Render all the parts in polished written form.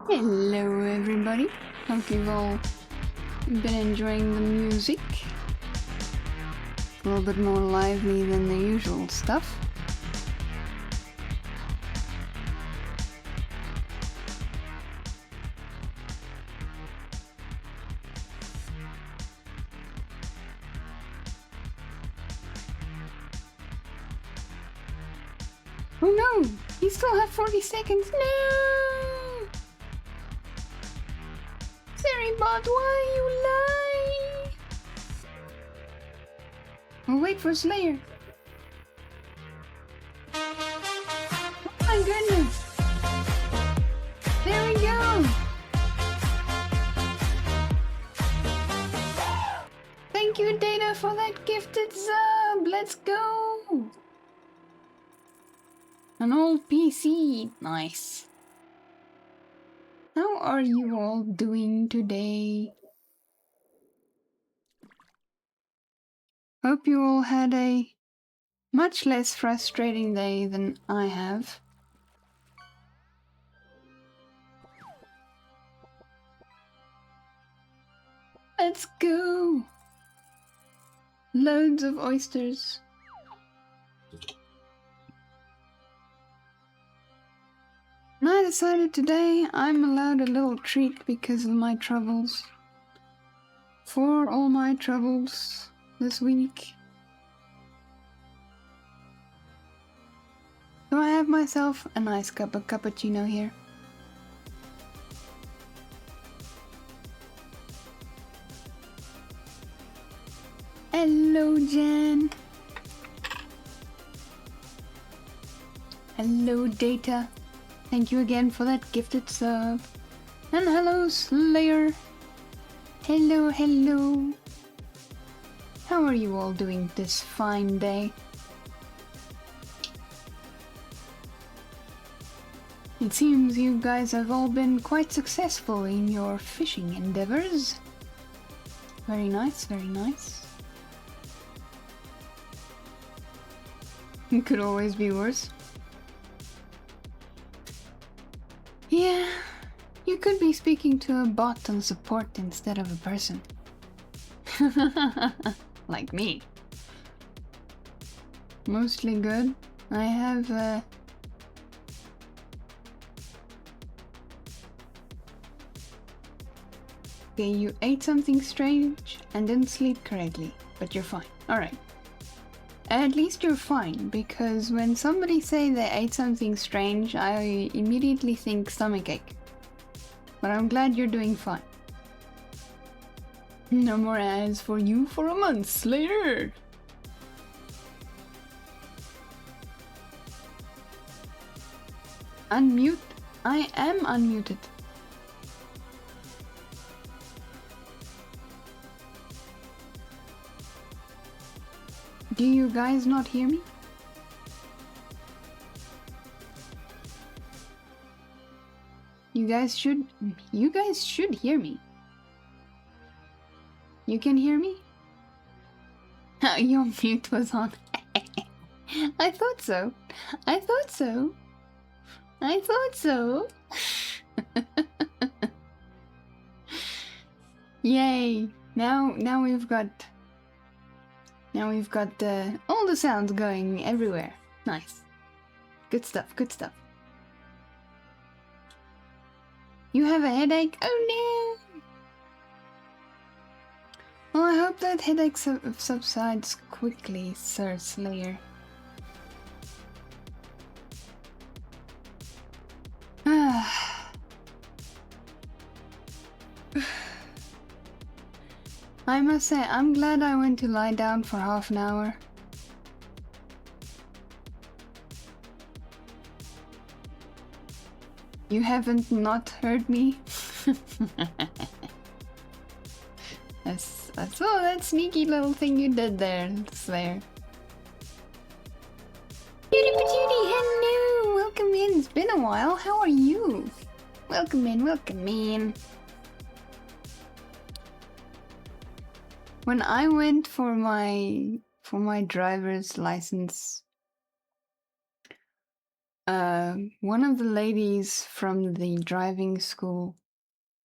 Hello everybody, hope you've all been enjoying the music. A little bit more lively than the usual stuff. Oh no! You still have 40 seconds! No! Seribot, why you lie? We'll wait for Slayer. Oh my goodness! There we go! Thank you, Data, for that gifted sub! Let's go! An old PC! Nice. How are you all doing today? Hope you all had a much less frustrating day than I have. Let's go! Loads of oysters. And I decided today I'm allowed a little treat because of my troubles. For all my troubles this week. So I have myself a nice cup of cappuccino here. Hello, Jen. Hello, Data. Thank you again for that gifted sub. And hello, Slayer. Hello, hello. How are you all doing this fine day? It seems you guys have all been quite successful in your fishing endeavors. Very nice, very nice. It could always be worse. Yeah, you could be speaking to a bot on support instead of a person. Like me. Mostly good. I have Okay, you ate something strange and didn't sleep correctly, but you're fine. Alright. At least you're fine, because when somebody say they ate something strange, I immediately think stomachache. But I'm glad you're doing fine. No more ads for you for a month, Slayer! Unmute? I am unmuted. Do you guys not hear me? You guys should hear me. You can hear me? Your mute was on. I thought so. I thought so. I thought so. Yay! Now we've got all the sounds going everywhere. Nice. Good stuff, good stuff. You have a headache? Oh no! Well, I hope that headache subsides quickly, Sir Slayer. I must say, I'm glad I went to lie down for half an hour. You haven't not heard me? I saw that sneaky little thing you did there, Slayer. Beauty patootie, hello! Welcome in, it's been a while, how are you? Welcome in, welcome in. When I went for my driver's license one of the ladies from the driving school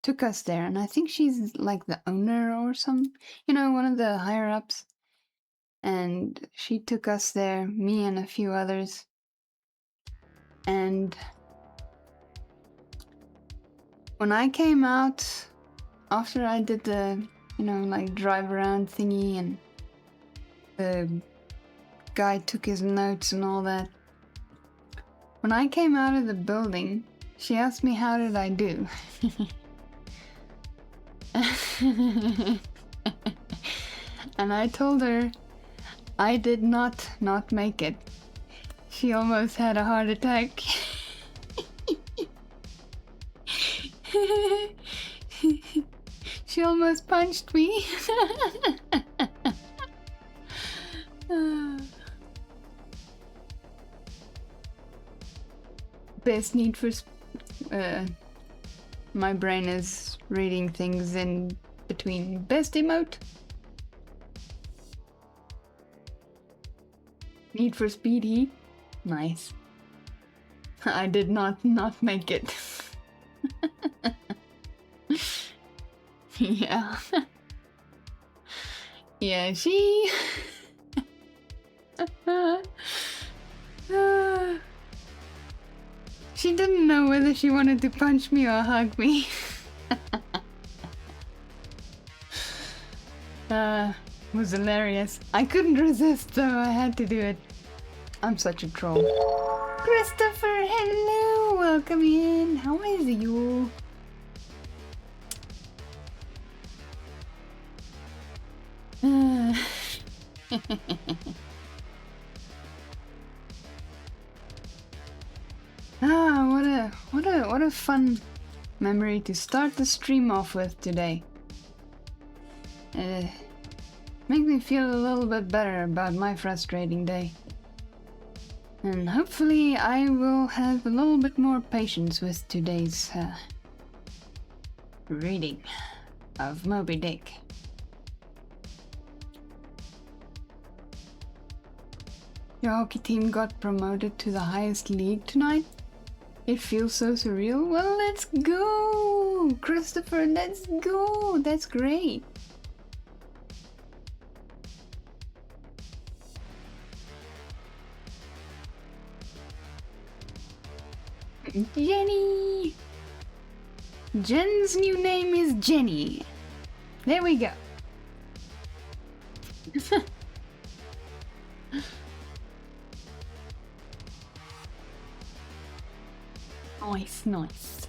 took us there, and I think she's like the owner or some, one of the higher ups. And she took us there, me and a few others. And when I came out, after I did the, like drive around thingy, and the guy took his notes and all that, when I came out of the building, she asked me how did I do. And I told her I did not make it. She almost had a heart attack. She almost punched me. Best Need for my brain is reading things in between. Best emote. Need for Speed Heat. Nice. I did not make it. Yeah. Yeah, she... She didn't know whether she wanted to punch me or hug me. Was hilarious. I couldn't resist, so I had to do it. I'm such a troll. Christopher, hello! Welcome in. How is you? What a fun memory to start the stream off with today. Make me feel a little bit better about my frustrating day. And hopefully I will have a little bit more patience with today's reading of Moby Dick. Your hockey team got promoted to the highest league tonight? It feels so surreal. Well, let's go! Christopher, let's go! That's great! Jenny! Jen's new name is Jenny. There we go. Nice.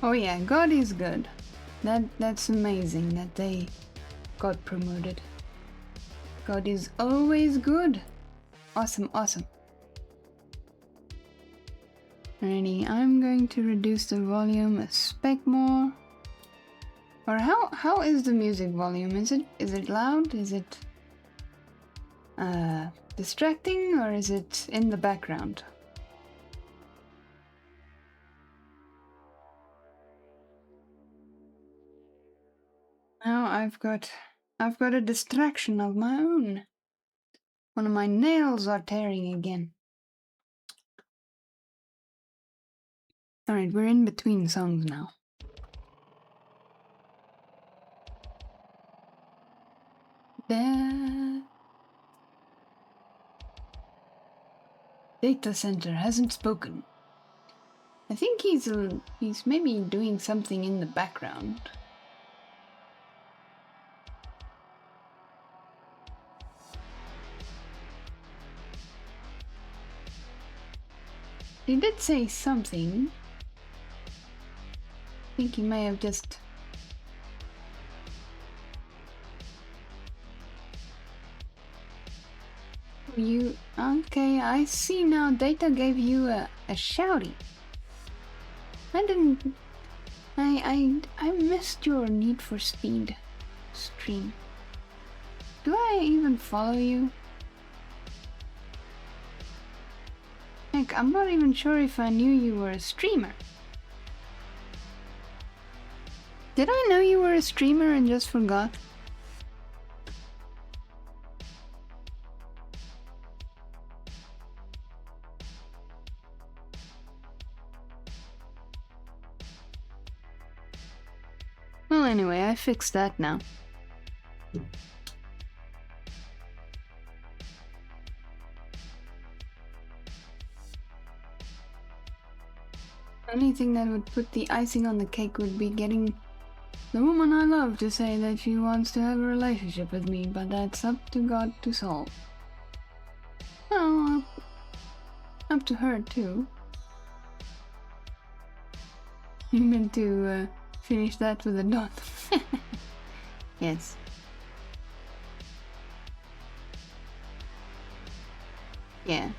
Oh yeah, God is good. That's amazing that they got promoted. God is always good. Awesome. Alrighty, I'm going to reduce the volume a speck more. Or how is the music volume? Is it loud? Is it distracting, or is it in the background? Now I've got a distraction of my own. One of my nails are tearing again. Alright, we're in between songs now. The data center hasn't spoken. I think he's maybe doing something in the background. He did say something. I think he may have just... You... Okay, I see now. Data gave you a shouty. I didn't... I missed your Need for Speed stream. Do I even follow you? Heck, I'm not even sure if I knew you were a streamer. Did I know you were a streamer and just forgot? Well, anyway, I fixed that now. Anything that would put the icing on the cake would be getting the woman I love to say that she wants to have a relationship with me, but that's up to God to solve. Well, up to her too. You meant to finish that with a dot. Yes. Yeah.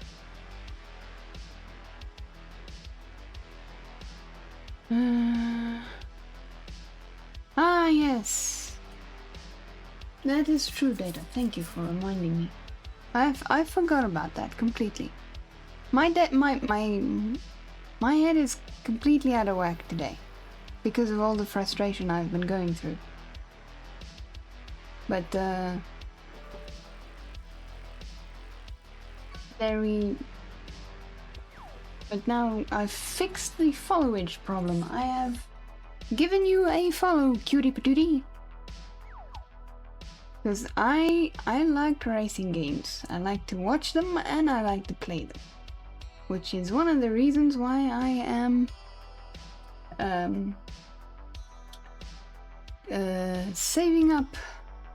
Yes. That is true, Data. Thank you for reminding me. I forgot about that completely. My head is completely out of whack today because of all the frustration I've been going through. But But now I've fixed the followage problem. I have given you a follow, cutie patootie. Because I like racing games. I like to watch them and I like to play them. Which is one of the reasons why I am saving up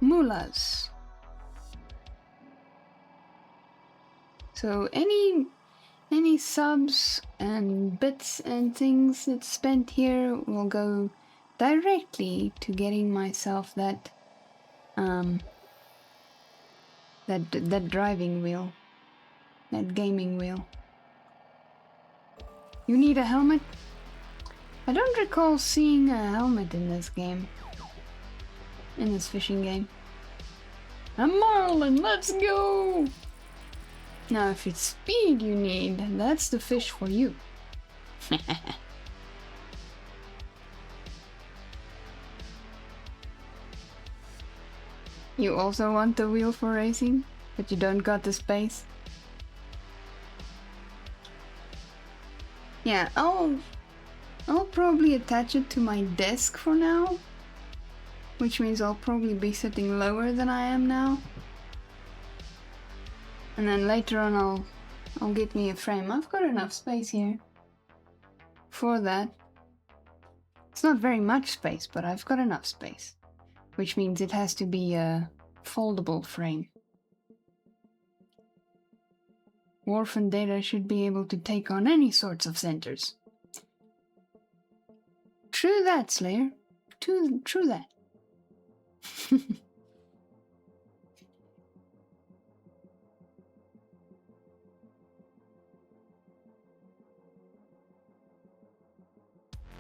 moolahs. So any subs and bits and things that's spent here will go directly to getting myself that that driving wheel, that gaming wheel. You need a helmet? I don't recall seeing a helmet in this game. In this fishing game. A marlin, let's go! Now if it's speed you need, that's the fish for you. You also want the wheel for racing, but you don't got the space? Yeah, I'll probably attach it to my desk for now, which means I'll probably be sitting lower than I am now. And then later on I'll get me a frame. I've got enough space here for that. It's not very much space, but I've got enough space. Which means it has to be a foldable frame. Wharf and Data should be able to take on any sorts of centers. True that, Slayer. True that.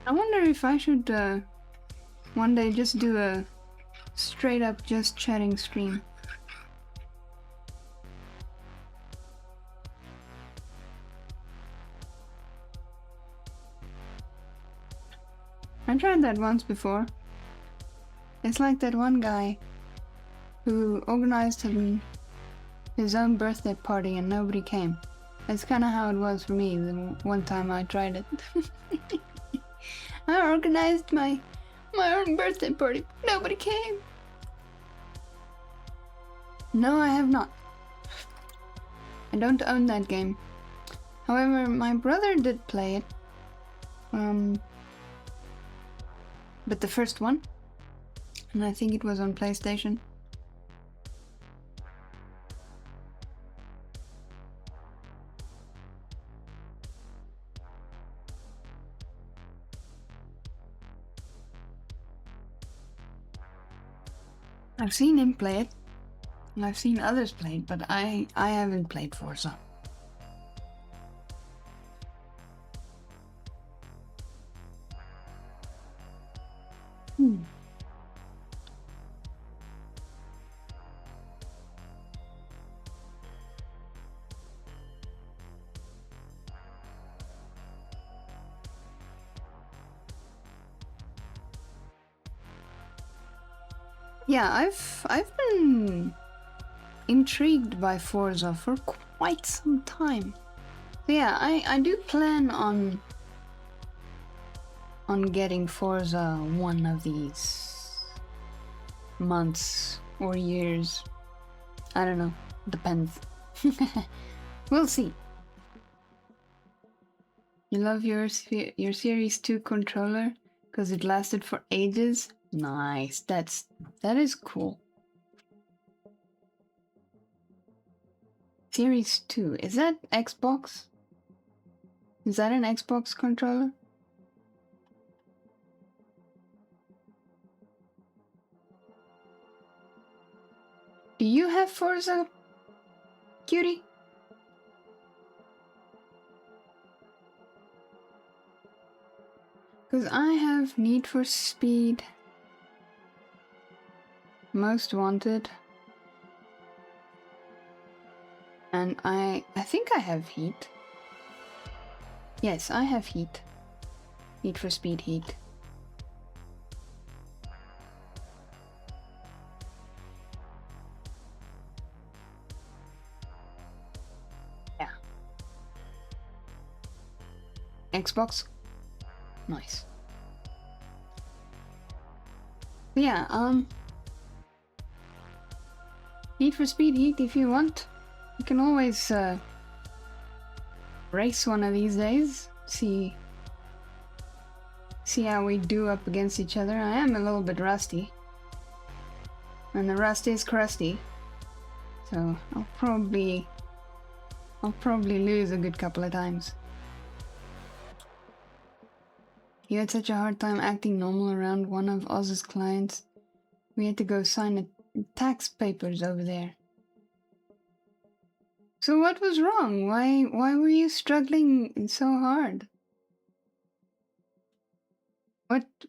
I wonder if I should one day just do a straight up just chatting stream. I tried that once before. It's like that one guy who organized his own birthday party and nobody came. That's kind of how it was for me the one time I tried it. I organized my own birthday party. Nobody came. No, I have not. I don't own that game. However, my brother did play it. But the first one. And I think it was on PlayStation. I've seen him play it, and I've seen others play it, but I haven't played Forza. Yeah, I've been intrigued by Forza for quite some time. So yeah, I do plan on getting Forza one of these months or years. I don't know. Depends. We'll see. You love your Series 2 controller because it lasted for ages? Nice. That is cool. Series 2. Is that Xbox? Is that an Xbox controller? Do you have Forza, cutie? Because I have Need for Speed, Most Wanted, and I think I have Heat. Yes, I have Heat. Need for Speed Heat. Yeah. Xbox? Nice. Yeah, Need for Speed Heat if you want. You can always race one of these days. See how we do up against each other. I am a little bit rusty. And the rust is crusty. So I'll probably lose a good couple of times. You had such a hard time acting normal around one of Oz's clients. We had to go sign tax papers over there. So what was wrong? Why were you struggling so hard?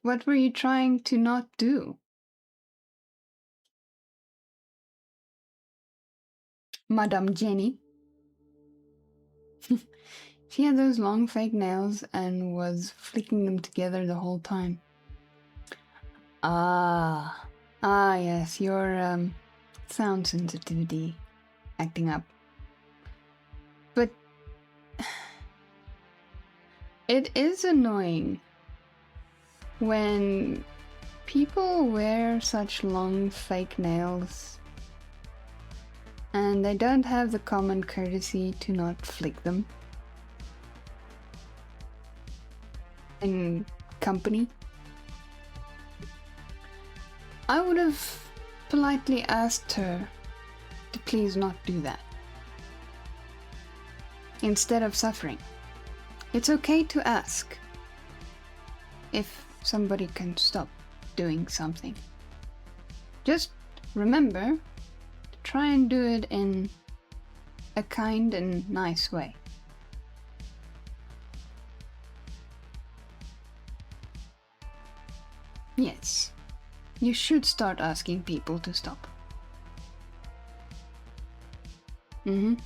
What were you trying to not do? Madame Jenny. She had those long fake nails and was flicking them together the whole time. Ah, yes, your sound sensitivity acting up. But it is annoying when people wear such long fake nails and they don't have the common courtesy to not flick them in company. I would have politely asked her to please not do that instead of suffering. It's okay to ask if somebody can stop doing something. Just remember to try and do it in a kind and nice way. Yes, you should start asking people to stop. When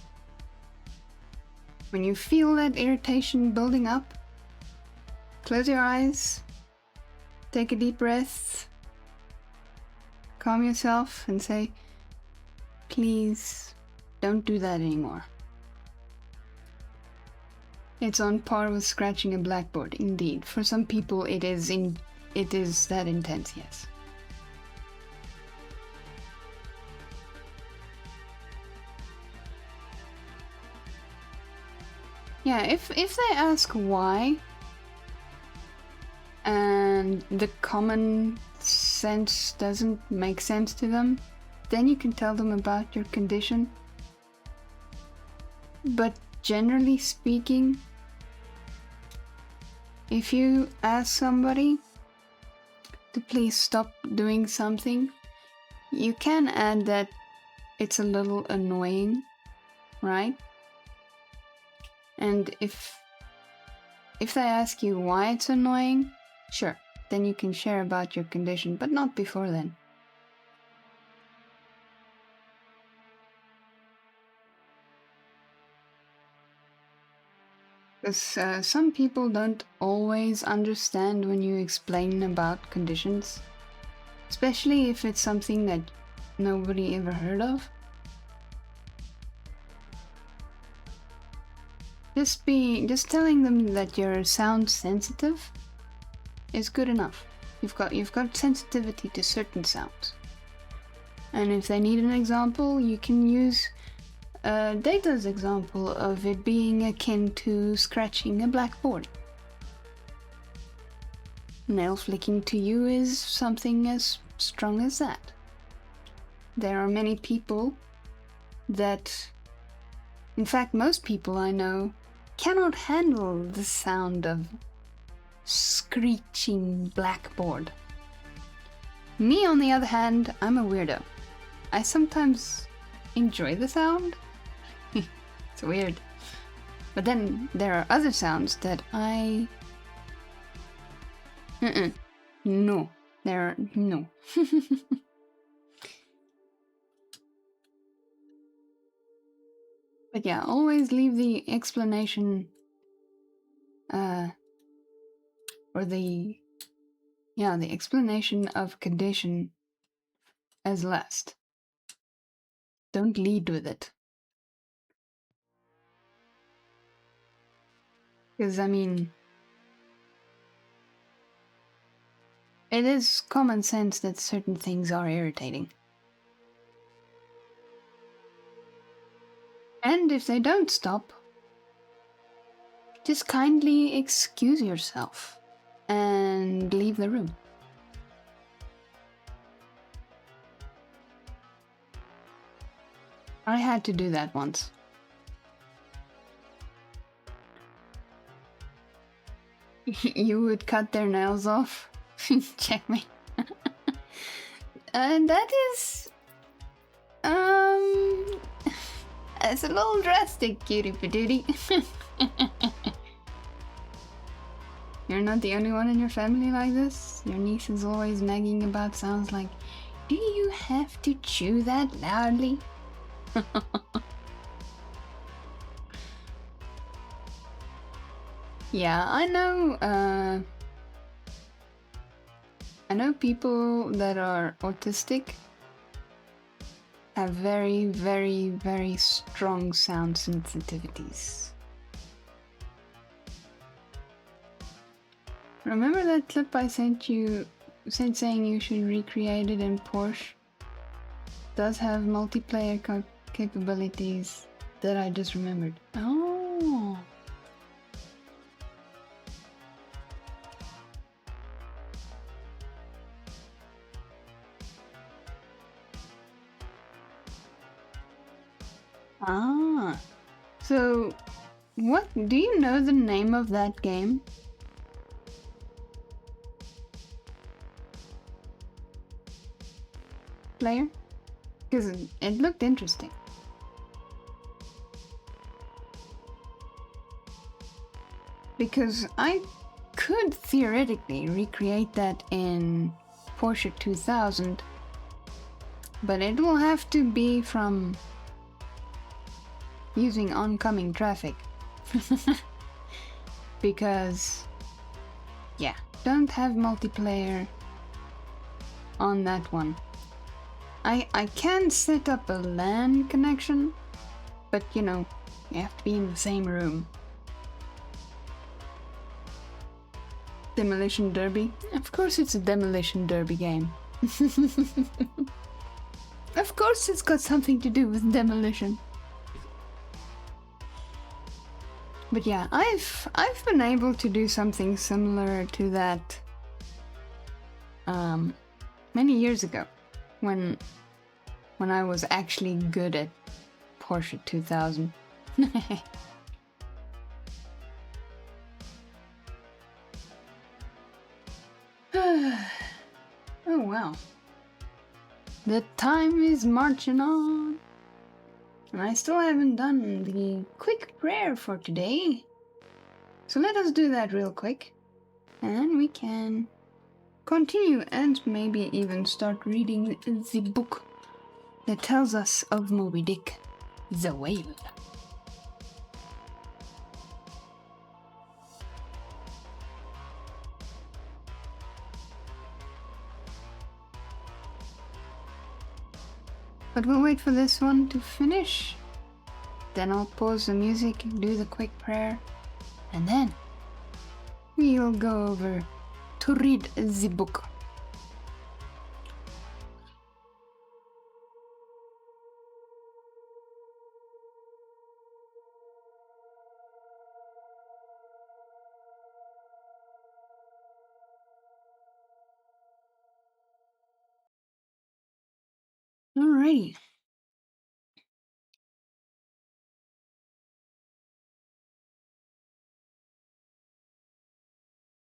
you feel that irritation building up, close your eyes, take a deep breath, calm yourself and say, please don't do that anymore. It's on par with scratching a blackboard, indeed. For some people it is that intense, yes. Yeah, if they ask why, and the common sense doesn't make sense to them, then you can tell them about your condition. But generally speaking, if you ask somebody to please stop doing something, you can add that it's a little annoying, right? And if they ask you why it's annoying, sure, then you can share about your condition, but not before then. Because some people don't always understand when you explain about conditions, especially if it's something that nobody ever heard of. Just telling them that you're sound sensitive is good enough. You've got sensitivity to certain sounds. And if they need an example, you can use Data's example of it being akin to scratching a blackboard. Nail flicking to you is something as strong as that. There are many people that, in fact, most people I know, cannot handle the sound of screeching blackboard. Me, on the other hand, I'm a weirdo. I sometimes enjoy the sound. It's weird. But then there are other sounds that I... No. No. But yeah, always leave the explanation, or the explanation of condition as last. Don't lead with it. Because, I mean, it is common sense that certain things are irritating. And if they don't stop, just kindly excuse yourself and leave the room. I had to do that once. You would cut their nails off? Check me. And that is... It's a little drastic, cutie patootie. You're not the only one in your family like this. Your niece is always nagging about sounds like, do you have to chew that loudly? Yeah, I know people that are autistic have very, very, very strong sound sensitivities. Remember that clip I sent you, saying you should recreate it in Porsche? It does have multiplayer capabilities that I just remembered. Oh. Ah. So, what, do you know the name of that game? Player? Because it looked interesting. Because I could theoretically recreate that in Porsche 2000, but it will have to be from using oncoming traffic. Because, yeah, don't have multiplayer on that one. I can set up a LAN connection, but you know, you have to be in the same room. Demolition Derby? Of course it's a Demolition Derby game. Of course it's got something to do with demolition. But yeah, I've been able to do something similar to that many years ago, when I was actually good at Porsche 2000. Oh wow. The time is marching on. And I still haven't done the quick prayer for today. So let us do that real quick. And we can continue and maybe even start reading the book that tells us of Moby Dick, the whale. But we'll wait for this one to finish. Then I'll pause the music, do the quick prayer, and then we'll go over to read the book. Alrighty.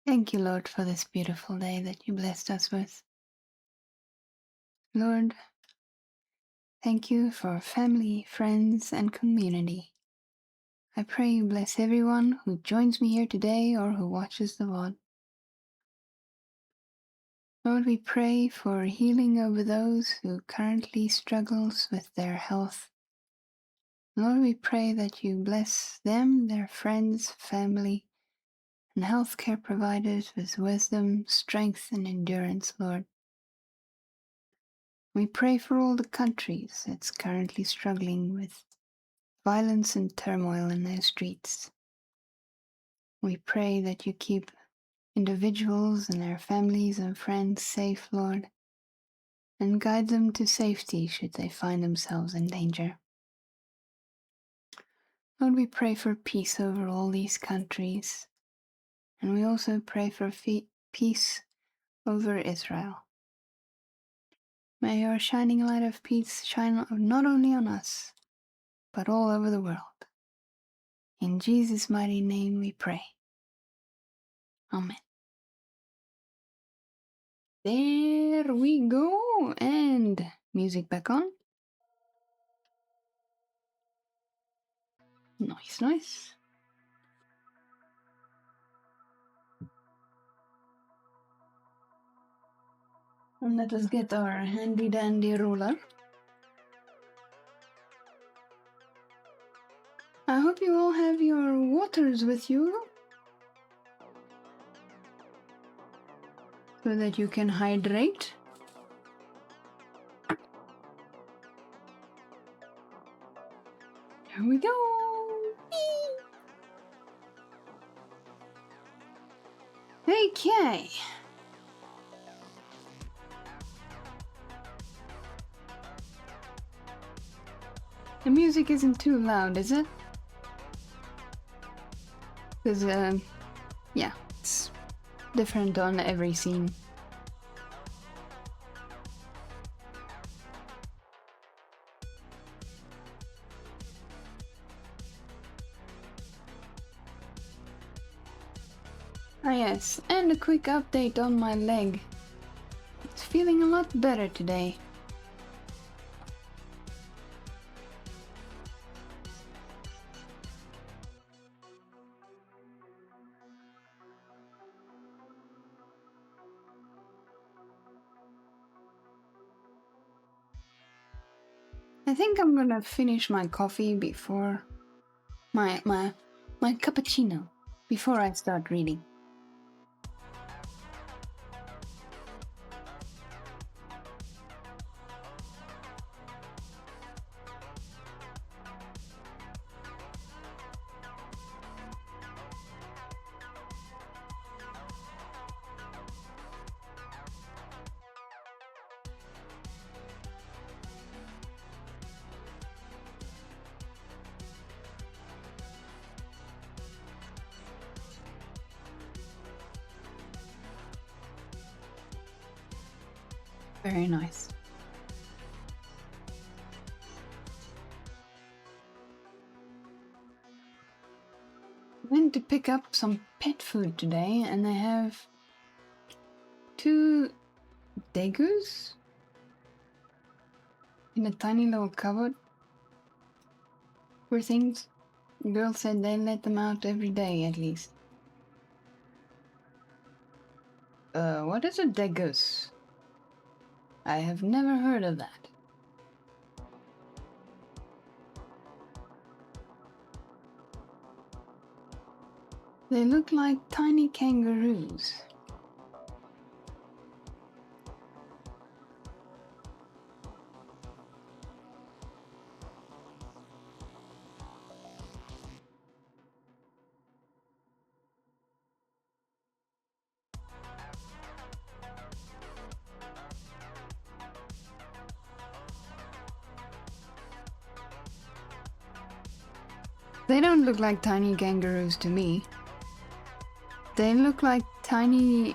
Thank you, Lord, for this beautiful day that you blessed us with. Lord, thank you for family, friends, and community. I pray you bless everyone who joins me here today or who watches the VOD. Lord, we pray for healing over those who currently struggles with their health. Lord, we pray that you bless them, their friends, family, and healthcare providers with wisdom, strength, and endurance, Lord. We pray for all the countries that's currently struggling with violence and turmoil in their streets. We pray that you keep individuals and their families and friends safe, Lord, and guide them to safety should they find themselves in danger. Lord, we pray for peace over all these countries, and we also pray for peace over Israel. May your shining light of peace shine not only on us, but all over the world. In Jesus' mighty name we pray. Amen. There we go. And music back on. Nice, nice. And let us get our handy dandy ruler. I hope you all have your waters with you so that you can hydrate. Here we go. Okay. The music isn't too loud, is it? Because, yeah, it's different on every scene. Ah yes, and a quick update on my leg. It's feeling a lot better today. I think I'm gonna finish my coffee before my cappuccino before I start reading. Very nice. I went to pick up some pet food today and they have 2 degus in a tiny little cupboard. Poor things. The girl said they let them out every day at least. What is a degus? I have never heard of that. They look like tiny kangaroos. They don't look like tiny kangaroos to me. They look like tiny,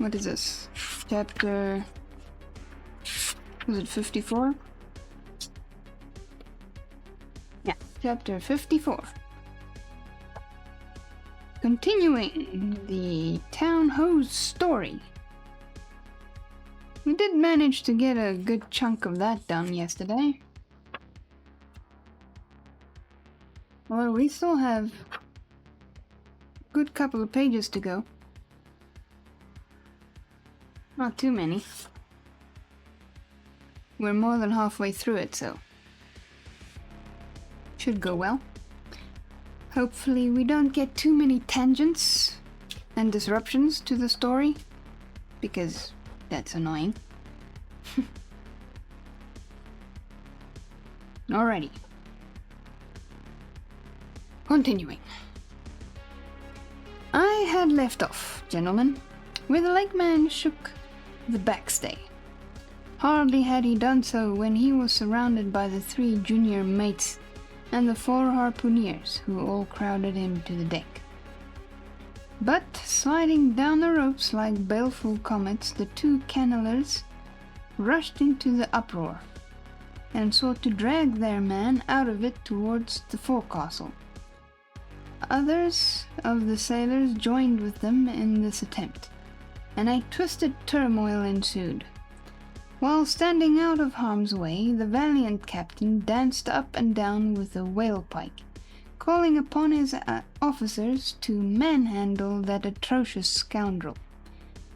What is this? Chapter... Was it 54? Yeah, chapter 54. Continuing the town hose story. We did manage to get a good chunk of that done yesterday. Well, we still have a good couple of pages to go. Not too many. We're more than halfway through it, so should go well. Hopefully we don't get too many tangents and disruptions to the story, because that's annoying. Alrighty. Continuing. I had left off, gentlemen, where the lakeman shook the backstay. Hardly had he done so when he was surrounded by the 3 junior mates and the 4 harpooneers, who all crowded him to the deck. But, sliding down the ropes like baleful comets, the 2 cannelers rushed into the uproar, and sought to drag their man out of it towards the forecastle. Others of the sailors joined with them in this attempt, and a twisted turmoil ensued. While standing out of harm's way, the valiant captain danced up and down with a whale pike, calling upon his officers to manhandle that atrocious scoundrel,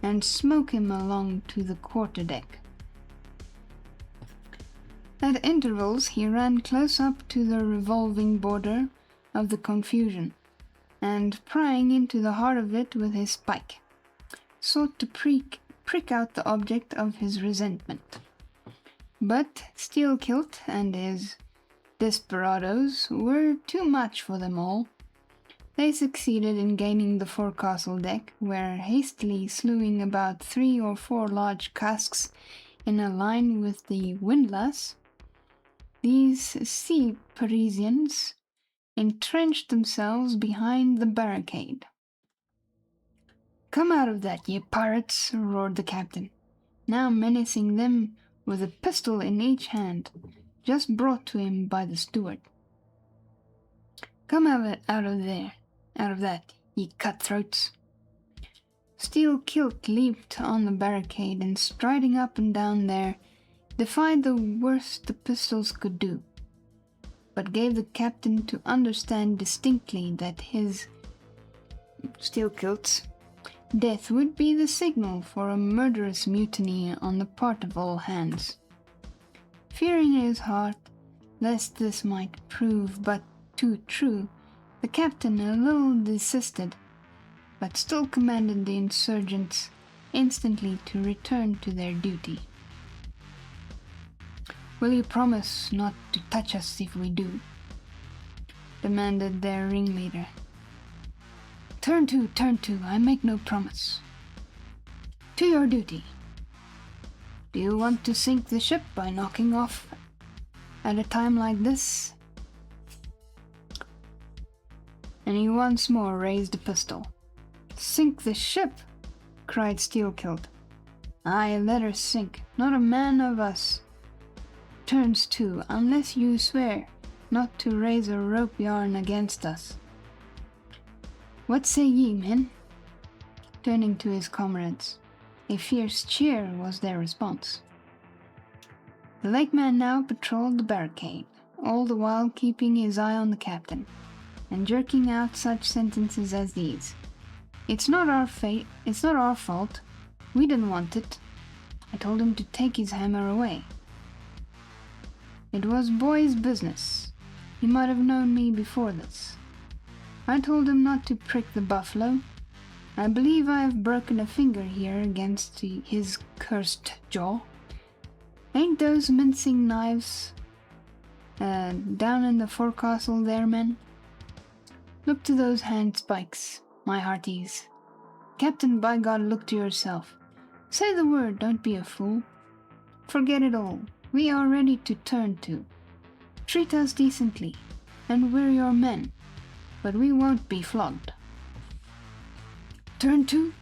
and smoke him along to the quarter-deck. At intervals he ran close up to the revolving border of the confusion, and, prying into the heart of it with his pike, sought to prick out the object of his resentment. But Steelkilt and his desperadoes were too much for them all. They succeeded in gaining the forecastle deck, where, hastily slewing about 3 or 4 large casks in a line with the windlass, these sea Parisians entrenched themselves behind the barricade. "Come out of that, ye pirates!" roared the captain, now menacing them with a pistol in each hand, just brought to him by the steward. "Come out of that, ye cutthroats!" Steelkilt leaped on the barricade, and striding up and down there, defied the worst the pistols could do, but gave the captain to understand distinctly that his, Steelkilt's, death would be the signal for a murderous mutiny on the part of all hands. Fearing in his heart lest this might prove but too true, the captain a little desisted, but still commanded the insurgents instantly to return to their duty. "Will you promise not to touch us if we do?" demanded their ringleader. Turn to, I make no promise." "To your duty." "Do you want to sink the ship by knocking off at a time like this?" And he once more raised a pistol. "Sink the ship?" cried Steelkilt. "Aye, let her sink. Not a man of us turns to, unless you swear not to raise a rope yarn against us. What say ye, men?" Turning to his comrades. A fierce cheer was their response. The lakeman now patrolled the barricade, all the while keeping his eye on the captain, and jerking out such sentences as these. It's not our fault. We didn't want it. I told him to take his hammer away. It was boy's business. He might have known me before this. I told him not to prick the buffalo. I believe I have broken a finger here against his cursed jaw. Ain't those mincing knives down in the forecastle there, men? Look to those hand spikes, my hearties. Captain, by God, look to yourself. Say the word, don't be a fool. Forget it all. We are ready to turn to. Treat us decently, and we're your men. But we won't be flogged. Turn to?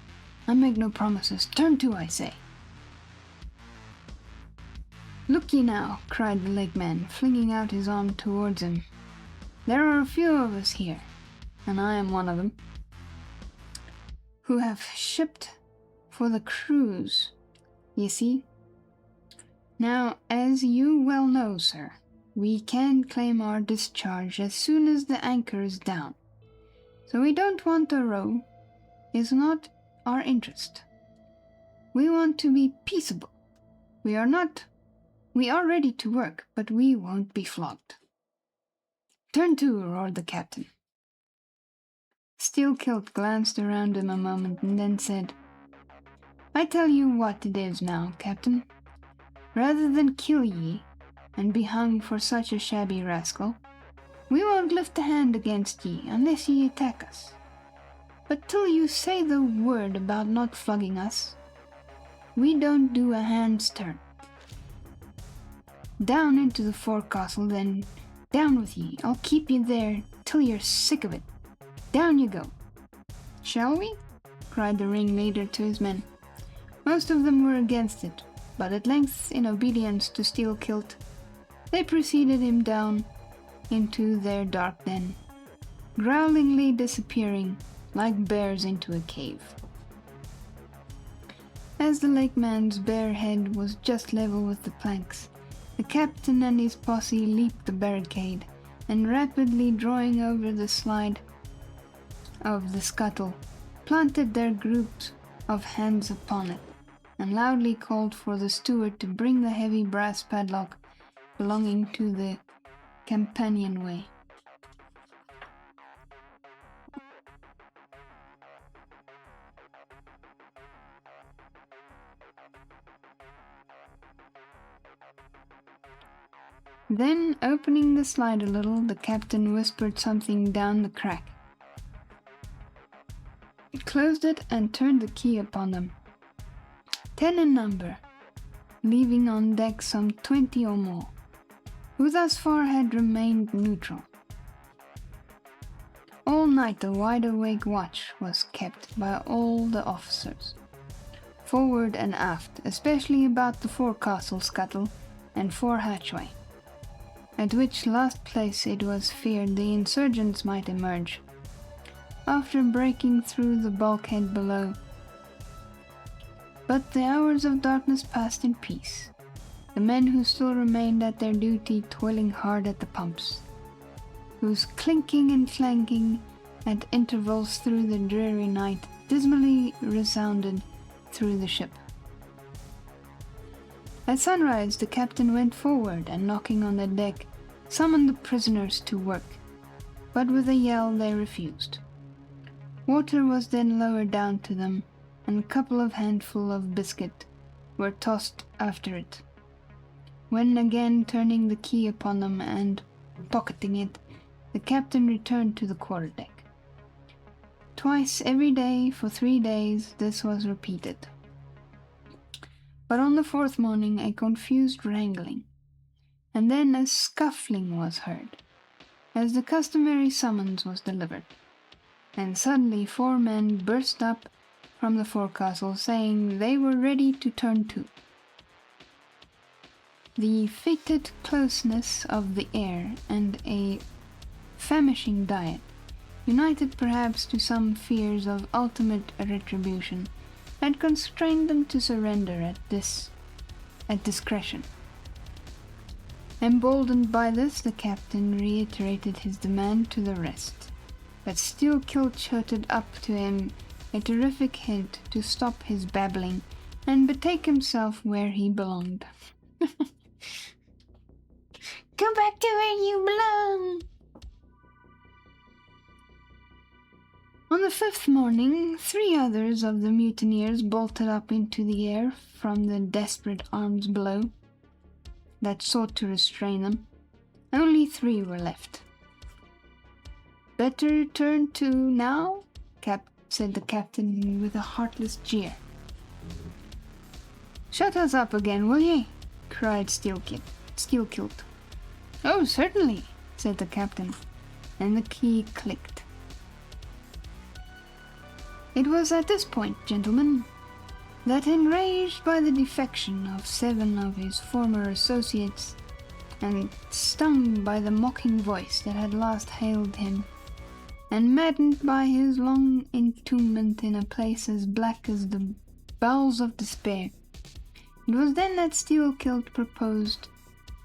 I make no promises. Turn to, I say. Look ye now, cried the lake man, flinging out his arm towards him. There are a few of us here, and I am one of them, who have shipped for the cruise, ye see. Now, as you well know, sir, we can claim our discharge as soon as the anchor is down. So we don't want a row. It's not our interest. We want to be peaceable. We are ready to work, but we won't be flogged. Turn to, roared the captain. Steelkilt glanced around him a moment and then said, I tell you what it is now, captain. Rather than kill ye, and be hung for such a shabby rascal, we won't lift a hand against ye unless ye attack us. But till you say the word about not flogging us, we don't do a hand's turn. Down into the forecastle, then. Down with ye. I'll keep you there till you're sick of it. Down you go. Shall we? Cried the ringleader to his men. Most of them were against it, but at length, in obedience to Steelkilt, they preceded him down into their dark den, growlingly disappearing like bears into a cave. As the lakeman's bare head was just level with the planks, the captain and his posse leaped the barricade, and rapidly drawing over the slide of the scuttle, planted their groups of hands upon it, and loudly called for the steward to bring the heavy brass padlock belonging to the companionway. Then, opening the slide a little, the captain whispered something down the crack. He closed it and turned the key upon them. 10 in number, leaving on deck some 20 or more, who thus far had remained neutral. All night a wide-awake watch was kept by all the officers, forward and aft, especially about the forecastle scuttle and fore hatchway, at which last place it was feared the insurgents might emerge, after breaking through the bulkhead below. But the hours of darkness passed in peace, the men who still remained at their duty toiling hard at the pumps, whose clinking and clanking at intervals through the dreary night dismally resounded through the ship. At sunrise the captain went forward and, knocking on the deck, summoned the prisoners to work, but with a yell they refused. Water was then lowered down to them, and a couple of handful of biscuit were tossed after it, when again turning the key upon them and pocketing it, the captain returned to the quarterdeck. Twice every day for 3 days this was repeated. But on the 4th morning a confused wrangling, and then a scuffling was heard, as the customary summons was delivered, and suddenly 4 men burst up from the forecastle, saying they were ready to turn to. The fated closeness of the air and a famishing diet, united perhaps to some fears of ultimate retribution, had constrained them to surrender at discretion. Emboldened by this, the captain reiterated his demand to the rest, but Steelkilt shouted up to him a terrific hint to stop his babbling and betake himself where he belonged. Go back to where you belong! On the 5th morning, 3 others of the mutineers bolted up into the air from the desperate arms below that sought to restrain them. Only 3 were left. Better turn to now, said the captain with a heartless jeer. Shut us up again, will ye? Cried Steelkilt. Oh, certainly, said the captain, and the key clicked. It was at this point, gentlemen, that enraged by the defection of 7 of his former associates, and stung by the mocking voice that had last hailed him, and maddened by his long entombment in a place as black as the bowels of despair, it was then that Steelkilt proposed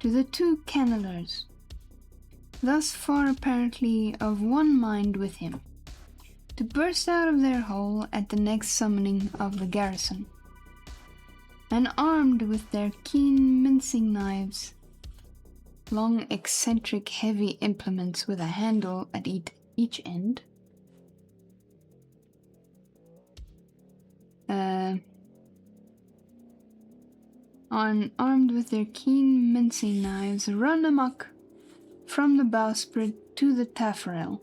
to the 2 cannelers, thus far apparently of one mind with him, to burst out of their hole at the next summoning of the garrison, and armed with their keen mincing knives, long eccentric heavy implements with a handle at each end, armed with their keen mincing knives, run amok from the bowsprit to the taffrail,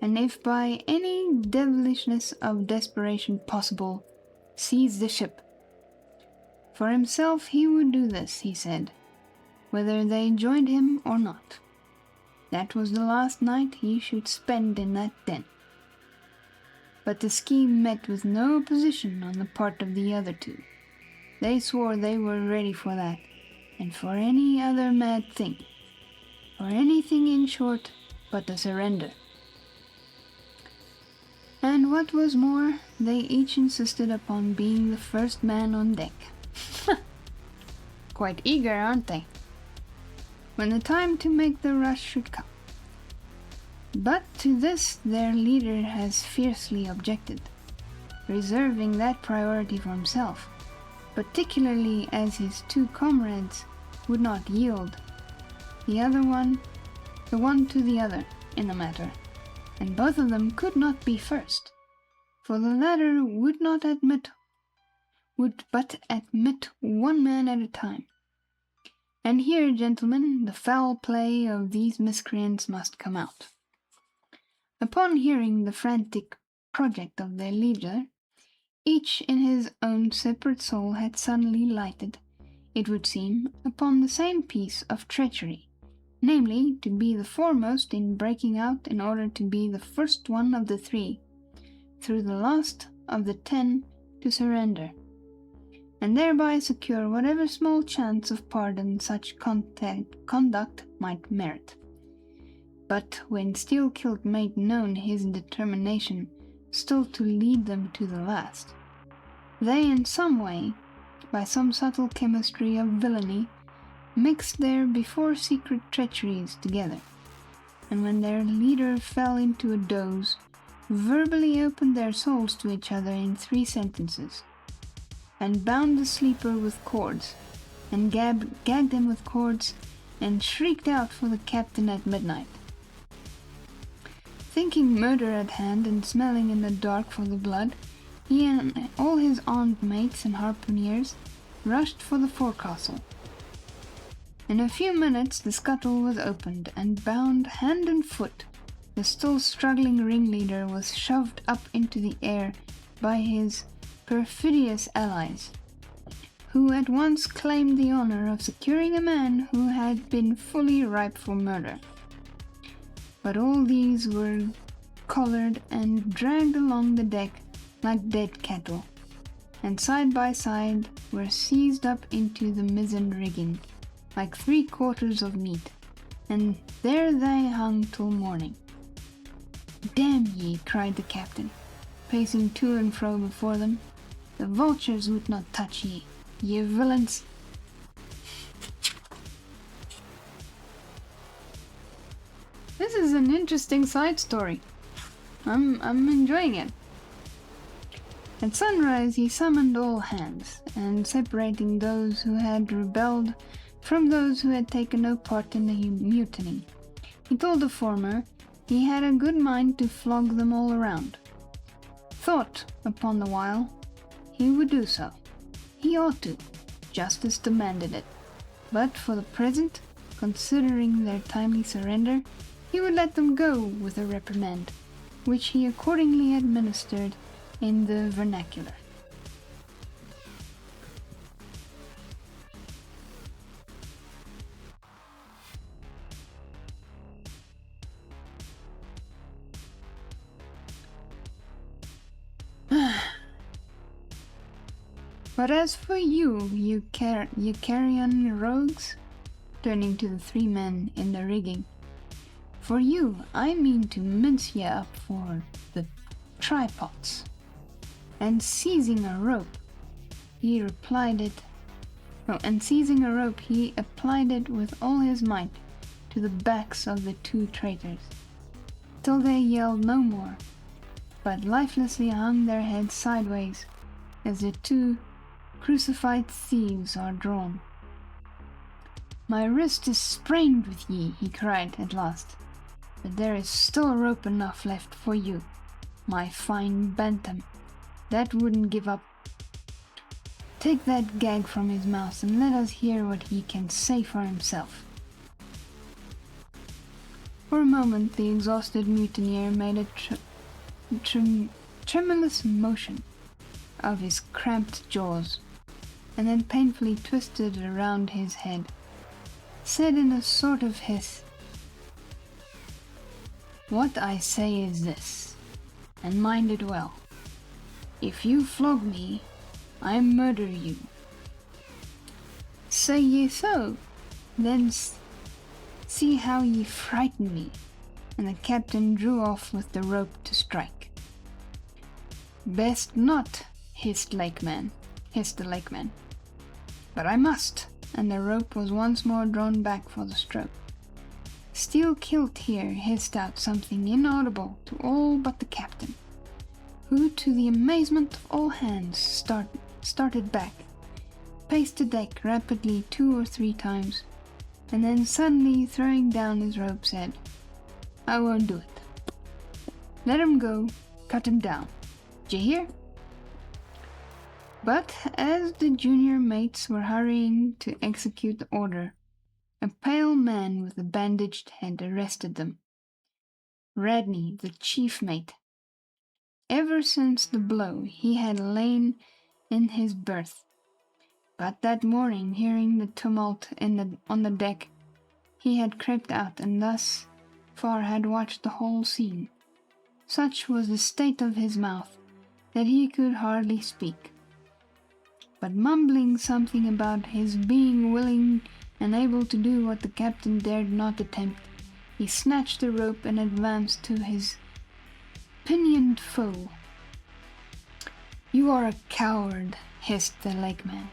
and if by any devilishness of desperation possible, seize the ship. For himself he would do this, he said, whether they joined him or not. That was the last night he should spend in that den. But the scheme met with no opposition on the part of the other 2. They swore they were ready for that, and for any other mad thing, for anything in short but the surrender. And what was more, they each insisted upon being the first man on deck. Quite eager, aren't they? When the time to make the rush should come. But to this their leader has fiercely objected, reserving that priority for himself, particularly as his 2 comrades would not yield, the one to the other in the matter, and both of them could not be first, for the latter would but admit one man at a time. And here, gentlemen, the foul play of these miscreants must come out. Upon hearing the frantic project of their leader, each in his own separate soul had suddenly lighted, it would seem, upon the same piece of treachery, namely, to be the foremost in breaking out in order to be the first one of the 3, through the last of the 10, to surrender, and thereby secure whatever small chance of pardon such conduct might merit. But when Steelkilt made known his determination still to lead them to the last, they in some way, by some subtle chemistry of villainy, mixed their before secret treacheries together, and when their leader fell into a doze, verbally opened their souls to each other in 3 sentences, and bound the sleeper with cords, and gagged him with cords, and shrieked out for the captain at midnight. Thinking murder at hand and smelling in the dark for the blood, he and all his armed mates and harpooneers rushed for the forecastle. In a few minutes the scuttle was opened, and bound hand and foot, the still struggling ringleader was shoved up into the air by his perfidious allies, who at once claimed the honor of securing a man who had been fully ripe for murder. But all these were collared and dragged along the deck like dead cattle, and side by side were seized up into the mizzen rigging, like 3/4 of meat, and there they hung till morning. "Damn ye," cried the captain, pacing to and fro before them, "the vultures would not touch ye, ye villains." This is an interesting side story. I'm enjoying it. At sunrise he summoned all hands, and separating those who had rebelled from those who had taken no part in the mutiny, he told the former he had a good mind to flog them all around. Thought, upon the while, he would do so. He ought to. Justice demanded it. But for the present, considering their timely surrender, he would let them go with a reprimand, which he accordingly administered in the vernacular. But as for you, you carrion rogues, turning to the three men in the rigging, for you, I mean to mince ye up for the tripods. And seizing a rope, he applied it with all his might to the backs of the two traitors, till they yelled no more, but lifelessly hung their heads sideways, as the two crucified thieves are drawn. My wrist is sprained with ye, he cried at last, but there is still rope enough left for you, my fine bantam, that wouldn't give up. Take that gag from his mouth and let us hear what he can say for himself. For a moment the exhausted mutineer made a tremulous motion of his cramped jaws, and then painfully twisted around his head, said in a sort of hiss, "What I say is this, and mind it well. If you flog me, I murder you." "Say ye so? Then see how ye frighten me." And the captain drew off with the rope to strike. "Best not," hissed the lakeman. "But I must," and the rope was once more drawn back for the stroke. Steel-Kilt here hissed out something inaudible to all but the captain, who, to the amazement of all hands, started back, paced the deck rapidly 2 or 3 times, and then suddenly throwing down his rope said, "I won't do it. Let him go, cut him down. D'ye hear?" But as the junior mates were hurrying to execute the order, a pale man with a bandaged head arrested them. Radney, the chief mate. Ever since the blow he had lain in his berth, but that morning, hearing the tumult on the deck, he had crept out and thus far had watched the whole scene. Such was the state of his mouth that he could hardly speak. But mumbling something about his being willing and able to do what the captain dared not attempt, he snatched the rope and advanced to his pinioned foe. "You are a coward," hissed the lakeman.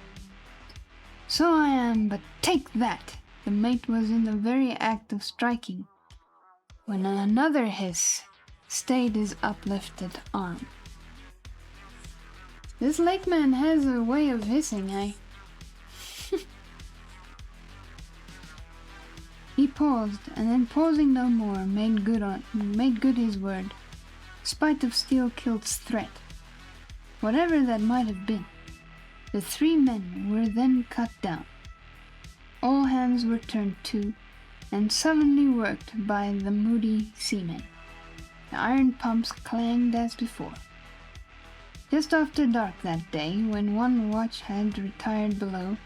"So I am, but take that!" The mate was in the very act of striking, when another hiss stayed his uplifted arm. This lakeman has a way of hissing, eh? He paused, and then pausing no more, made good his word, spite of Steel-Kilt's threat. Whatever that might have been, the 3 men were then cut down. All hands were turned to, and sullenly worked by the moody seamen. The iron pumps clanged as before. Just after dark that day, when one watch had retired below,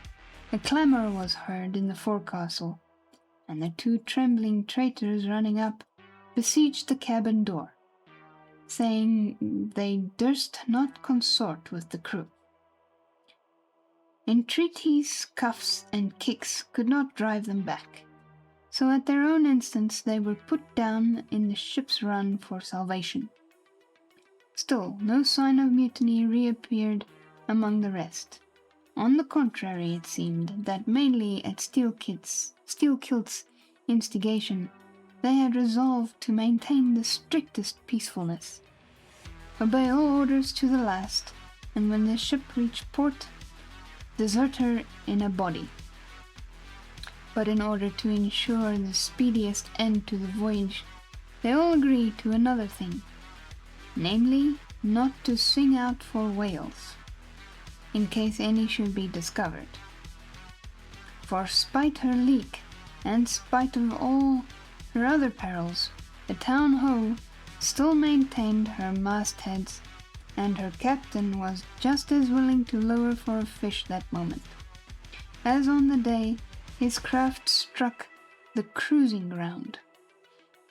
a clamour was heard in the forecastle, and the 2 trembling traitors running up besieged the cabin door, saying they durst not consort with the crew. Entreaties, cuffs, and kicks could not drive them back, so at their own instance they were put down in the ship's run for salvation. Still, no sign of mutiny reappeared among the rest. On the contrary, it seemed that mainly at Steel-Kilt's instigation, they had resolved to maintain the strictest peacefulness, obey all orders to the last, and when the ship reached port, desert her in a body. But in order to ensure the speediest end to the voyage, they all agreed to another thing, namely, not to sing out for whales, in case any should be discovered. For spite her leak, and spite of all her other perils, the town-ho still maintained her mastheads, and her captain was just as willing to lower for a fish that moment, as on the day his craft struck the cruising ground,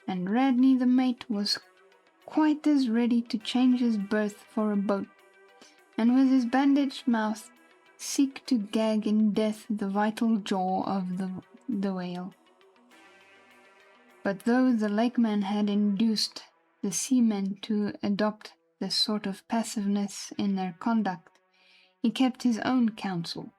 and Radney the mate was quite as ready to change his berth for a boat, and with his bandaged mouth seek to gag in death the vital jaw of the whale. But though the lakeman had induced the seamen to adopt this sort of passiveness in their conduct, he kept his own counsel,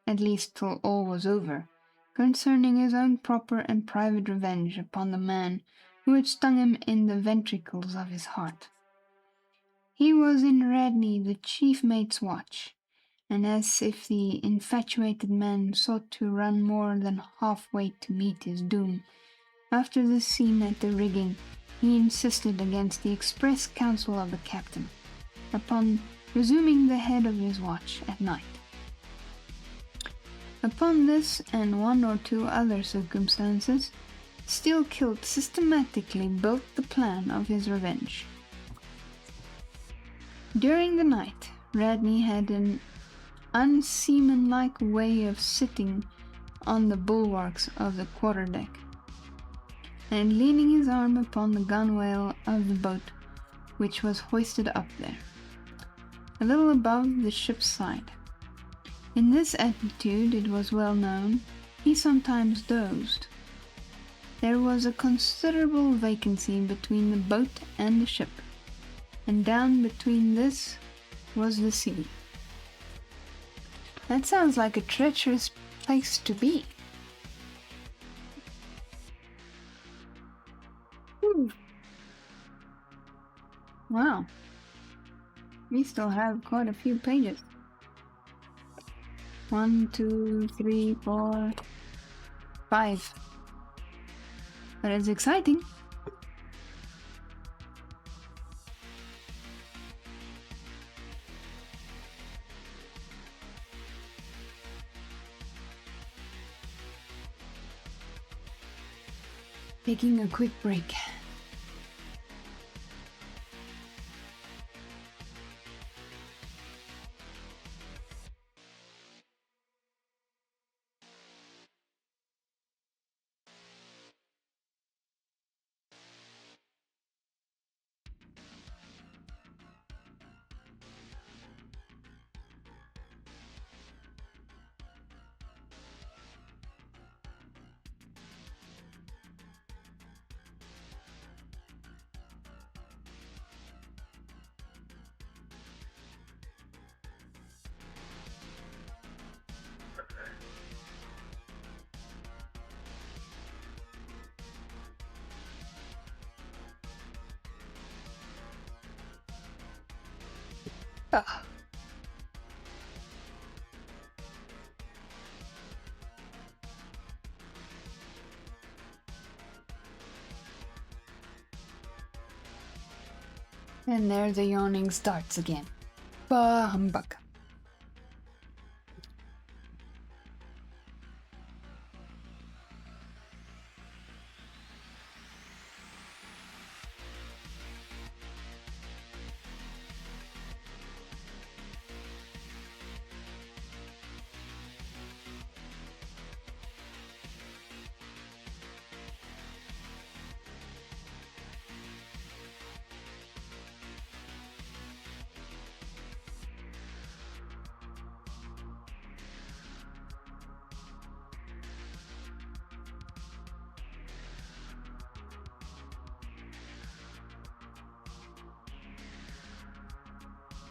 at least till all was over, concerning his own proper and private revenge upon the man who had stung him in the ventricles of his heart. He was in Radney the chief mate's watch, and as if the infatuated man sought to run more than half-way to meet his doom, after the scene at the rigging, he insisted against the express counsel of the captain, upon resuming the head of his watch at night. Upon this and one or two other circumstances, Steelkilt systematically built the plan of his revenge. During the night, Radney had an unseamanlike way of sitting on the bulwarks of the quarterdeck, and leaning his arm upon the gunwale of the boat which was hoisted up there, a little above the ship's side. In this attitude, it was well known, he sometimes dozed. There was a considerable vacancy between the boat and the ship, and down between this was the sea. That sounds like a treacherous place to be. Wow. We still have quite a few pages. 1, 2, 3, 4, 5. But it's exciting. Taking a quick break. Ah. And there the yawning starts again. Bah humbug.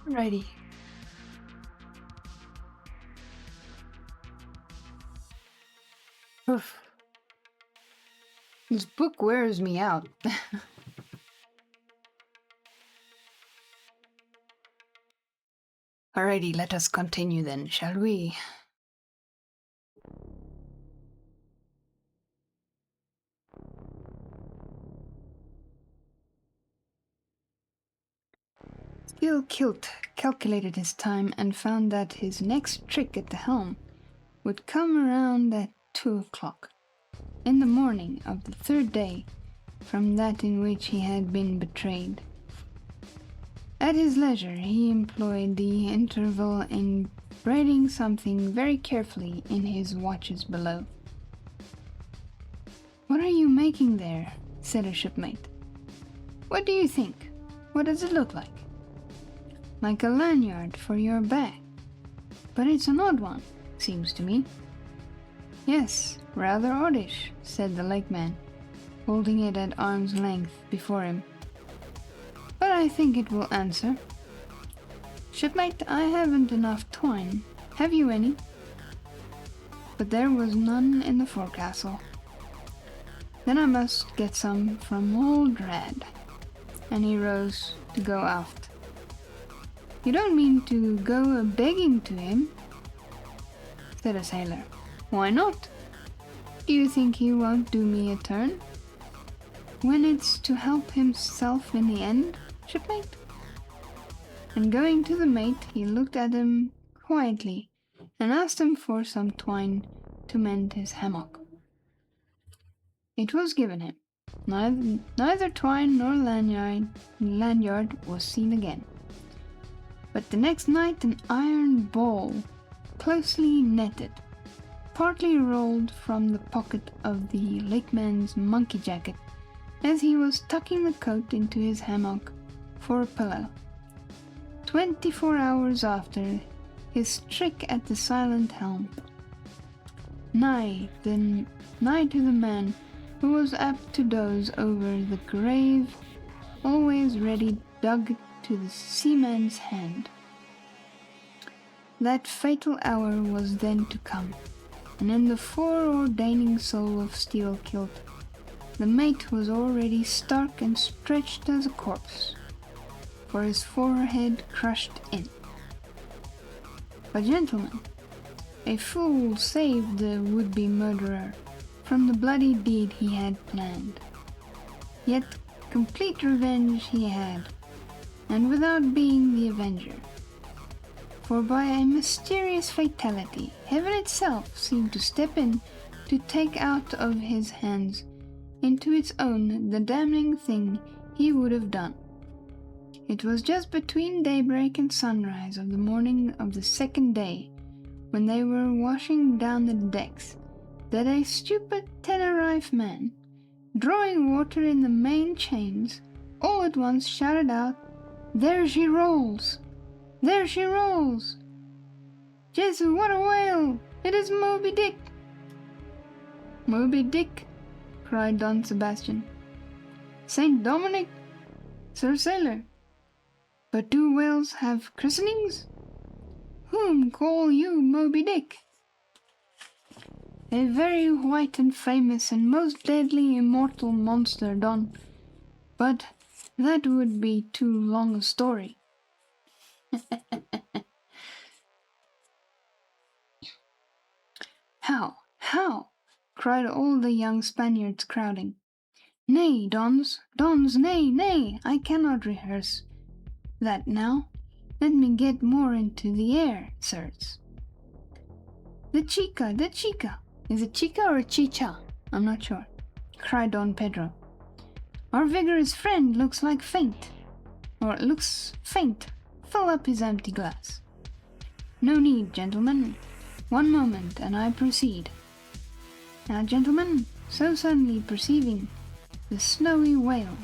Alrighty. Oof. This book wears me out. Alrighty, let us continue then, shall we? Steelkilt calculated his time and found that his next trick at the helm would come around at 2 o'clock in the morning of the third day from that in which he had been betrayed. At his leisure he employed the interval in writing something very carefully in his watches below. "What are you making there?" said a shipmate. "What do you think? What does it look like?" "Like a lanyard for your bag." but it's an odd one, seems to me. Yes, rather oddish, said the lake man, holding it at arm's length before him. But I think it will answer. Shipmate, I haven't enough twine. Have you any? But there was none in the forecastle. Then I must get some from old Rad. And he rose to go aft. You don't mean to go a-begging to him? Said a sailor. Why not? Do you think he won't do me a turn? When it's to help himself in the end, shipmate? And going to the mate, he looked at him quietly and asked him for some twine to mend his hammock. It was given him. Neither twine nor lanyard was seen again. But the next night an iron ball, closely netted, partly rolled from the pocket of the lakeman's monkey jacket as he was tucking the coat into his hammock for a pillow. 24 hours after his trick at the silent helm, nigh to the man who was apt to doze over the grave, always ready dug to the seaman's hand. That fatal hour was then to come, and in the foreordaining soul of steel kilt, the mate was already stark and stretched as a corpse, for his forehead crushed in. But gentlemen, a fool saved the would-be murderer from the bloody deed he had planned. Yet complete revenge he had, and without being the avenger. For by a mysterious fatality, heaven itself seemed to step in to take out of his hands into its own the damning thing he would have done. It was just between daybreak and sunrise of the morning of the second day, when they were washing down the decks, that a stupid Tenerife man, drawing water in the main chains, all at once shouted out, "There she rolls! There she rolls! Jesu, what a whale! It is Moby Dick!" "Moby Dick!" cried Don Sebastian. "Saint Dominic, Sir Sailor! But do whales have christenings? Whom call you Moby Dick?" "A very white and famous and most deadly immortal monster, Don. But that would be too long a story." How? Cried all the young Spaniards crowding. "Nay, Dons, nay, I cannot rehearse that now. Let me get more into the air, sirs." The chica. Is it chica or chicha? I'm not sure," cried Don Pedro. "Our vigorous friend looks faint. Fill up his empty glass." "No need, gentlemen. One moment, and I proceed. Now, gentlemen, so suddenly perceiving the snowy whale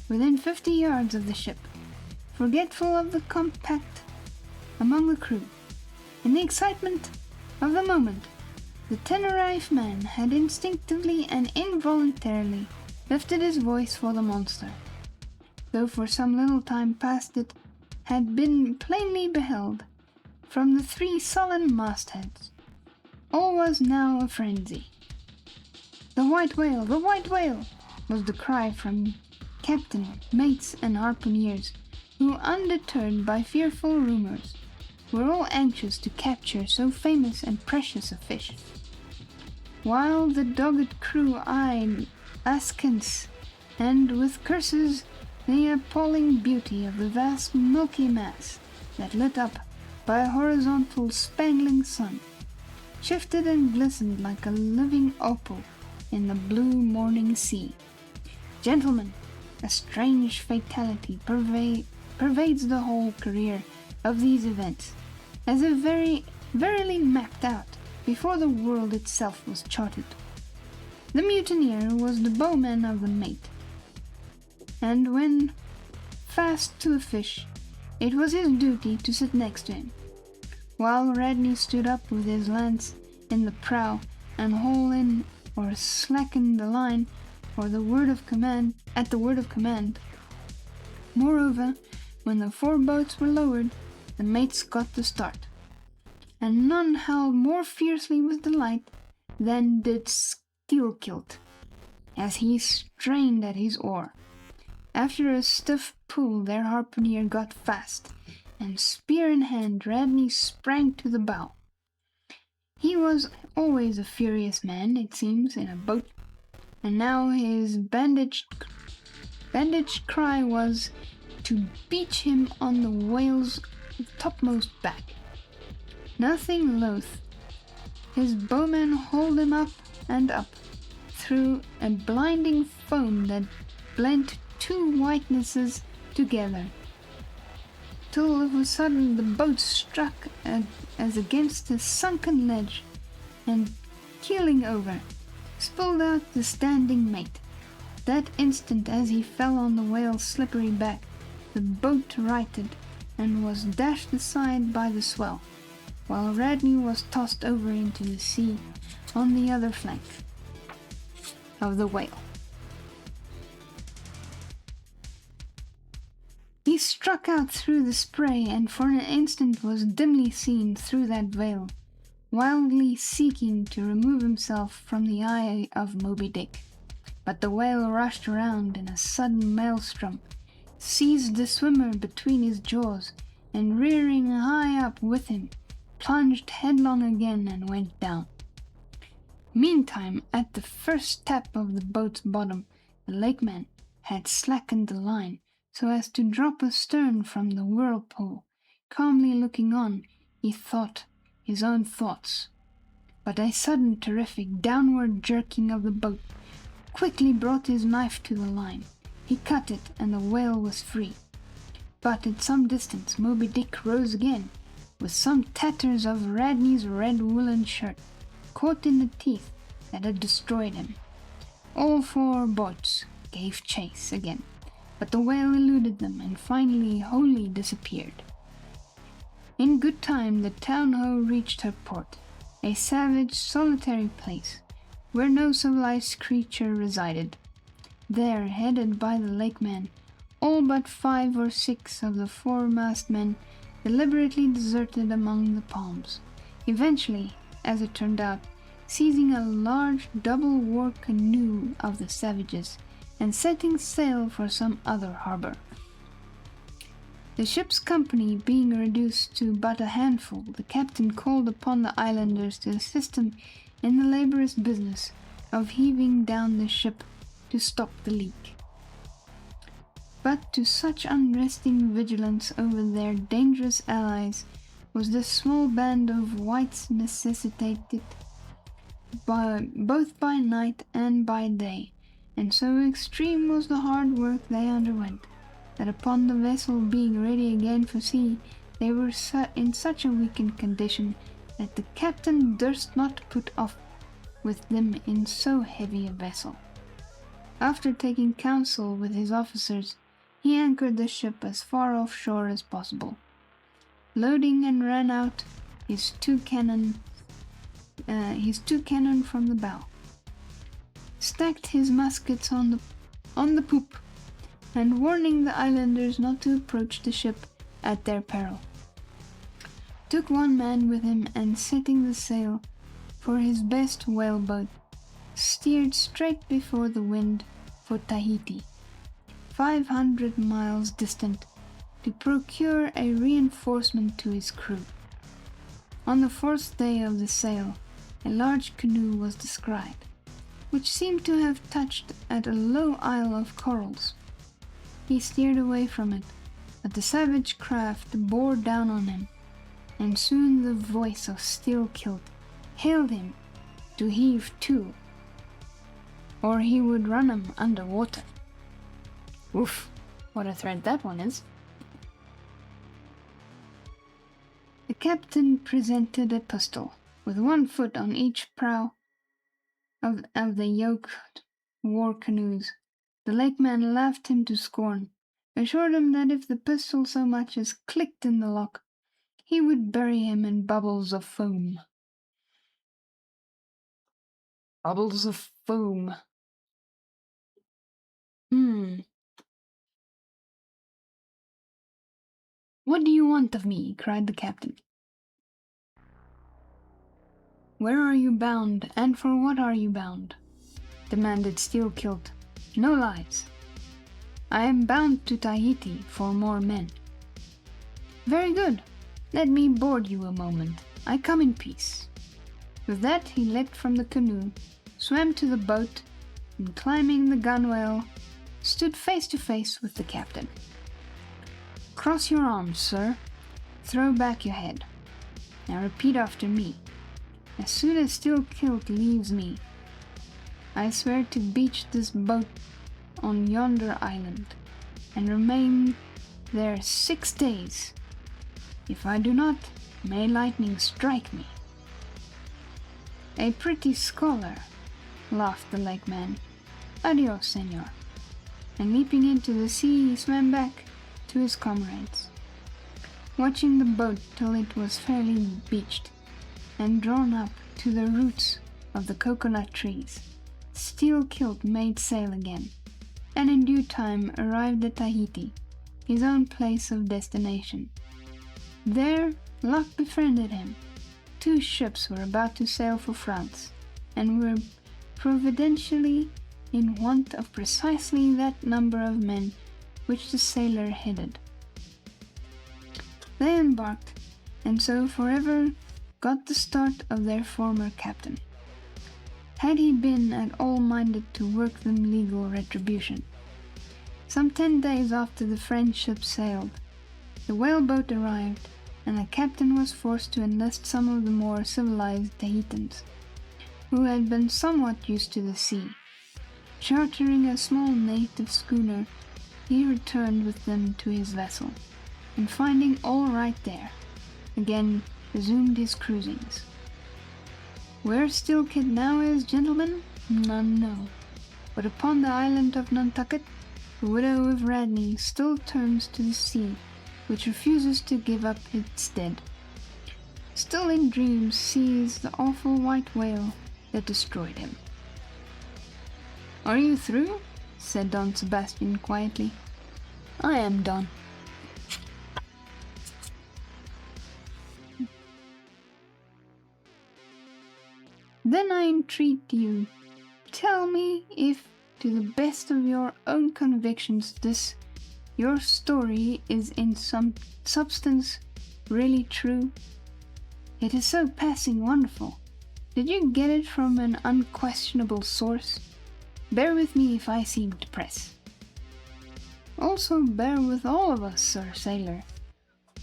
within 50 yards of the ship, forgetful of the compact among the crew, in the excitement of the moment, the Tenerife man had instinctively and involuntarily lifted his voice for the monster, though for some little time past it had been plainly beheld from the 3 sullen mastheads. All was now a frenzy. The white whale! The white whale!" was the cry from captain, mates, and harpooneers, who, undeterred by fearful rumors, were all anxious to capture so famous and precious a fish, while the dogged crew eyed askance and with curses the appalling beauty of the vast milky mass that, lit up by a horizontal spangling sun, shifted and glistened like a living opal in the blue morning sea. Gentlemen, a strange fatality pervades the whole career of these events, as if verily mapped out before the world itself was charted. The mutineer was the bowman of the mate, and when fast to a fish, it was his duty to sit next to him, while Radney stood up with his lance in the prow and haul in or slacken the line at the word of command. Moreover, when the 4 boats were lowered, the mates got the start, and none howled more fiercely with delight than did Steelkilt, as he strained at his oar. After a stiff pull, their harpooner got fast, and spear in hand, Radney sprang to the bow. He was always a furious man, it seems, in a boat, and now his bandaged cry was to beach him on the whale's topmost back. Nothing loath, his bowmen hauled him up and up through a blinding foam that blent 2 whitenesses together, till of a sudden the boat struck as against a sunken ledge, and keeling over, spilled out the standing mate. That instant, as he fell on the whale's slippery back, the boat righted and was dashed aside by the swell, while Radney was tossed over into the sea on the other flank of the whale. He struck out through the spray, and for an instant was dimly seen through that veil, wildly seeking to remove himself from the eye of Moby Dick. But the whale rushed around in a sudden maelstrom, seized the swimmer between his jaws, and rearing high up with him, plunged headlong again and went down. Meantime, at the first tap of the boat's bottom, the lakeman had slackened the line, so as to drop astern from the whirlpool. Calmly looking on, he thought his own thoughts. But a sudden terrific downward jerking of the boat quickly brought his knife to the line. He cut it, and the whale was free. But at some distance Moby Dick rose again, with some tatters of Radney's red woolen shirt caught in the teeth that had destroyed him. All 4 boats gave chase again, but the whale eluded them and finally wholly disappeared. In good time the town-ho reached her port, a savage, solitary place, where no civilized creature resided. There, headed by the lakeman, all but 5 or 6 of the foremast men deliberately deserted among the palms, eventually, as it turned out, seizing a large double war canoe of the savages, and setting sail for some other harbor. The ship's company being reduced to but a handful, the captain called upon the islanders to assist him in the laborious business of heaving down the ship to stop the leak. But to such unresting vigilance over their dangerous allies was this small band of whites necessitated both by night and by day, and so extreme was the hard work they underwent, that upon the vessel being ready again for sea, they were in such a weakened condition that the captain durst not put off with them in so heavy a vessel. After taking counsel with his officers, he anchored the ship as far offshore as possible, loading and ran out his two cannon from the bow, stacked his muskets on the poop, and warning the islanders not to approach the ship at their peril, took 1 man with him, and setting the sail for his best whaleboat, steered straight before the wind for Tahiti, 500 miles distant, to procure a reinforcement to his crew. On the 4th day of the sail, a large canoe was descried, which seemed to have touched at a low isle of corals. He steered away from it, but the savage craft bore down on him, and soon the voice of Steelkilt hailed him to heave to, or he would run him under water. Oof, what a threat that one is. The captain presented a pistol, with 1 foot on each prow of the yoked war canoes. The lakeman laughed him to scorn, assured him that if the pistol so much as clicked in the lock, he would bury him in bubbles of foam. Bubbles of foam. What do you want of me? Cried the captain. Where are you bound, and for what are you bound? Demanded Steelkilt. No lies. I am bound to Tahiti for more men. Very good. Let me board you a moment. I come in peace. With that he leapt from the canoe, swam to the boat, and climbing the gunwale, stood face to face with the captain. Cross your arms, sir. Throw back your head. Now repeat after me. As soon as Steelkilt leaves me, I swear to beach this boat on yonder island, and remain there 6 days. If I do not, may lightning strike me. A pretty scholar, laughed the lake man. Adios, senor. And leaping into the sea, he swam back to his comrades, watching the boat till it was fairly beached and drawn up to the roots of the coconut trees. Steelkilt made sail again, and in due time arrived at Tahiti, his own place of destination. There luck befriended him. 2 ships were about to sail for France, and were providentially in want of precisely that number of men which the sailor headed. They embarked, and so forever got the start of their former captain, had he been at all minded to work them legal retribution. Some 10 days after the French ship sailed, the whaleboat arrived, and the captain was forced to enlist some of the more civilized Tahitians, who had been somewhat used to the sea. Chartering a small native schooner, he returned with them to his vessel, and finding all right there, again resumed his cruisings. Where Steelkilt now is, gentlemen, none know, but upon the island of Nantucket, the widow of Radney still turns to the sea, which refuses to give up its dead. Still in dreams sees the awful white whale that destroyed him. Are you through? Said Don Sebastian quietly. I am done. Then I entreat you, tell me if, to the best of your own convictions, this your story is in some substance really true. It is so passing wonderful. Did you get it from an unquestionable source? Bear with me if I seem to press. Also bear with all of us, Sir Sailor,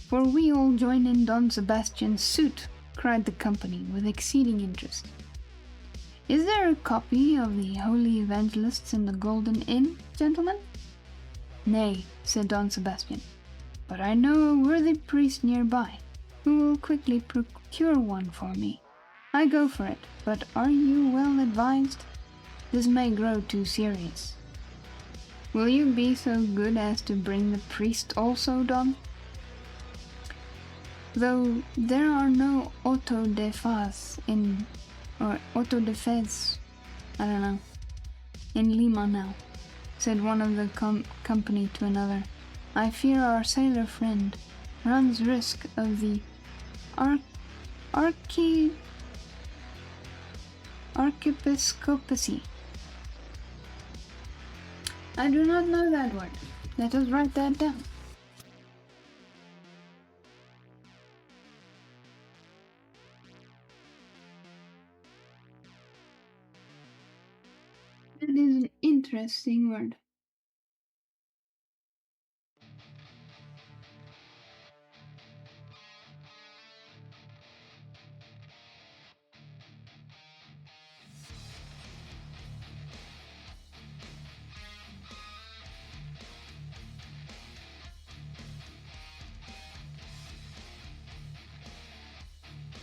for we all join in Don Sebastian's suit, cried the company with exceeding interest. Is there a copy of the Holy Evangelists in the Golden Inn, gentlemen? Nay, said Don Sebastian, but I know a worthy priest nearby, who will quickly procure one for me. I go for it, but are you well advised? This may grow too serious. Will you be so good as to bring the priest also, Don? Though there are no auto de faz I don't know, in Lima now, said one of the company to another. I fear our sailor friend runs risk of the archiepiscopacy. I do not know that word. Let us write that down. That is an interesting word.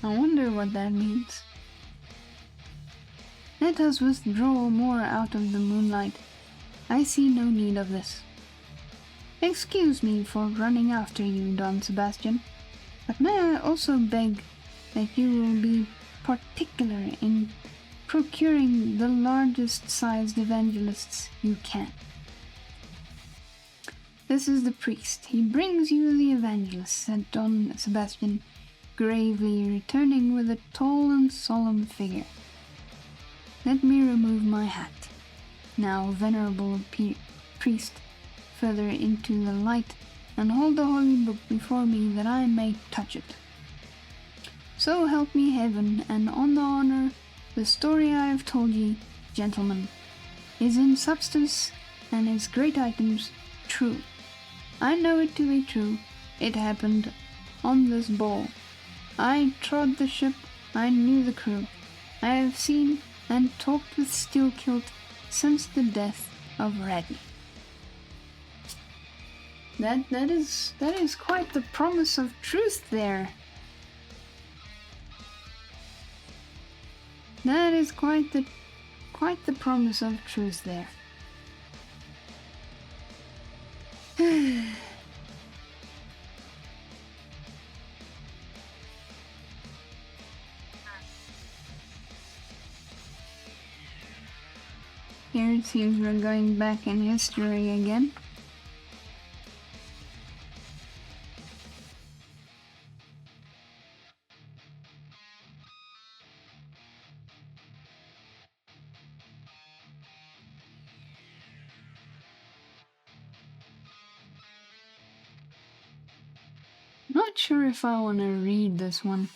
I wonder what that means. Let us withdraw more out of the moonlight. I see no need of this. Excuse me for running after you, Don Sebastian. But may I also beg that you will be particular in procuring the largest sized evangelists you can. This is the priest. He brings you the evangelist, said Don Sebastian, gravely returning with a tall and solemn figure. Let me remove my hat. Now, venerable priest, further into the light, and hold the holy book before me that I may touch it. So help me heaven, and on the honor, the story I have told ye, gentlemen, is in substance and its great items true. I know it to be true. It happened on this ball. I trod the ship, I knew the crew. I have seen and talked with Steelkilt since the death of Radney. That is quite the promise of truth there. That is quite the promise of truth there. Here it seems we're going back in history again. Not sure if I want to read this one.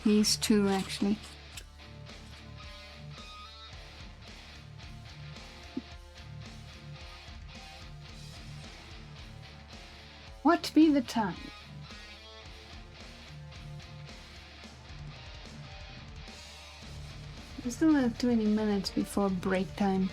These two, actually. What be the time? We still have 20 minutes before break time.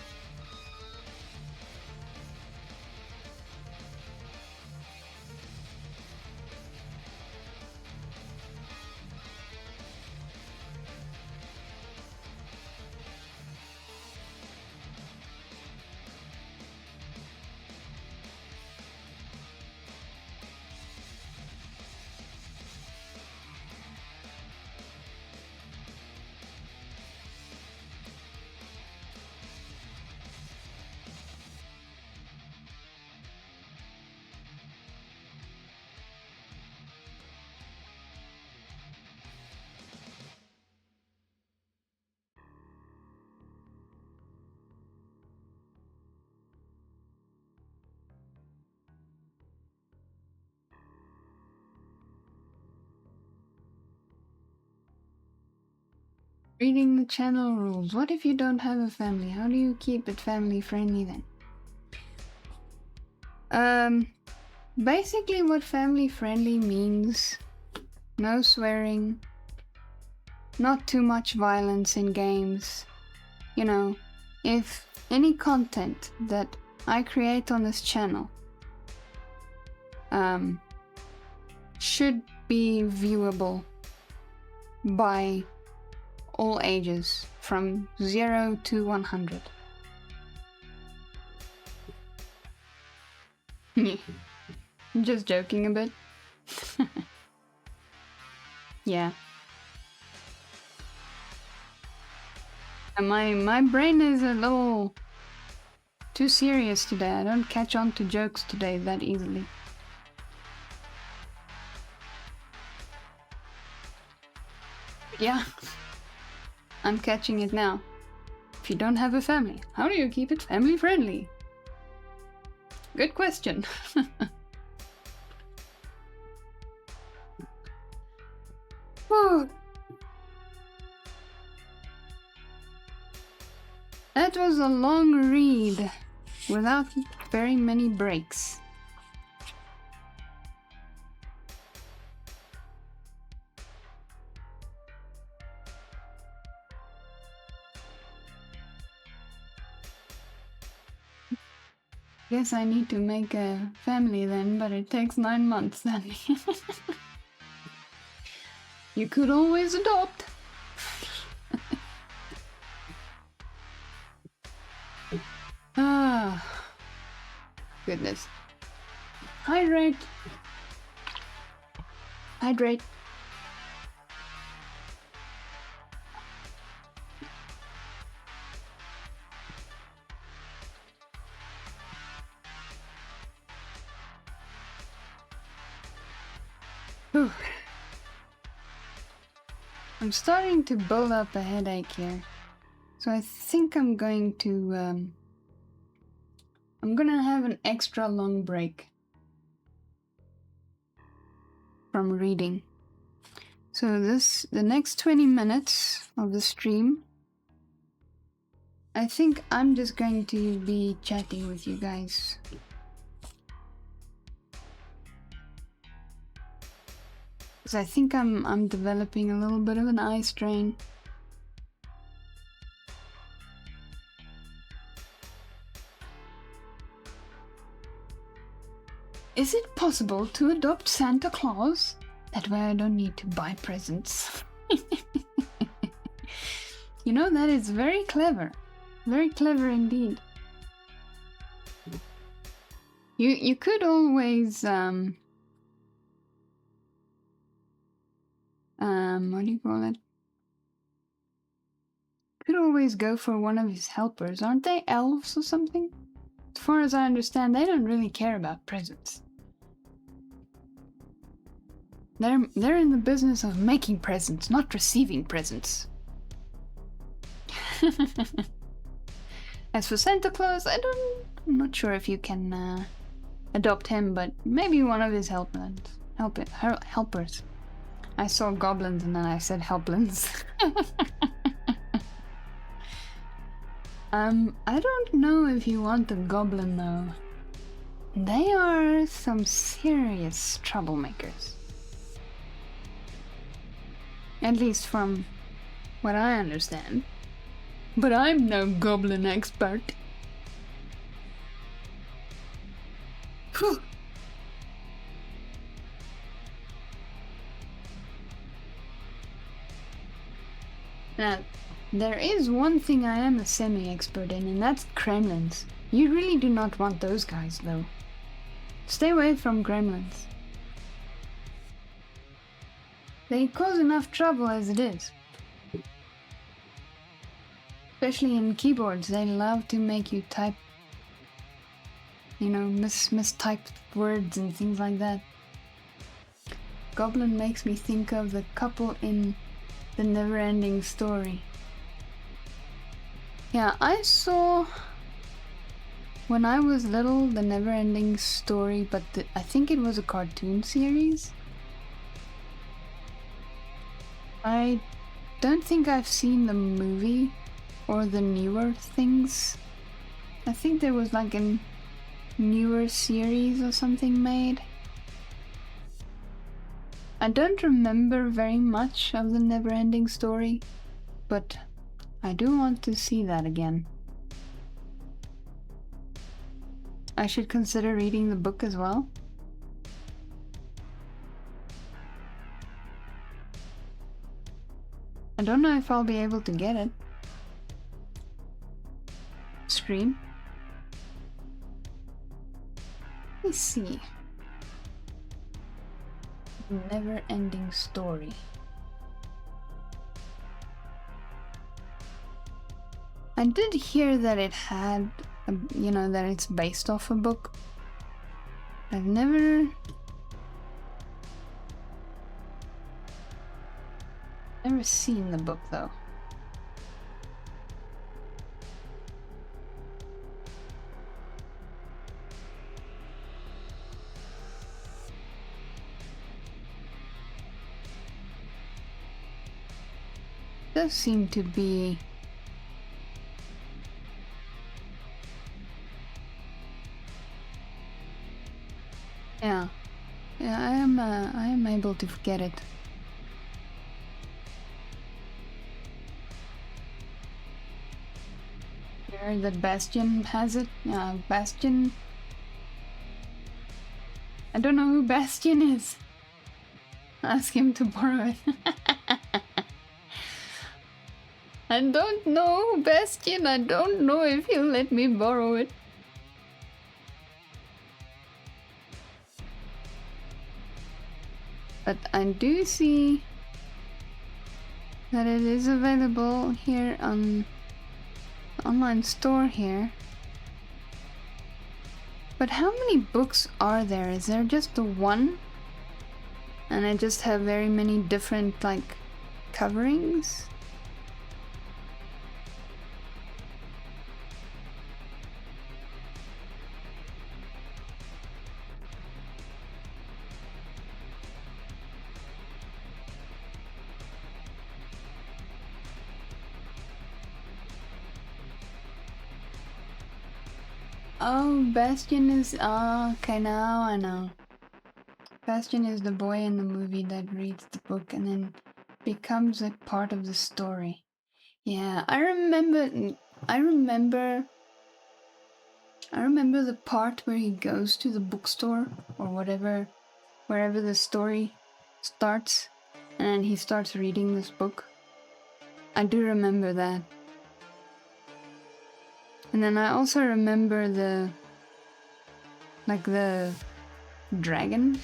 Reading the channel rules. What if you don't have a family? How do you keep it family friendly then? Basically what family friendly means, no swearing, not too much violence in games. You know, if any content that I create on this channel should be viewable by all ages, from 0 to 100. I'm just joking a bit. Yeah. And my brain is a little too serious today. I don't catch on to jokes today that easily. Yeah. I'm catching it now. If you don't have a family, how do you keep it family friendly? Good question. Whew. That was a long read without very many breaks. Guess I need to make a family then, but it takes 9 months then. You could always adopt. Ah, goodness. Hydrate. Hydrate. Whew. I'm starting to build up a headache here. So I think I'm going to I'm gonna have an extra long break from reading. So the next 20 minutes of the stream, I think I'm just going to be chatting with you guys. Because I think I'm developing a little bit of an eye strain. Is it possible to adopt Santa Claus? That way I don't need to buy presents. You know, that is very clever. Very clever indeed. You could always what do you call it? Could always go for one of his helpers. Aren't they elves or something? As far as I understand, they don't really care about presents. They're in the business of making presents, not receiving presents. As for Santa Claus, I'm not sure if you can adopt him, but maybe one of his helpers. I saw goblins and then I said helplins. I don't know if you want a goblin though. They are some serious troublemakers. At least from what I understand. But I'm no goblin expert. Whew. Now, there is one thing I am a semi-expert in, and that's gremlins. You really do not want those guys, though. Stay away from gremlins. They cause enough trouble as it is. Especially in keyboards, they love to make you type, you know, mistyped words and things like that. Goblin makes me think of the couple in The Never-Ending Story. Yeah, I saw, when I was little, The Never-Ending Story, but I think it was a cartoon series. I don't think I've seen the movie or the newer things. I think there was like a newer series or something made. I don't remember very much of The Never-Ending Story, but I do want to see that again. I should consider reading the book as well. I don't know if I'll be able to get it. Stream. Let me see. Never-Ending Story. I did hear that it had, you know, that it's based off a book. I've never seen the book though. Does seem to be yeah, I am able to get it. You heard that Bastion has it? Bastion. I don't know who Bastion is. Ask him to borrow it. I don't know, Bastion. I don't know if he'll let me borrow it. But I do see that it is available here on the online store here. But how many books are there? Is there just the one? And I just have very many different, like, coverings? Oh, Bastian is... Oh, okay, now I know. Bastian is the boy in the movie that reads the book and then becomes a part of the story. Yeah, I remember the part where he goes to the bookstore or whatever, wherever the story starts, and then he starts reading this book. I do remember that. And then I also remember the dragon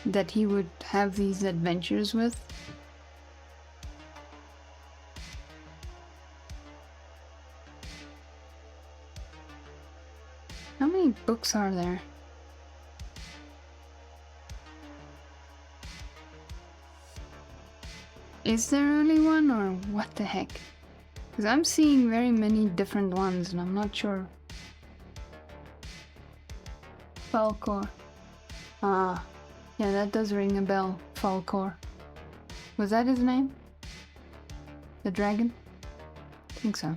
that he would have these adventures with. How many books are there? Is there only one, or what the heck? Because I'm seeing very many different ones and I'm not sure. Falcor. Ah, yeah, that does ring a bell. Falcor. Was that his name? The dragon? I think so.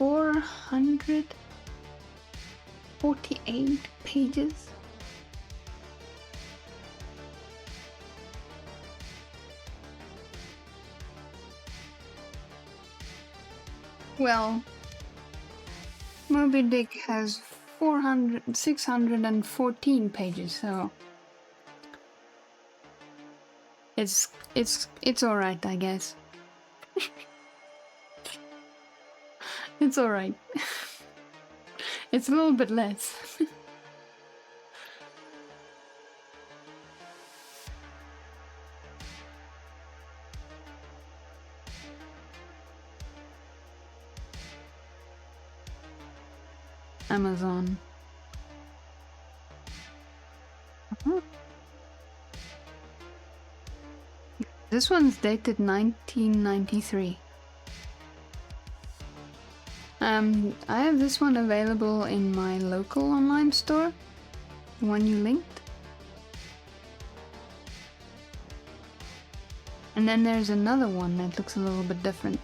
$448 pages. Well, Moby Dick has 614 pages, so it's all right, I guess. It's all right. It's a little bit less. Amazon. This one's dated 1993. I have this one available in my local online store, the one you linked. And then there's another one that looks a little bit different.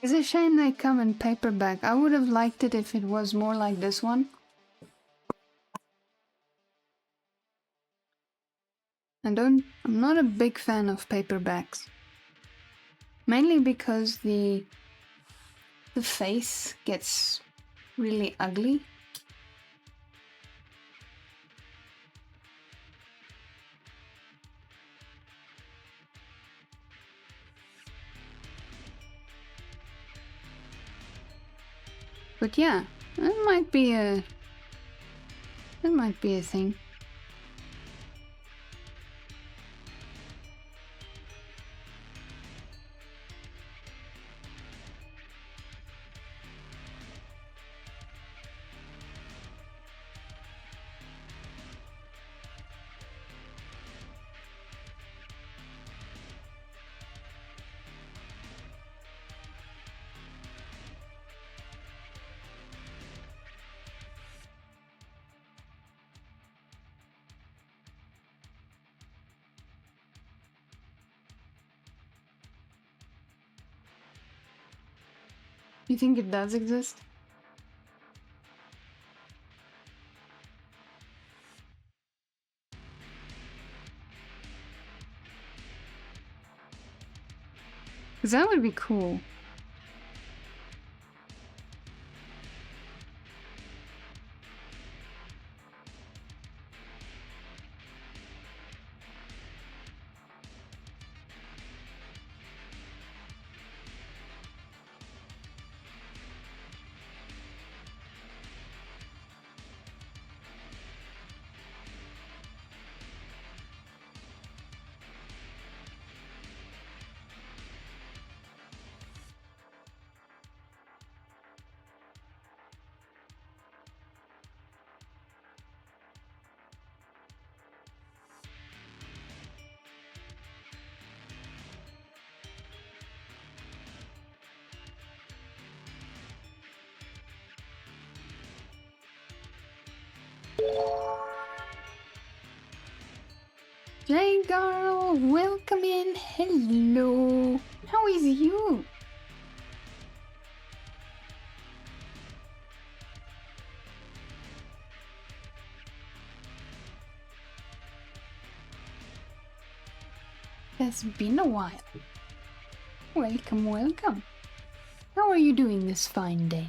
It's a shame they come in paperback. I would have liked it if it was more like this one. I'm not a big fan of paperbacks. Mainly because the face gets really ugly. But yeah, that might be a thing. You think it does exist? Because that would be cool. Hey Karl, welcome in. Hello. How is you? It's been a while. Welcome, welcome. How are you doing this fine day?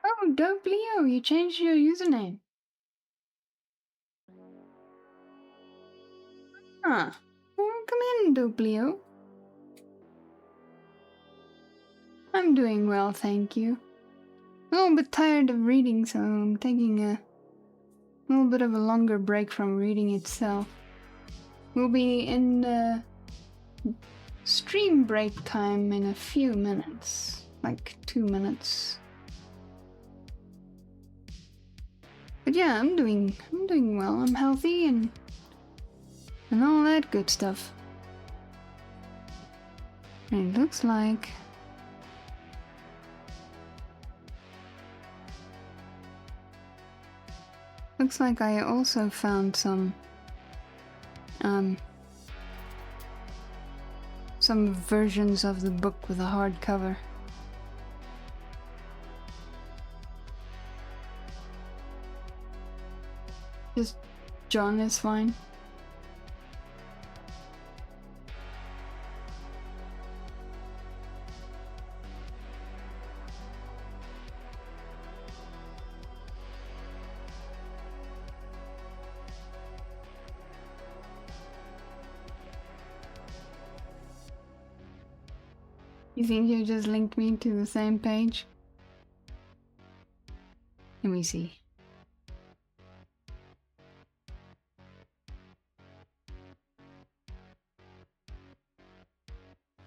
Oh, Dope Leo, you changed your username. Huh. Well, come in, Dope Leo. I'm doing well, thank you. A little bit tired of reading, so I'm taking a little bit of a longer break from reading itself. We'll be in stream break time in a few minutes, like 2 minutes. But yeah, I'm doing well. I'm healthy and all that good stuff. And it looks like I also found some versions of the book with a hardcover. Just John is fine. You think you just linked me to the same page? Let me see.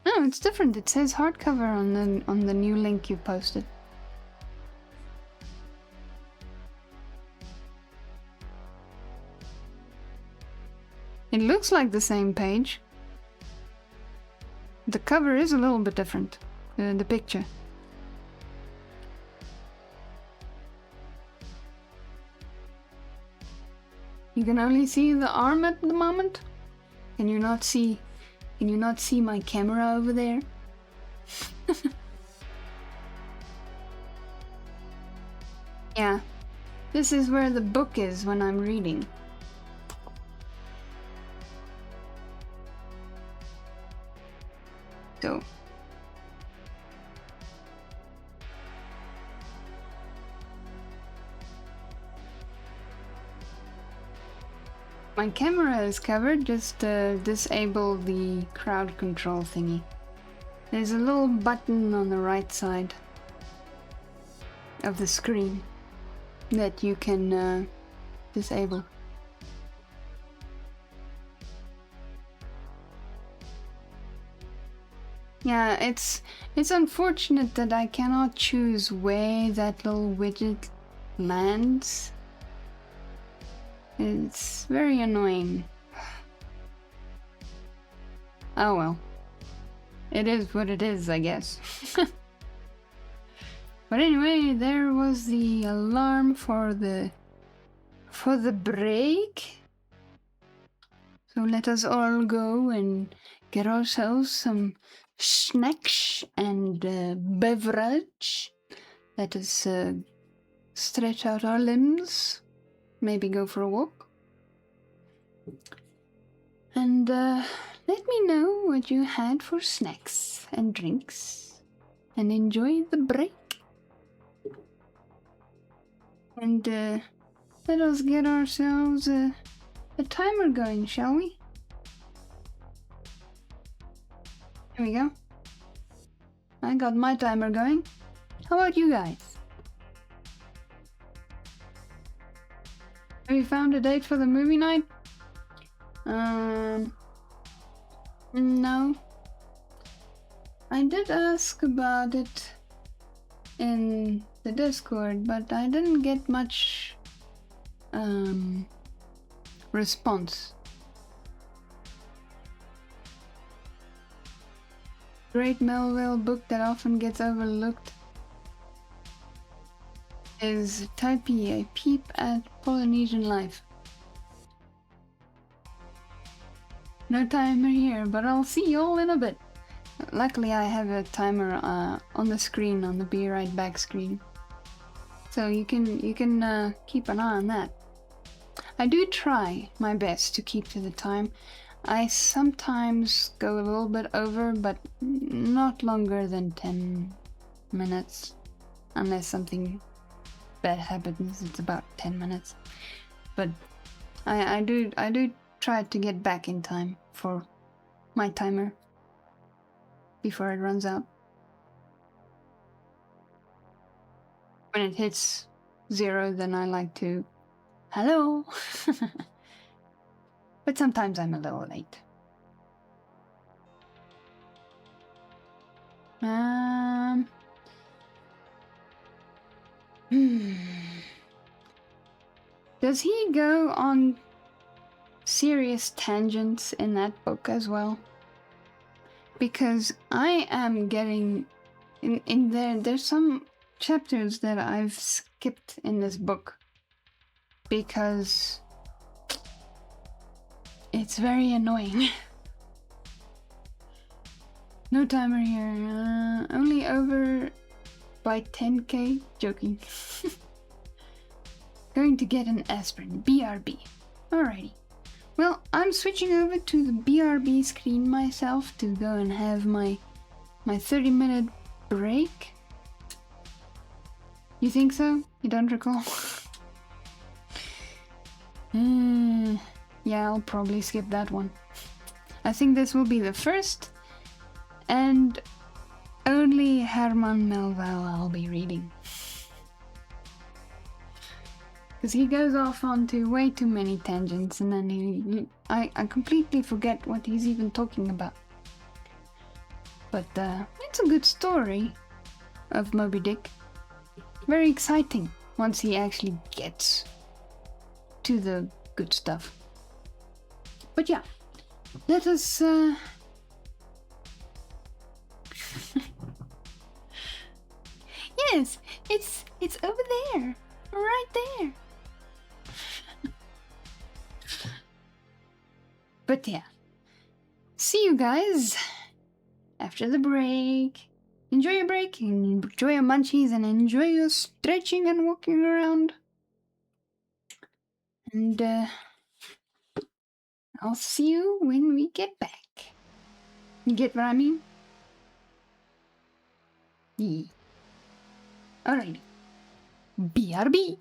No, it's different. It says hardcover on the new link you posted. It looks like the same page. The cover is a little bit different, the picture. You can only see the arm at the moment. Can you not see my camera over there? Yeah. This is where the book is when I'm reading. So my camera is covered, just disable the crowd control thingy. There's a little button on the right side of the screen. that you can disable. Yeah, it's unfortunate that I cannot choose where that little widget lands. It's very annoying. Oh well. It is what it is, I guess. But anyway, there was the alarm for the break. So let us all go and get ourselves some snacks and beverage. Let us stretch out our limbs. Maybe go for a walk. And let me know what you had for snacks and drinks. And enjoy the break. And let us get ourselves a timer going, shall we? Here we go. I got my timer going. How about you guys? Have you found a date for the movie night? No. I did ask about it in the Discord, but I didn't get much response. Great Melville book that often gets overlooked is Taipei, A Peep at Polynesian Life. No timer here, but I'll see you all in a bit. Luckily I have a timer on the screen, on the Be Right Back screen. So you can keep an eye on that. I do try my best to keep to the time. I sometimes go a little bit over, but not longer than 10 minutes. Unless something bad happens, it's about 10 minutes. But I do try to get back in time for my timer before it runs out. When it hits 0, then I like to hello. But sometimes I'm a little late. Does he go on serious tangents in that book as well? Because I am getting in there's some chapters that I've skipped in this book because it's very annoying. No timer here. Only over by 10k. Joking. Going to get an aspirin. BRB. Alrighty. Well, I'm switching over to the BRB screen myself to go and have my 30-minute break. You think so? You don't recall? Yeah, I'll probably skip that one. I think this will be the first and only Herman Melville I'll be reading. Because he goes off onto way too many tangents and then I completely forget what he's even talking about. But it's a good story of Moby Dick. Very exciting once he actually gets to the good stuff. But yeah, let us Yes, it's over there. Right there. But yeah. See you guys after the break. Enjoy your break, enjoy your munchies, and enjoy your stretching and walking around. And I'll see you when we get back. You get what I mean? Yeah. Alrighty. BRB.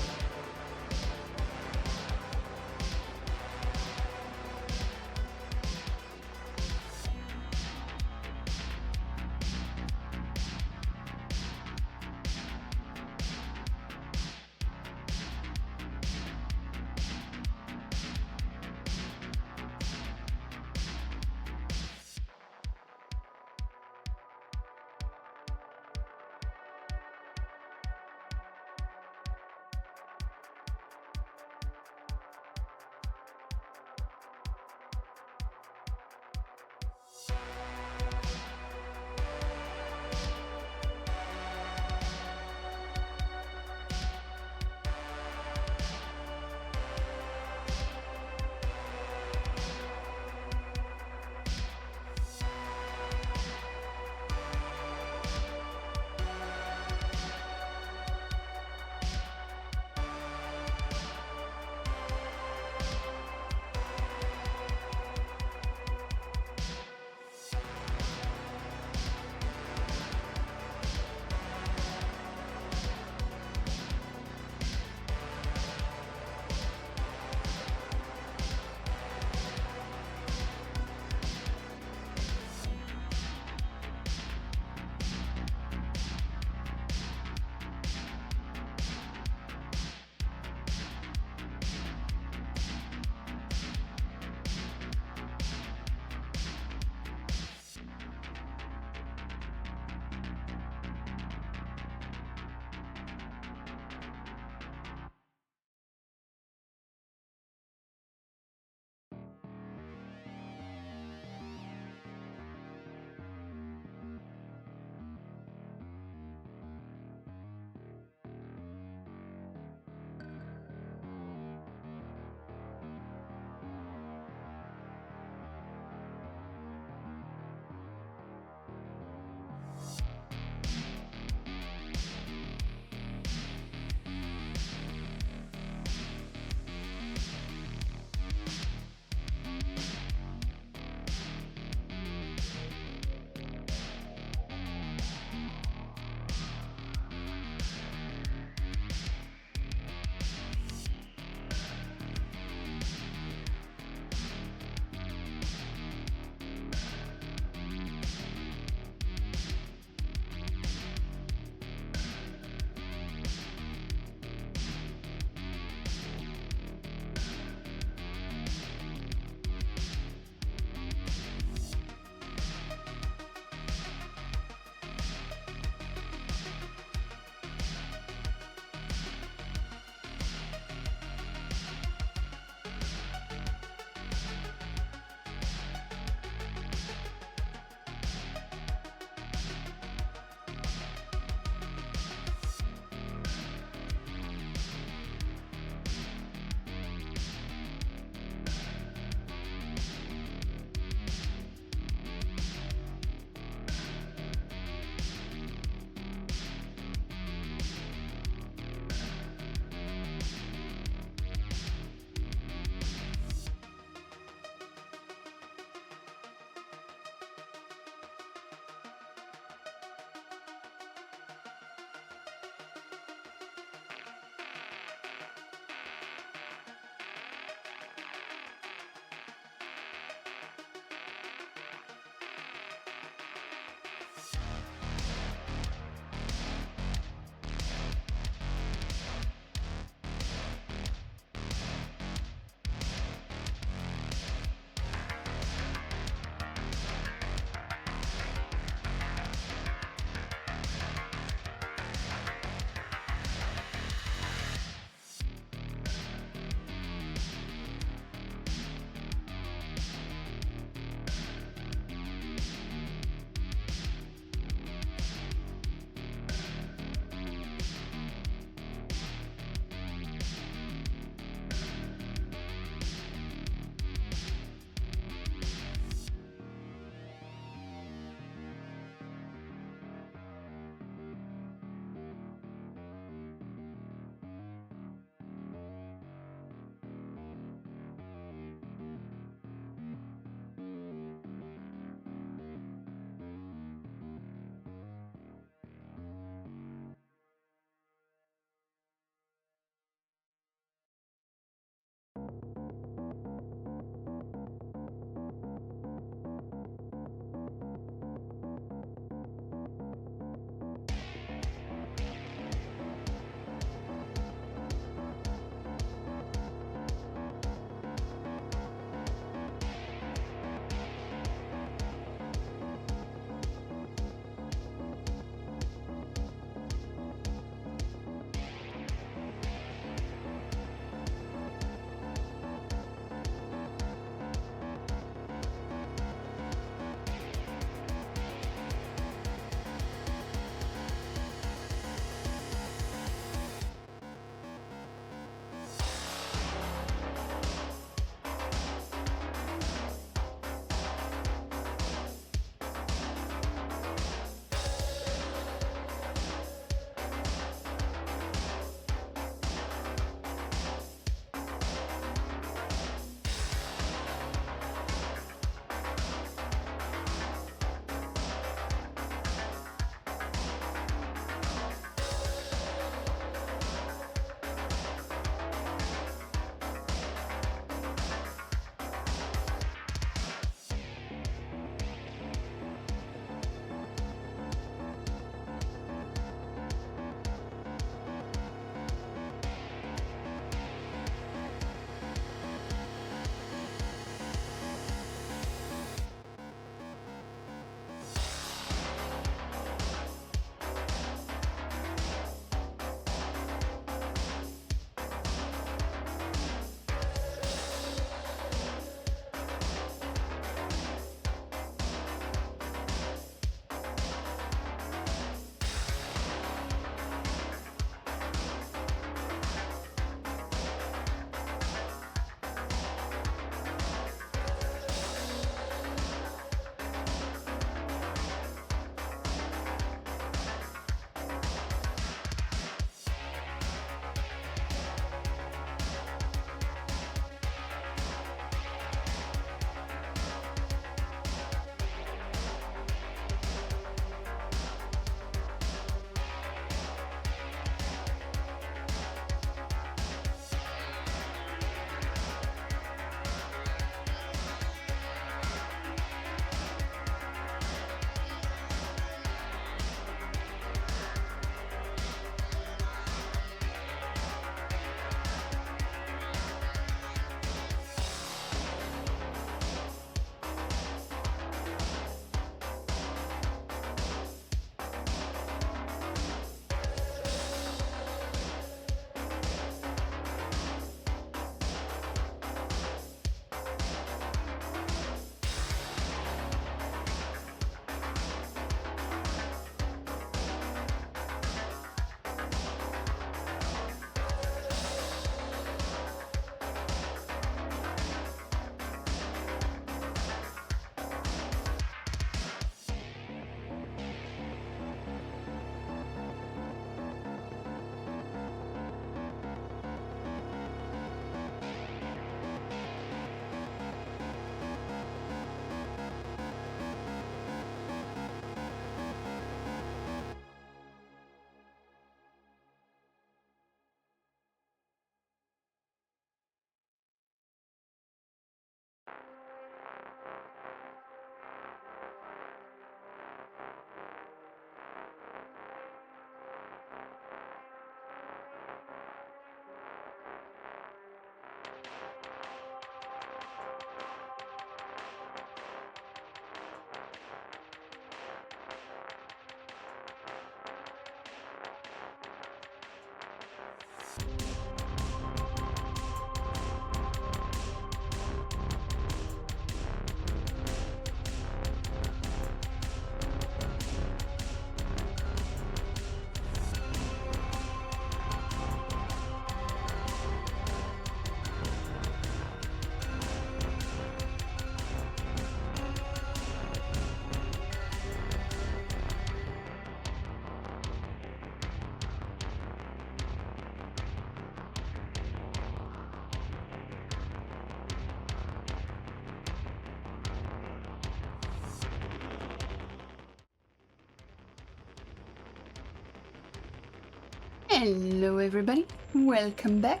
Hello everybody, welcome back.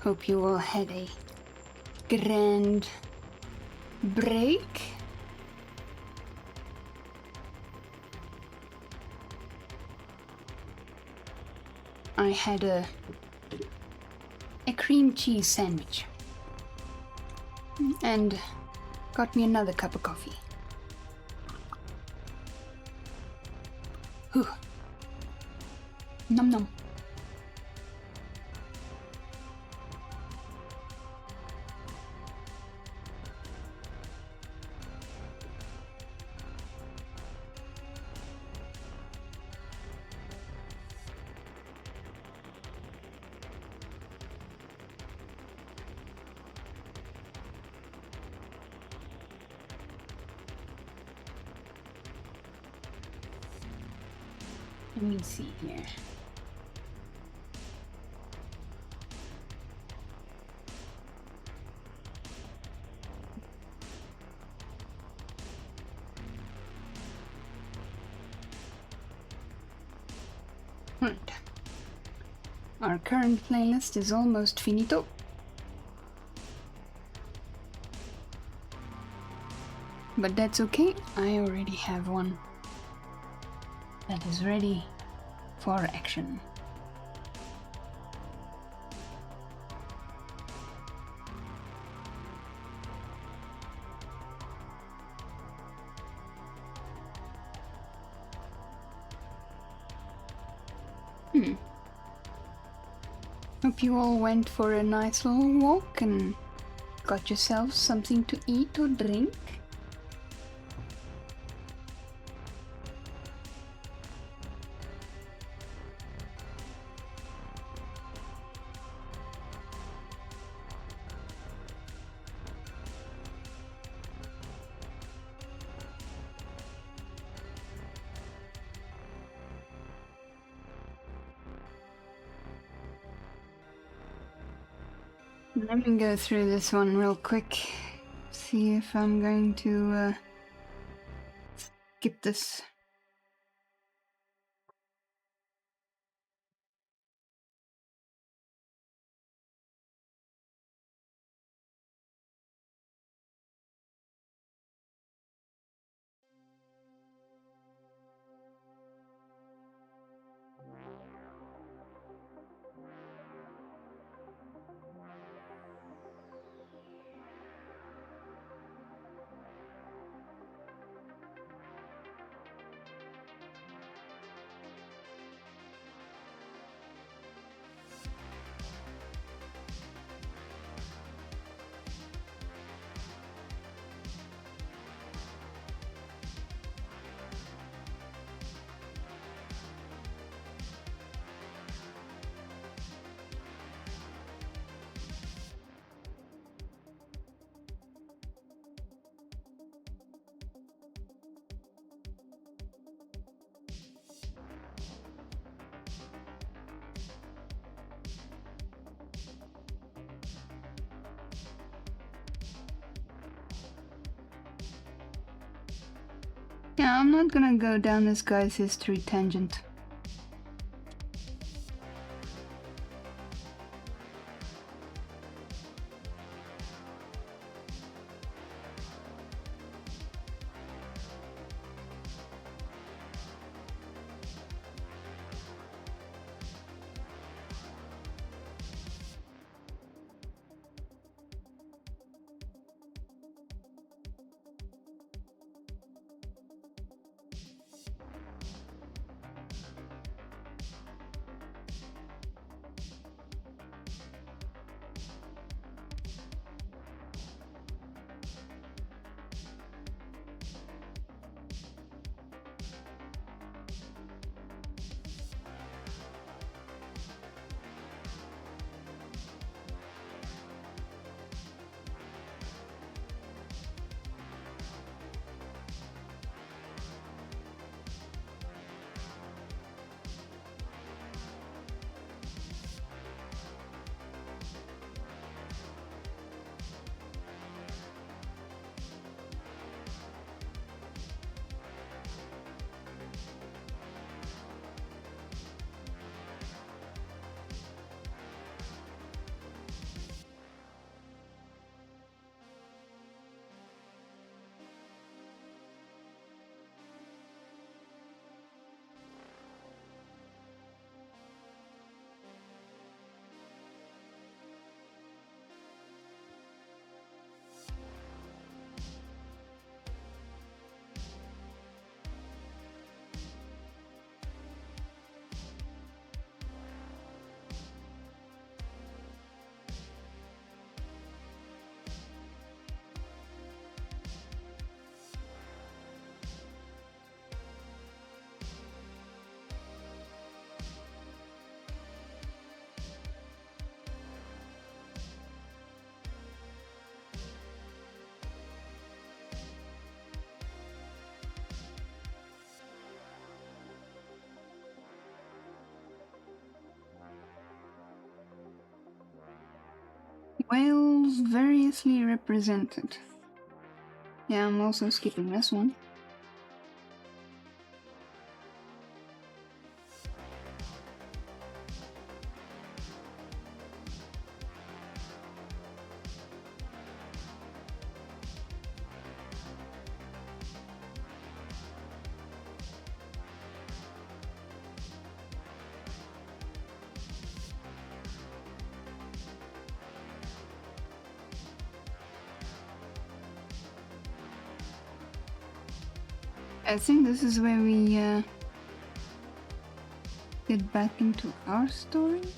Hope you all had a grand break. I had a cream cheese sandwich and got me another cup of coffee. Whew. Num num. Let me see here. Right. Our current playlist is almost finito. But that's okay, I already have one that is ready for action. Hope you all went for a nice little walk and got yourselves something to eat or drink. Let me go through this one real quick, see if I'm going to skip this. Yeah, I'm not gonna go down this guy's history tangent. Whales variously represented. Yeah, I'm also skipping this one. I think this is where we get back into our stories.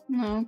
No.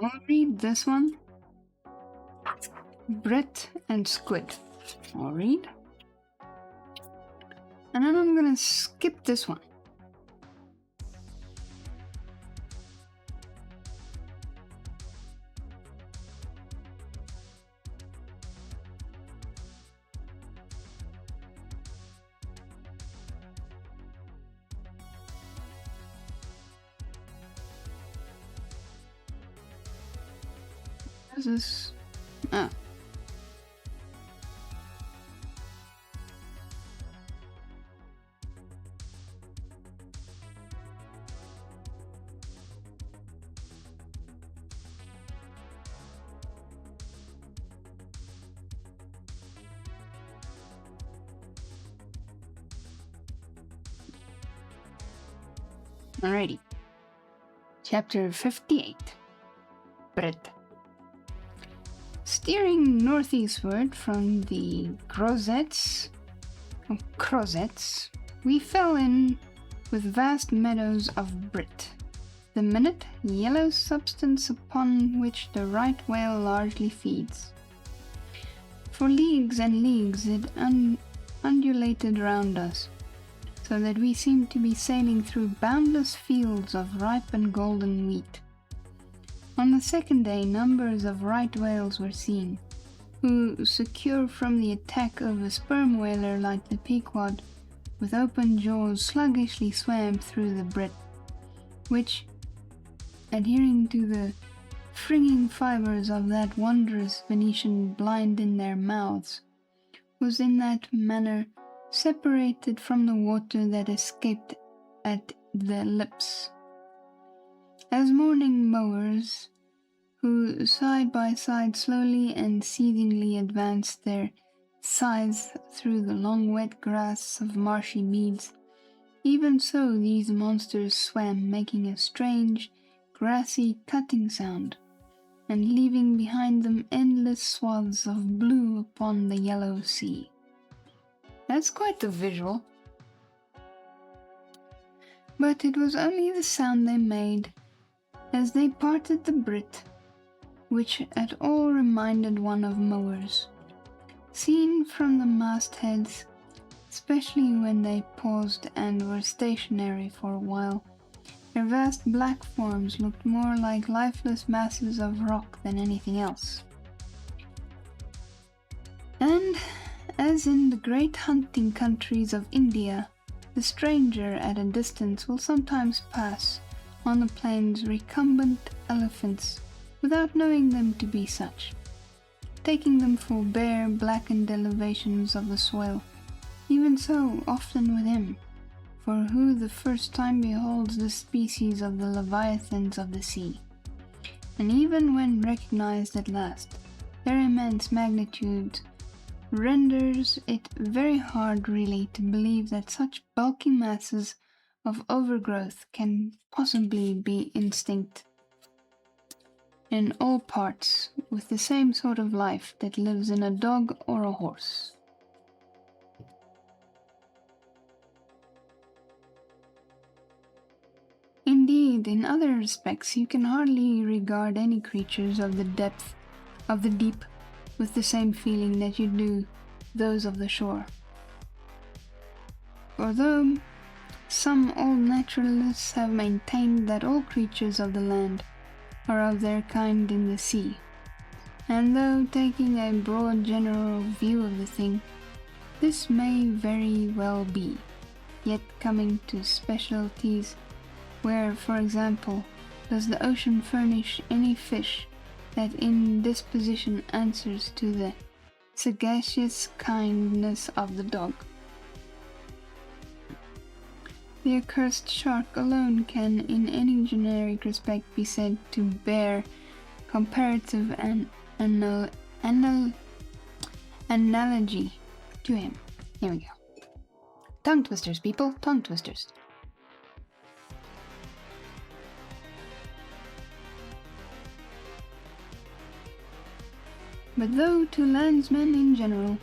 I'll read this one. Brit and Squid. I'll read. And then I'm gonna skip this one. This is... Oh. Alrighty. Chapter 58. Brit. Steering northeastward from the Crozets, we fell in with vast meadows of brit, the minute yellow substance upon which the right whale largely feeds. For leagues and leagues it undulated round us, so that we seemed to be sailing through boundless fields of ripe and golden wheat. On the second day, numbers of right whales were seen, who, secure from the attack of a sperm whaler like the Pequod, with open jaws sluggishly swam through the brit, which, adhering to the fringing fibers of that wondrous Venetian blind in their mouths, was in that manner separated from the water that escaped at the lips. As morning mowers, who side by side slowly and seethingly advanced their scythes through the long wet grass of marshy meads, even so these monsters swam, making a strange, grassy cutting sound, and leaving behind them endless swaths of blue upon the yellow sea. That's quite the visual. But it was only the sound they made as they parted the brit, which at all reminded one of mowers, seen from the mastheads, especially when they paused and were stationary for a while. Their vast black forms looked more like lifeless masses of rock than anything else. And, as in the great hunting countries of India, the stranger at a distance will sometimes pass on the plains recumbent elephants without knowing them to be such, taking them for bare, blackened elevations of the soil. Even so, often with him, for who the first time beholds the species of the leviathans of the sea, and even when recognized at last, their immense magnitude renders it very hard really to believe that such bulky masses of overgrowth can possibly be instinct in all parts with the same sort of life that lives in a dog or a horse. Indeed, in other respects, you can hardly regard any creatures of the deep, with the same feeling that you do those of the shore. For though some old naturalists have maintained that all creatures of the land are of their kind in the sea, and though taking a broad general view of the thing, this may very well be, yet coming to specialties where, for example, does the ocean furnish any fish that in disposition answers to the sagacious kindness of the dog? The accursed shark alone can in any generic respect be said to bear comparative analogy to him. Here we go. Tongue twisters, people, tongue twisters. But though to landsmen in general,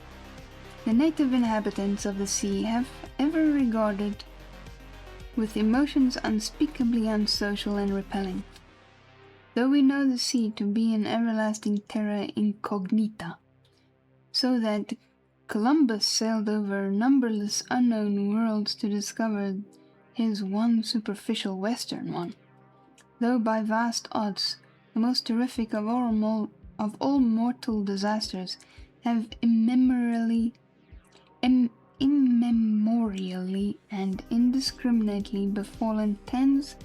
the native inhabitants of the sea have ever regarded with emotions unspeakably unsocial and repelling, though we know the sea to be an everlasting terra incognita, so that Columbus sailed over numberless unknown worlds to discover his one superficial western one, though by vast odds the most terrific of all mortal disasters have immemorially and indiscriminately befallen tens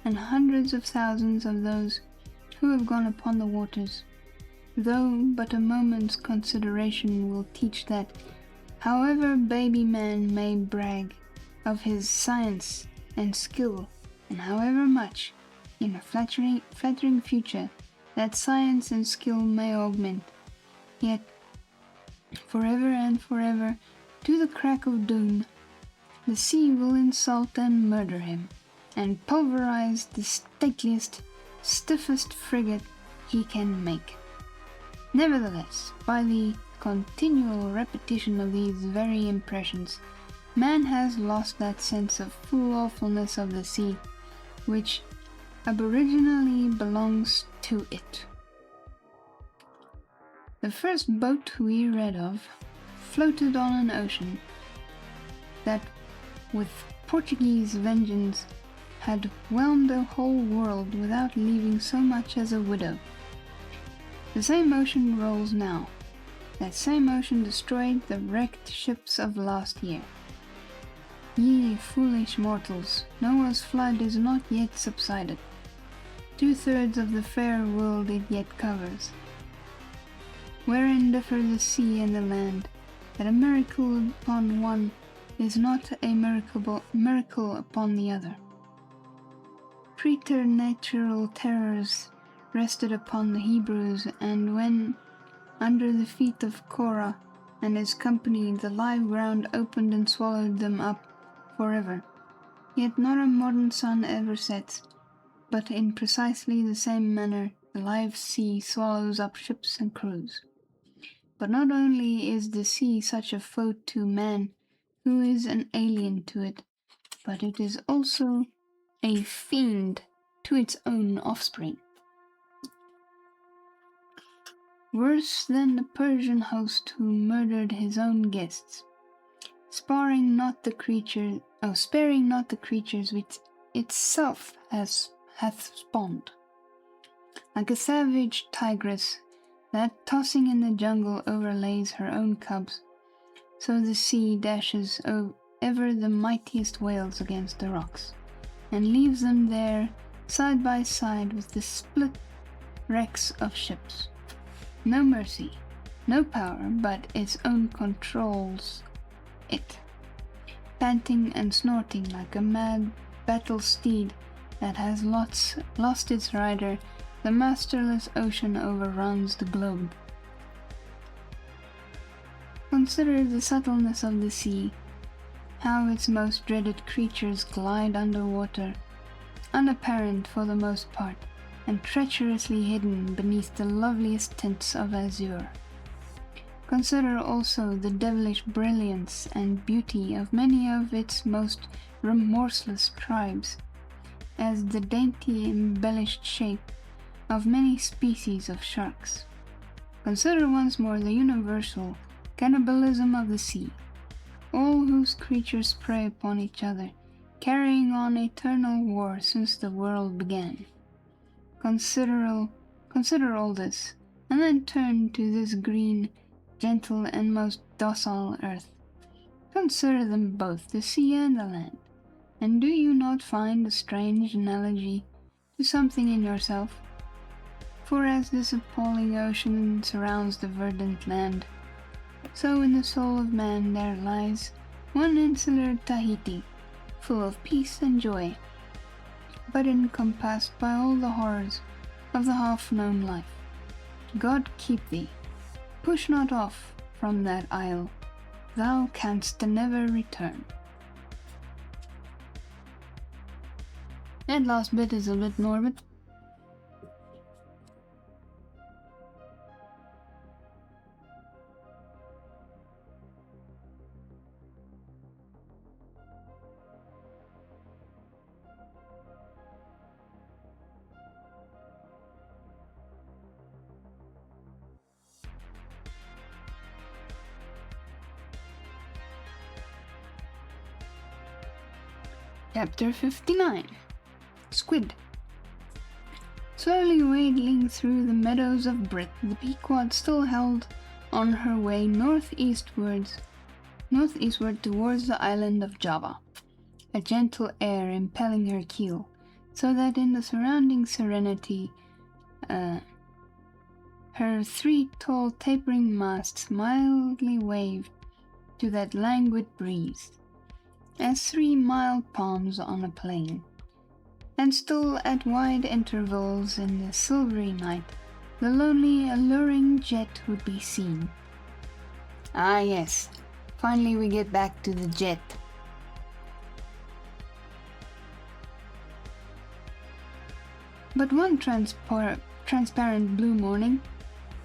and hundreds of thousands of those who have gone upon the waters, though but a moment's consideration will teach that, however baby man may brag of his science and skill, and however much, in a flattering future, that science and skill may augment, yet forever and forever, to the crack of doom, the sea will insult and murder him, and pulverize the stateliest, stiffest frigate he can make. Nevertheless, by the continual repetition of these very impressions, man has lost that sense of full awfulness of the sea, which aboriginally belongs to it. The first boat we read of floated on an ocean that, with Portuguese vengeance, had whelmed a whole world without leaving so much as a widow. The same ocean rolls now. That same ocean destroyed the wrecked ships of last year. Ye foolish mortals, Noah's flood is not yet subsided. 2/3 of the fair world it yet covers. Wherein differ the sea and the land, that a miracle upon one is not a miracle upon the other. Preternatural terrors rested upon the Hebrews, and when, under the feet of Korah and his company, the live ground opened and swallowed them up forever, yet not a modern sun ever sets, but in precisely the same manner the live sea swallows up ships and crews. But not only is the sea such a foe to man who is an alien to it, but it is also a fiend to its own offspring. Worse than the Persian host who murdered his own guests, sparing not the creatures which itself hath spawned. Like a savage tigress that, tossing in the jungle, overlays her own cubs, so the sea dashes ever the mightiest whales against the rocks, and leaves them there side by side with the split wrecks of ships. No mercy, no power but its own controls it, panting and snorting like a mad battle steed that has lost its rider. The masterless ocean overruns the globe. Consider the subtleness of the sea, how its most dreaded creatures glide underwater, unapparent for the most part, and treacherously hidden beneath the loveliest tints of azure. Consider also the devilish brilliance and beauty of many of its most remorseless tribes, as the dainty embellished shape of many species of sharks. Consider once more the universal cannibalism of the sea, all whose creatures prey upon each other, carrying on eternal war since the world began. Consider all this, and then turn to this green, gentle, and most docile earth. Consider them both, the sea and the land, and do you not find a strange analogy to something in yourself? For as this appalling ocean surrounds the verdant land, so in the soul of man there lies one insular Tahiti, full of peace and joy, but encompassed by all the horrors of the half-known life. God keep thee. Push not off from that isle. Thou canst never return. That last bit is a bit morbid. Chapter 59. Squid. Slowly wading through the meadows of Brit, the Pequod still held on her way northeastward towards the island of Java, a gentle air impelling her keel, so that in the surrounding serenity her three tall tapering masts mildly waved to that languid breeze, as 3 mild palms on a plain. And still at wide intervals in the silvery night, the lonely, alluring jet would be seen. Ah yes, finally we get back to the jet. But one transparent blue morning,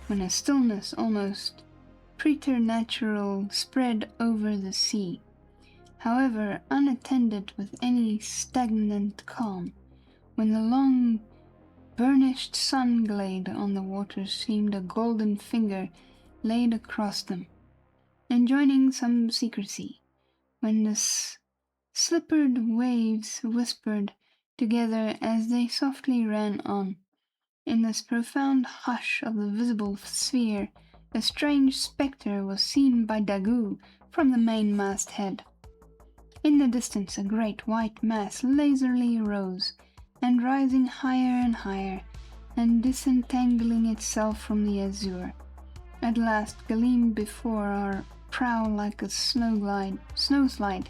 when a stillness almost preternatural spread over the sea, however unattended with any stagnant calm, when the long burnished sun glade on the waters seemed a golden finger laid across them, enjoining some secrecy, when the slippered waves whispered together as they softly ran on, in this profound hush of the visible sphere, a strange spectre was seen by Daggoo from the mainmast head. In the distance a great white mass lazily rose, and rising higher and higher, and disentangling itself from the azure, at last gleamed before our prow like a snowslide,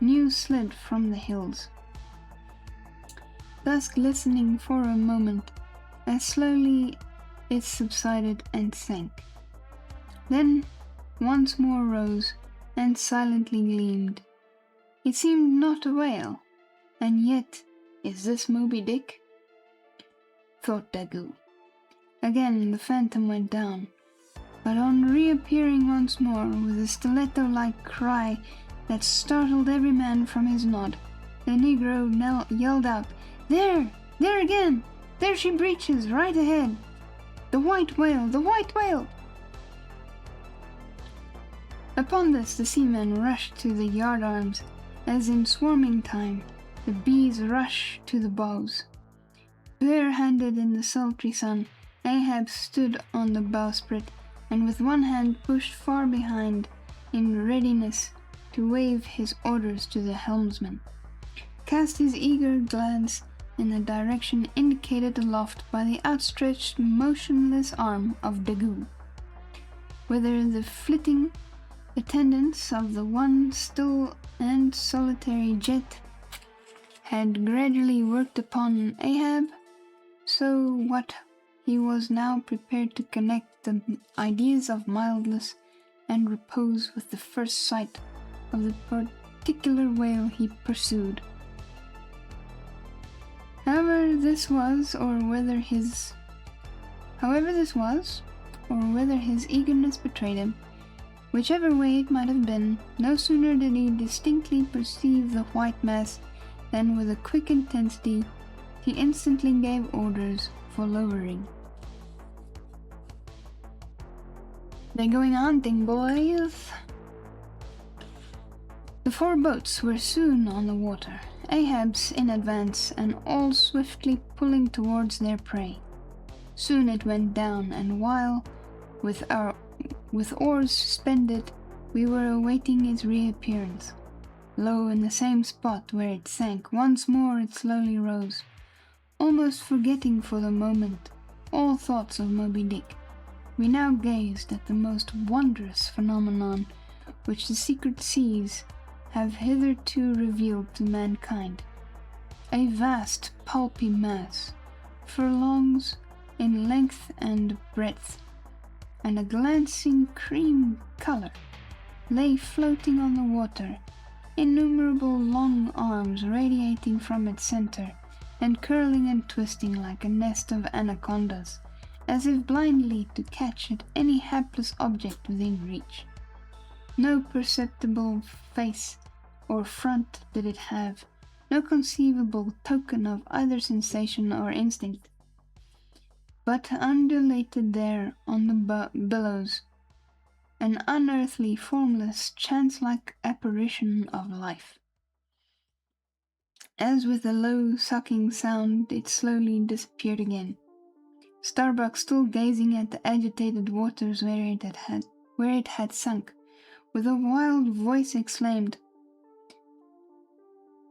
new slid from the hills. Thus glistening for a moment, as slowly it subsided and sank. Then once more rose, and silently gleamed. It seemed not a whale, and yet, is this Moby Dick? Thought Daggoo. Again the phantom went down, but on reappearing once more with a stiletto-like cry that startled every man from his nod, the negro yelled out, "There! There again! There she breaches, right ahead! The white whale! The white whale!" Upon this the seamen rushed to the yardarms, as in swarming time the bees rush to the bows. Bare-handed in the sultry sun, Ahab stood on the bowsprit, and with one hand pushed far behind, in readiness to wave his orders to the helmsman, cast his eager glance in the direction indicated aloft by the outstretched, motionless arm of Daggoo, whither the flitting attendants of the one still and solitary jet had gradually worked upon Ahab, so what he was now prepared to connect the ideas of mildness and repose with the first sight of the particular whale he pursued. However this was, or whether his eagerness betrayed him, whichever way it might have been, no sooner did he distinctly perceive the white mass than with a quick intensity he instantly gave orders for lowering. "They're going hunting, boys." The 4 boats were soon on the water, Ahab's in advance, and all swiftly pulling towards their prey. Soon it went down, and while, with oars suspended, we were awaiting its reappearance, lo, in the same spot where it sank, once more it slowly rose, almost forgetting for the moment all thoughts of Moby Dick. We now gazed at the most wondrous phenomenon which the secret seas have hitherto revealed to mankind. A vast pulpy mass, furlongs in length and breadth, and a glancing cream color, lay floating on the water, innumerable long arms radiating from its center, and curling and twisting like a nest of anacondas, as if blindly to catch at any hapless object within reach. No perceptible face or front did it have, no conceivable token of either sensation or instinct, but undulated there on the billows, an unearthly, formless, chance-like apparition of life. As with a low sucking sound it slowly disappeared again. Starbuck, still gazing at the agitated waters where it had sunk, with a wild voice exclaimed,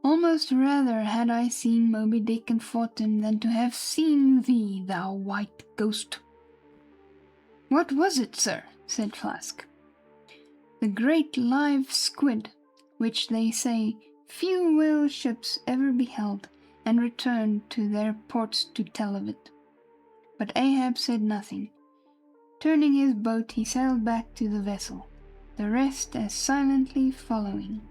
"Almost rather had I seen Moby Dick and fought him than to have seen thee, thou white ghost." "What was it, sir?" said Flask. "The great live squid, which they say few whale ships ever beheld, and returned to their ports to tell of it." But Ahab said nothing. Turning his boat, he sailed back to the vessel, the rest as silently following.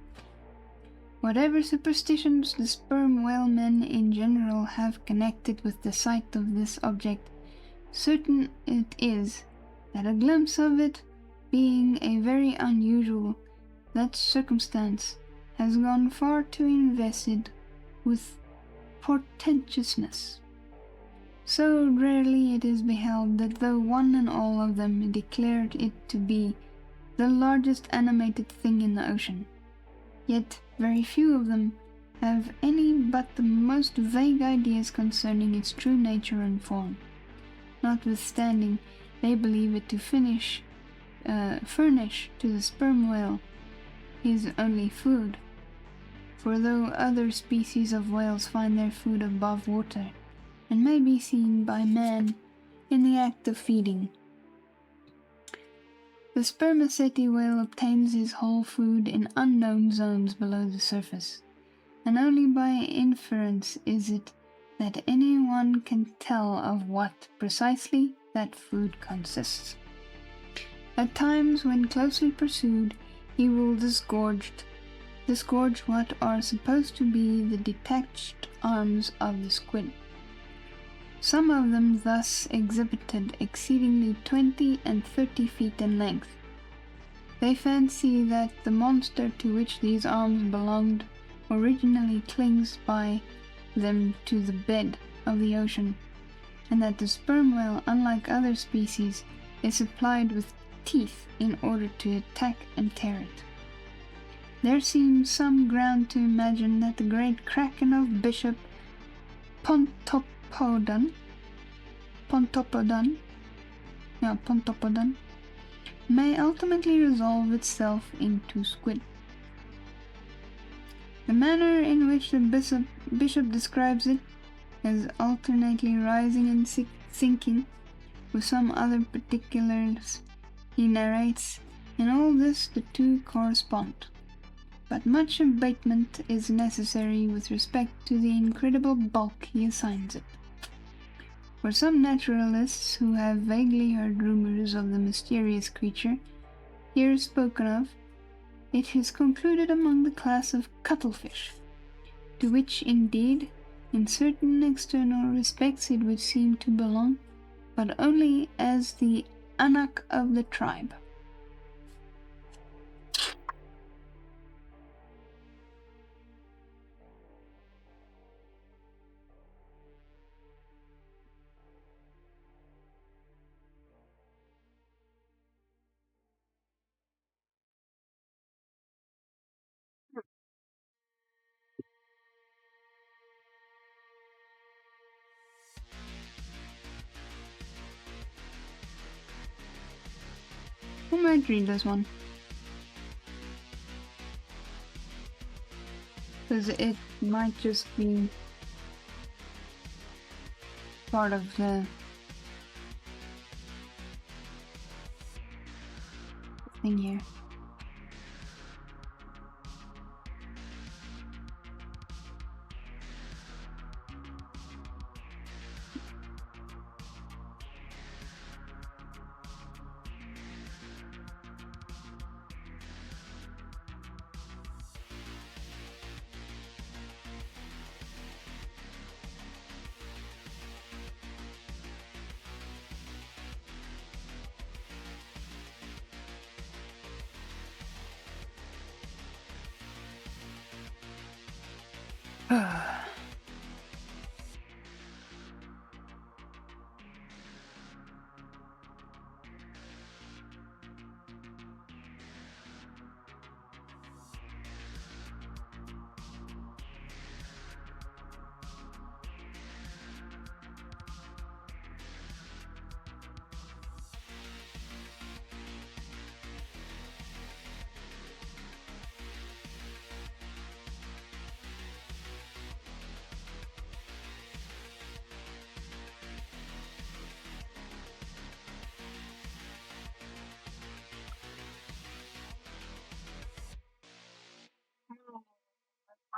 Whatever superstitions the sperm whale men in general have connected with the sight of this object, certain it is that a glimpse of it, being a very unusual, that circumstance has gone far to invest it with portentousness. So rarely it is beheld that though one and all of them declared it to be the largest animated thing in the ocean, yet very few of them have any but the most vague ideas concerning its true nature and form. Notwithstanding, they believe it to furnish to the sperm whale his only food, for though other species of whales find their food above water, and may be seen by man in the act of feeding, the spermaceti whale obtains his whole food in unknown zones below the surface, and only by inference is it that anyone can tell of what precisely that food consists. At times, when closely pursued, he will disgorge what are supposed to be the detached arms of the squid. Some of them thus exhibited exceedingly 20 and 30 feet in length. They fancy that the monster to which these arms belonged originally clings by them to the bed of the ocean, and that the sperm whale, unlike other species, is supplied with teeth in order to attack and tear it. There seems some ground to imagine that the great kraken of Bishop Pontopodon may ultimately resolve itself into squid. The manner in which the bishop describes it as alternately rising and sinking, with some other particulars he narrates, in all this the two correspond. But much abatement is necessary with respect to the incredible bulk he assigns it. For some naturalists who have vaguely heard rumors of the mysterious creature here spoken of, it is concluded among the class of cuttlefish, to which indeed, in certain external respects it would seem to belong, but only as the anak of the tribe. Who might read this one? Because it might just be part of the thing here.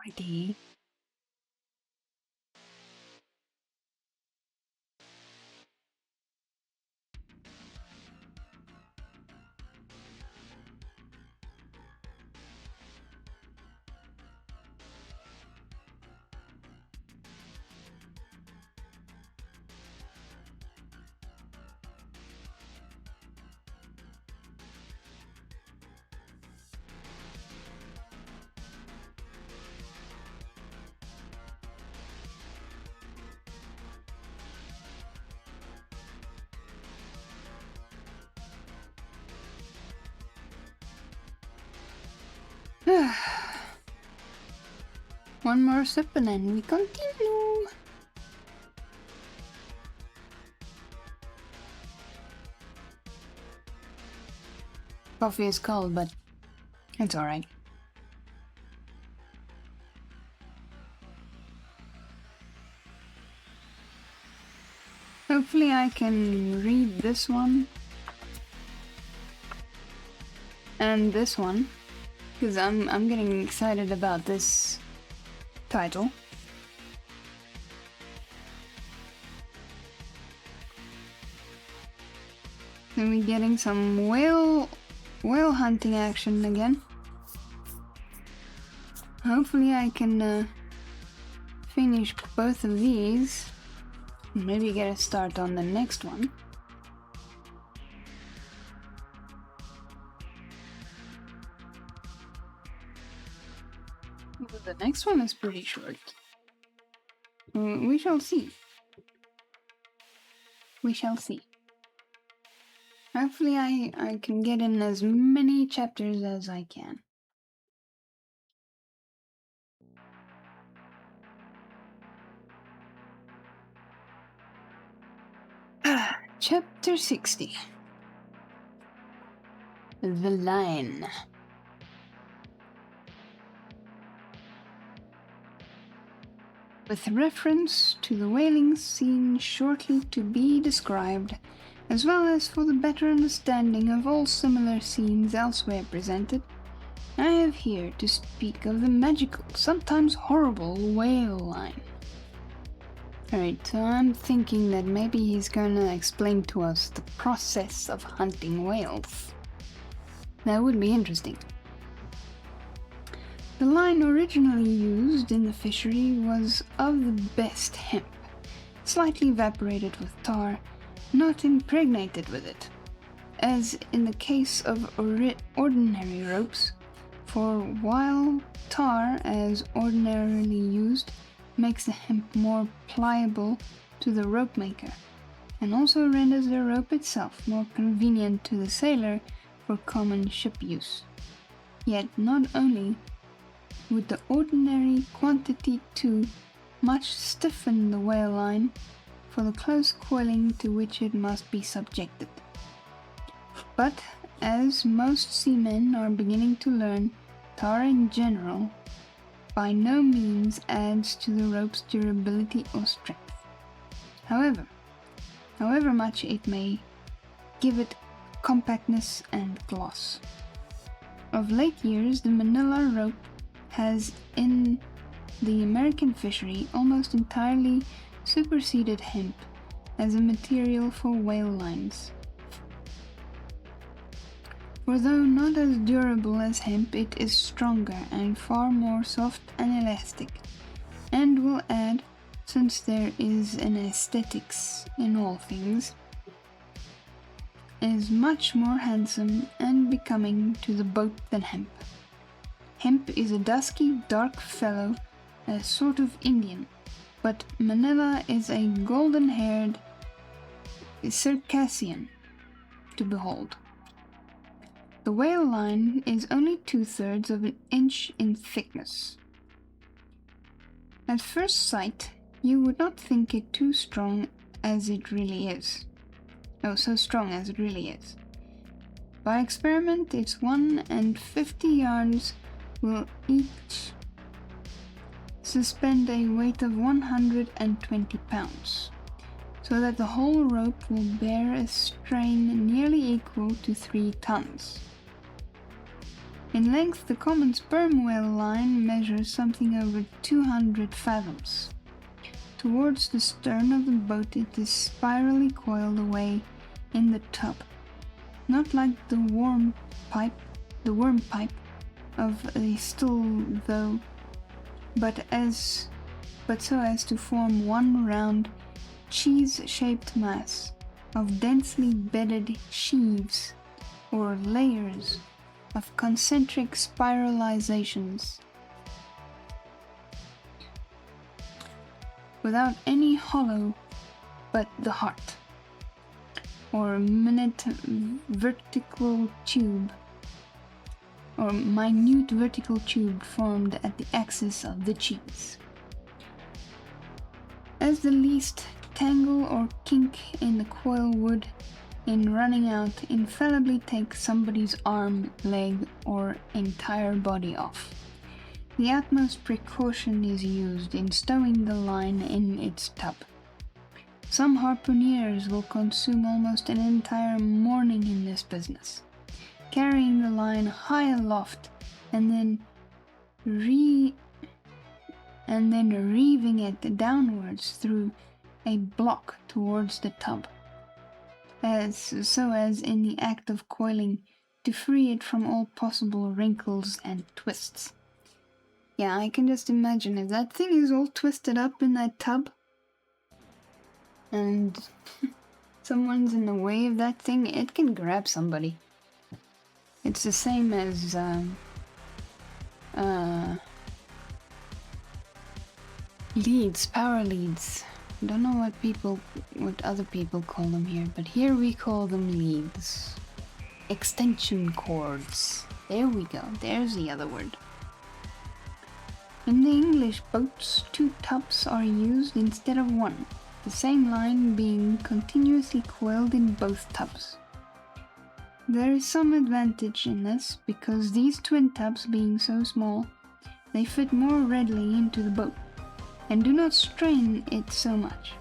ID. One more sip and then we continue. Coffee is cold, but it's alright. Hopefully I can read this one and this one, because I'm getting excited about this title. Then we're getting some whale hunting action again. Hopefully I can finish both of these. Maybe get a start on the next one. The next one is pretty short. We shall see. We shall see. Hopefully I can get in as many chapters as I can. Chapter 60. The Line. With reference to the whaling scene shortly to be described, as well as for the better understanding of all similar scenes elsewhere presented, I have here to speak of the magical, sometimes horrible, whale line. Alright, so I'm thinking that maybe he's gonna explain to us the process of hunting whales. That would be interesting. The line originally used in the fishery was of the best hemp, slightly evaporated with tar, not impregnated with it. As in the case of ordinary ropes, for while tar, as ordinarily used, makes the hemp more pliable to the rope maker, and also renders the rope itself more convenient to the sailor for common ship use. Yet not only would the ordinary quantity too much stiffen the whale line for the close coiling to which it must be subjected, but as most seamen are beginning to learn, tar in general by no means adds to the rope's durability or strength. However much it may give it compactness and gloss. Of late years, the manila rope has in the American fishery almost entirely superseded hemp as a material for whale lines. For though not as durable as hemp, it is stronger and far more soft and elastic, and will add, since there is an aesthetics in all things, is much more handsome and becoming to the boat than hemp. Hemp is a dusky, dark fellow, a sort of Indian, but manila is a golden-haired Circassian to behold. The whale line is only 2/3 of an inch in thickness. At first sight, you would not think it too strong as it really is. Oh, so strong as it really is. By experiment, its 150 yards will each suspend a weight of 120 pounds, so that the whole rope will bear a strain nearly equal to 3 tons. In length, the common sperm whale line measures something over 200 fathoms. Towards the stern of the boat it is spirally coiled away in the tub, not like the worm pipe of a stool though, but so as to form one round, cheese-shaped mass of densely bedded sheaves or layers of concentric spiralizations, without any hollow but the heart, or minute vertical tube formed at the axis of the cheese. As the least tangle or kink in the coil would, in running out, infallibly take somebody's arm, leg, or entire body off. The utmost precaution is used in stowing the line in its tub. Some harpooneers will consume almost an entire morning in this business, carrying the line high aloft and then reeving it downwards through a block towards the tub, so as in the act of coiling to free it from all possible wrinkles and twists. Yeah, I can just imagine if that thing is all twisted up in that tub and someone's in the way of that thing, it can grab somebody. It's the same as leads, power leads. I don't know what other people call them here, but here we call them leads. Extension cords. There we go, there's the other word. In the English boats, 2 tubs are used instead of 1, the same line being continuously coiled in both tubs. There is some advantage in this, because these twin tubs being so small, they fit more readily into the boat, and do not strain it so much,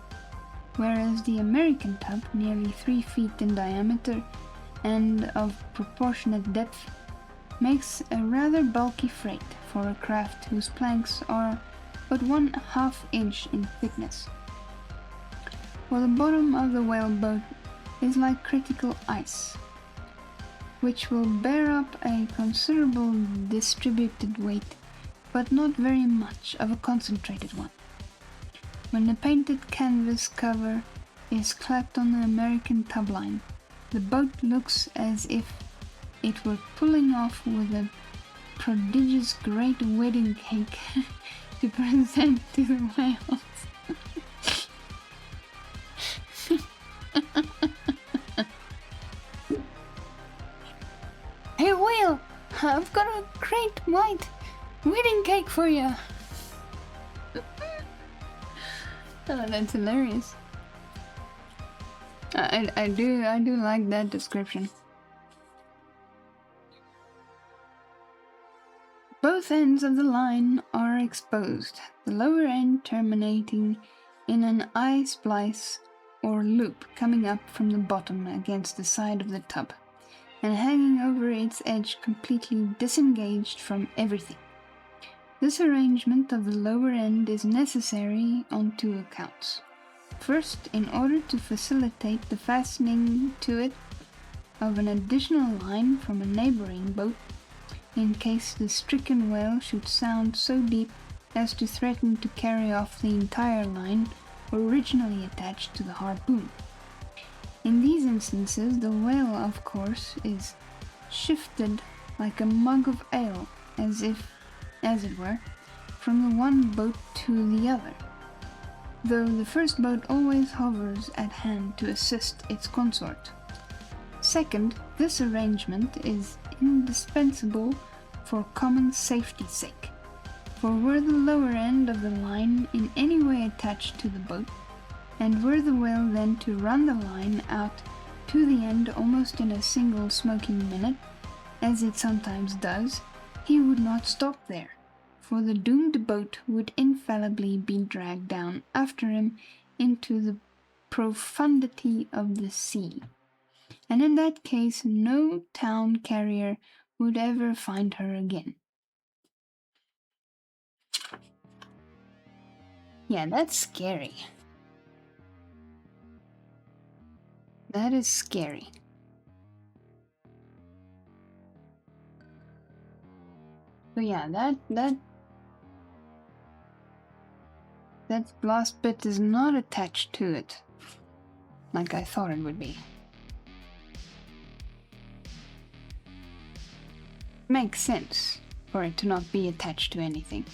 whereas the American tub, nearly 3 feet in diameter and of proportionate depth, makes a rather bulky freight for a craft whose planks are but 1/2 inch in thickness. For the bottom of the whaleboat is like critical ice, which will bear up a considerable distributed weight, but not very much of a concentrated one. When the painted canvas cover is clapped on the American tubline, the boat looks as if it were pulling off with a prodigious great wedding cake to present to the whales. Hey whale, I've got a great white wedding cake for you. Oh, that's hilarious. I do like that description. Both ends of the line are exposed, the lower end terminating in an eye splice or loop coming up from the bottom against the side of the tub, and hanging over its edge completely disengaged from everything. This arrangement of the lower end is necessary on two accounts. First, in order to facilitate the fastening to it of an additional line from a neighboring boat, in case the stricken whale should sound so deep as to threaten to carry off the entire line originally attached to the harpoon. In these instances, the whale, of course, is shifted like a mug of ale, as it were, from the one boat to the other, though the first boat always hovers at hand to assist its consort. Second, this arrangement is indispensable for common safety's sake, for were the lower end of the line in any way attached to the boat, and were the whale then to run the line out to the end almost in a single smoking minute, as it sometimes does, he would not stop there, for the doomed boat would infallibly be dragged down after him into the profundity of the sea, and in that case no town carrier would ever find her again. Yeah, that's scary. That is scary. So yeah, that last bit is not attached to it, like I thought it would be. Makes sense for it to not be attached to anything.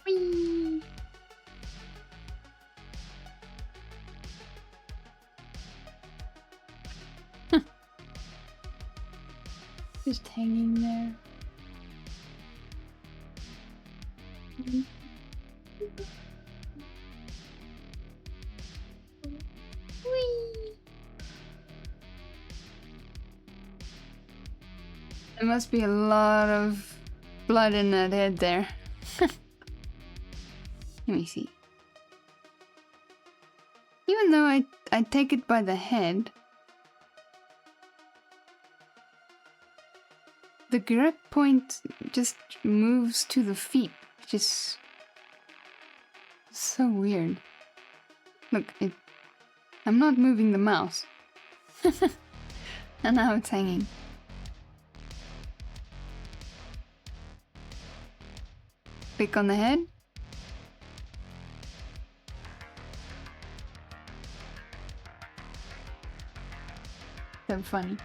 Whee! Just hanging there. Whee! There must be a lot of blood in that head there. Let me see. Even though I take it by the head, the grip point just moves to the feet, which is so weird. Look, I'm not moving the mouse. And now it's hanging. Click on the head. So funny.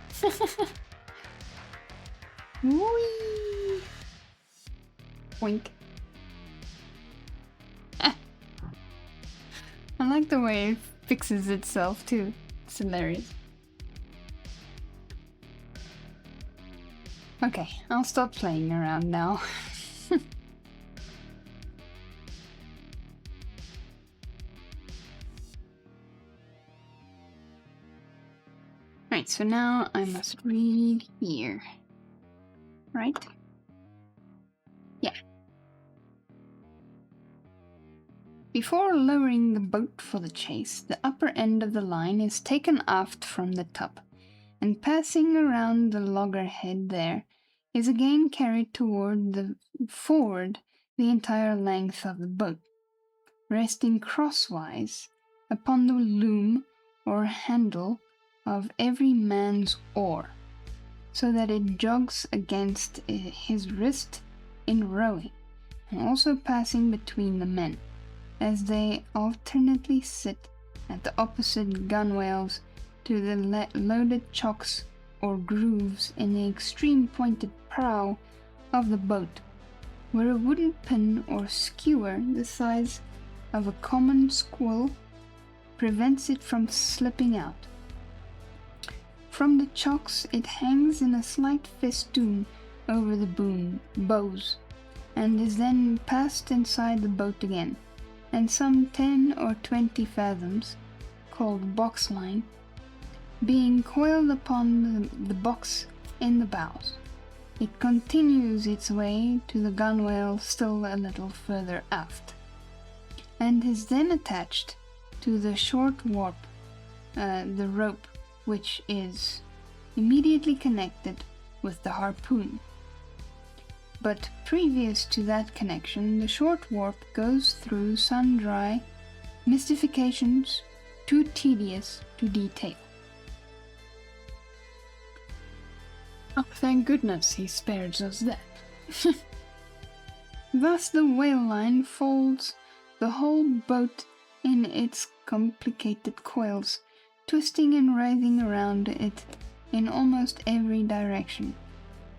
Whee! Wink. I like the way it fixes itself too. It's hilarious. Okay, I'll stop playing around now. Right, so now I must read here. Right? Yeah. Before lowering the boat for the chase, the upper end of the line is taken aft from the top, and passing around the loggerhead there, is again carried forward the entire length of the boat, resting crosswise upon the loom or handle of every man's oar, so that it jogs against his wrist in rowing, and also passing between the men, as they alternately sit at the opposite gunwales to the loaded chocks or grooves in the extreme pointed prow of the boat, where a wooden pin or skewer the size of a common squill prevents it from slipping out. From the chocks it hangs in a slight festoon over the bows, and is then passed inside the boat again, and some 10 or 20 fathoms, called box line, being coiled upon the box in the bows. It continues its way to the gunwale still a little further aft, and is then attached to the short warp, the rope, which is immediately connected with the harpoon. But previous to that connection, the short warp goes through sundry mystifications too tedious to detail. Oh, thank goodness he spares us that. Thus the whale line folds the whole boat in its complicated coils, twisting and writhing around it in almost every direction.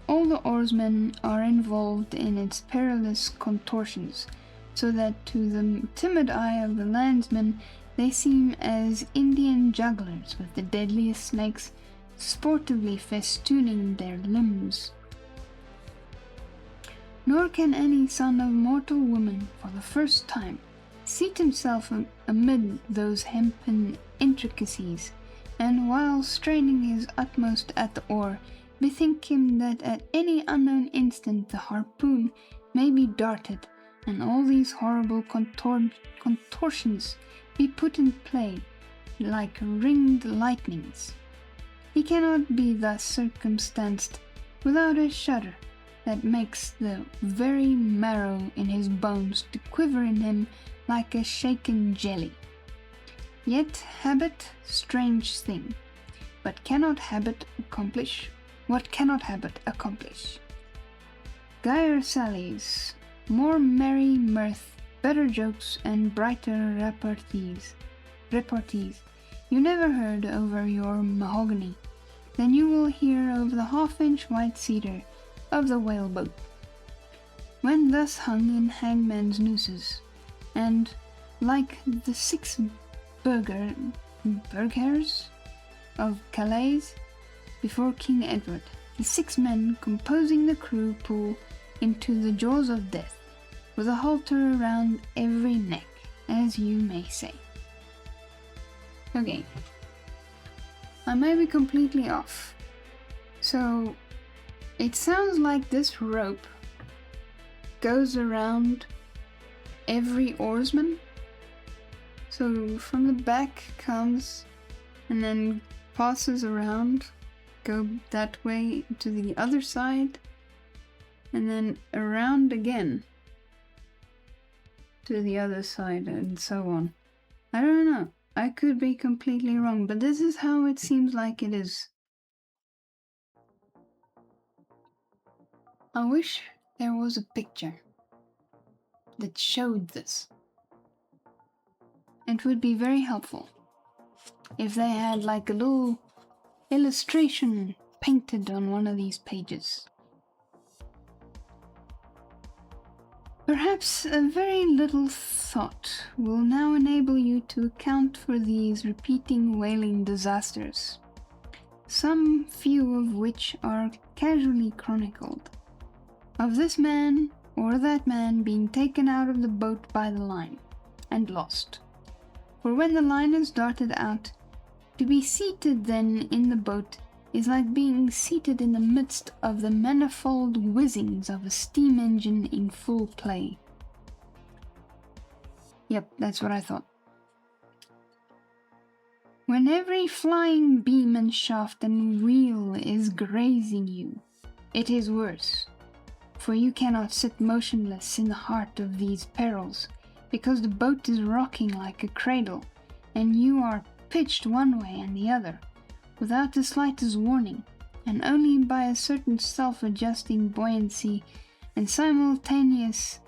All the oarsmen are involved in its perilous contortions, so that to the timid eye of the landsman they seem as Indian jugglers with the deadliest snakes sportively festooning their limbs. Nor can any son of mortal woman, for the first time, seat himself amid those hempen intricacies, and while straining his utmost at the oar, bethink him that at any unknown instant the harpoon may be darted, and all these horrible contortions be put in play like ringed lightnings. He cannot be thus circumstanced without a shudder that makes the very marrow in his bones to quiver in him like a shaken jelly. Yet habit, strange thing, but cannot habit accomplish what cannot habit accomplish. Gayer sallies, more merry mirth, better jokes, and brighter repartees you never heard over your mahogany than you will hear over the half-inch white cedar of the whaleboat. When thus hung in hangman's nooses, and like the 6 burghers of Calais before King Edward, the 6 men composing the crew pull into the jaws of death, with a halter around every neck, as you may say. Okay, I may be completely off. So, it sounds like this rope goes around every oarsman. So from the back comes and then passes around, go that way to the other side, and then around again to the other side, and so on. I don't know. I could be completely wrong, but this is how it seems like it is. I wish there was a picture that showed this. It would be very helpful if they had like a little illustration painted on one of these pages. Perhaps a very little thought will now enable you to account for these repeating whaling disasters. some few of which are casually chronicled. Of this man or that man being taken out of the boat by the line, and lost. For when the line is darted out, to be seated then in the boat is like being seated in the midst of the manifold whizzings of a steam engine in full play. Yep, that's what I thought. When every flying beam and shaft and wheel is grazing you, it is worse, for you cannot sit motionless in the heart of these perils, because the boat is rocking like a cradle, and you are pitched one way and the other, without the slightest warning, and only by a certain self-adjusting buoyancy and simultaneousness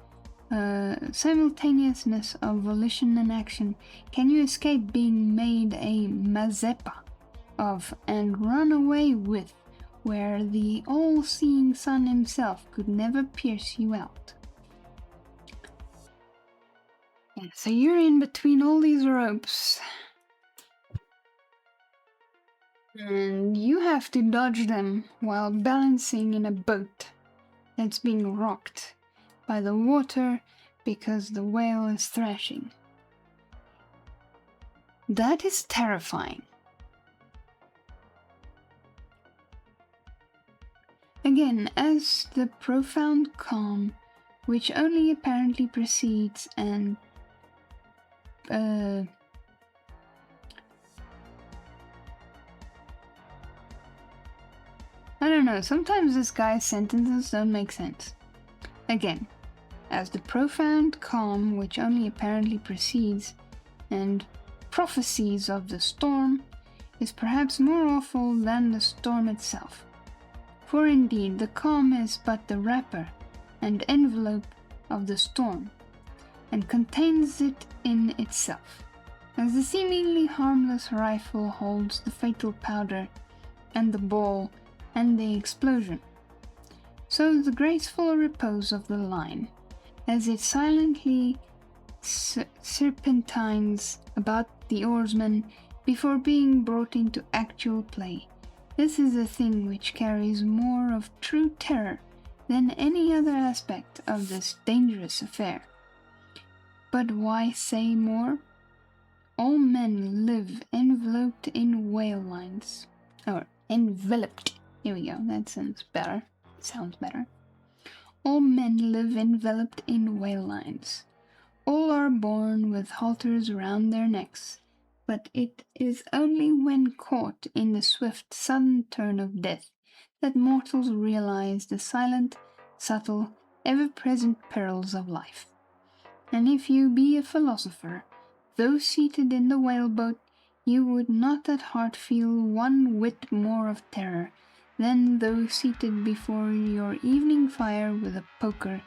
of volition and action can you escape being made a Mazeppa of and run away with, where the all-seeing sun himself could never pierce you out. Yeah, so you're in between all these ropes, and you have to dodge them while balancing in a boat that's being rocked by the water because the whale is thrashing. That is terrifying. Again, as the profound calm, which only apparently precedes and I don't know, sometimes this guy's sentences don't make sense. Again, as the profound calm which only apparently precedes and prophecies of the storm is perhaps more awful than the storm itself. For indeed the calm is but the wrapper and envelope of the storm, and contains it in itself, as the seemingly harmless rifle holds the fatal powder and the ball and the explosion. So the graceful repose of the line, as it silently serpentines about the oarsman before being brought into actual play, this is a thing which carries more of true terror than any other aspect of this dangerous affair. But why say more? All men live enveloped in whale lines. Or enveloped. Here we go, that sounds better. All men live enveloped in whale lines. All are born with halters round their necks, but it is only when caught in the swift sudden turn of death that mortals realize the silent, subtle, ever-present perils of life. And if you be a philosopher, though seated in the whaleboat, you would not at heart feel one whit more of terror than though seated before your evening fire with a poker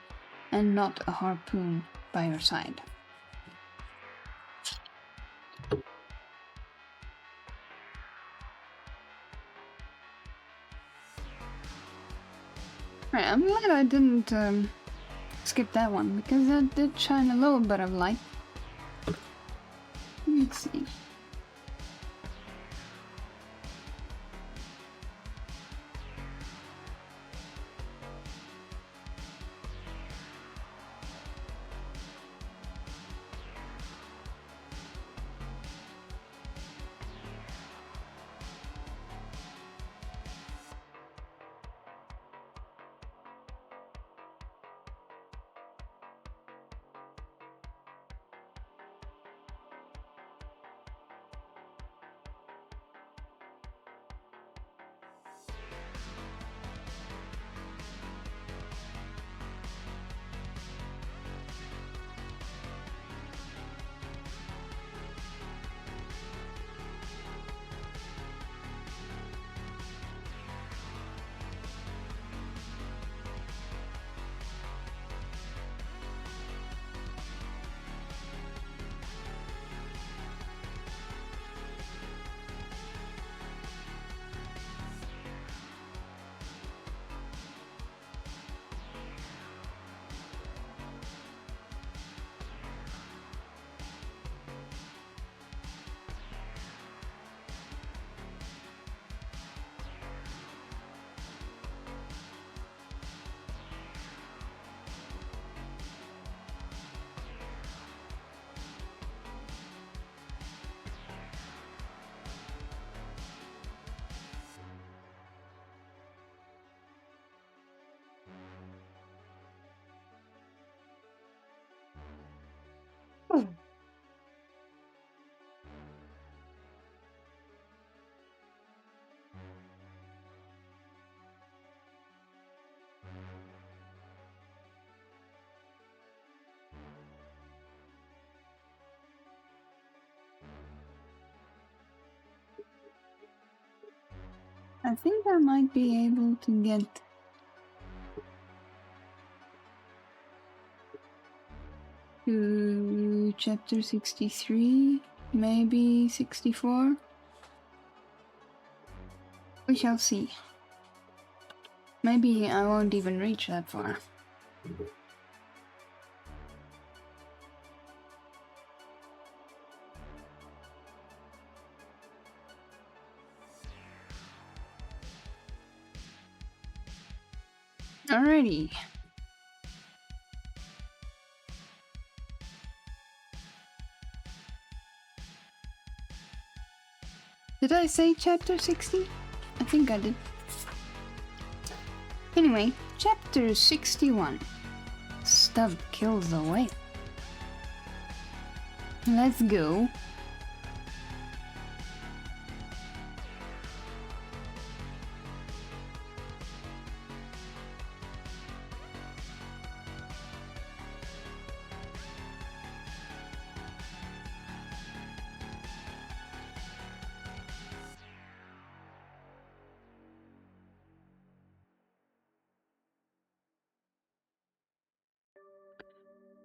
and not a harpoon by your side. Right, I'm glad I didn't skip that one, because that did shine a little bit of light. Let's see. I think I might be able to get to chapter 63, maybe 64. We shall see. Maybe I won't even reach that far. Alrighty. Did I say chapter 60? I think I did. Anyway, chapter 61. Stubb kills the whale. Let's go.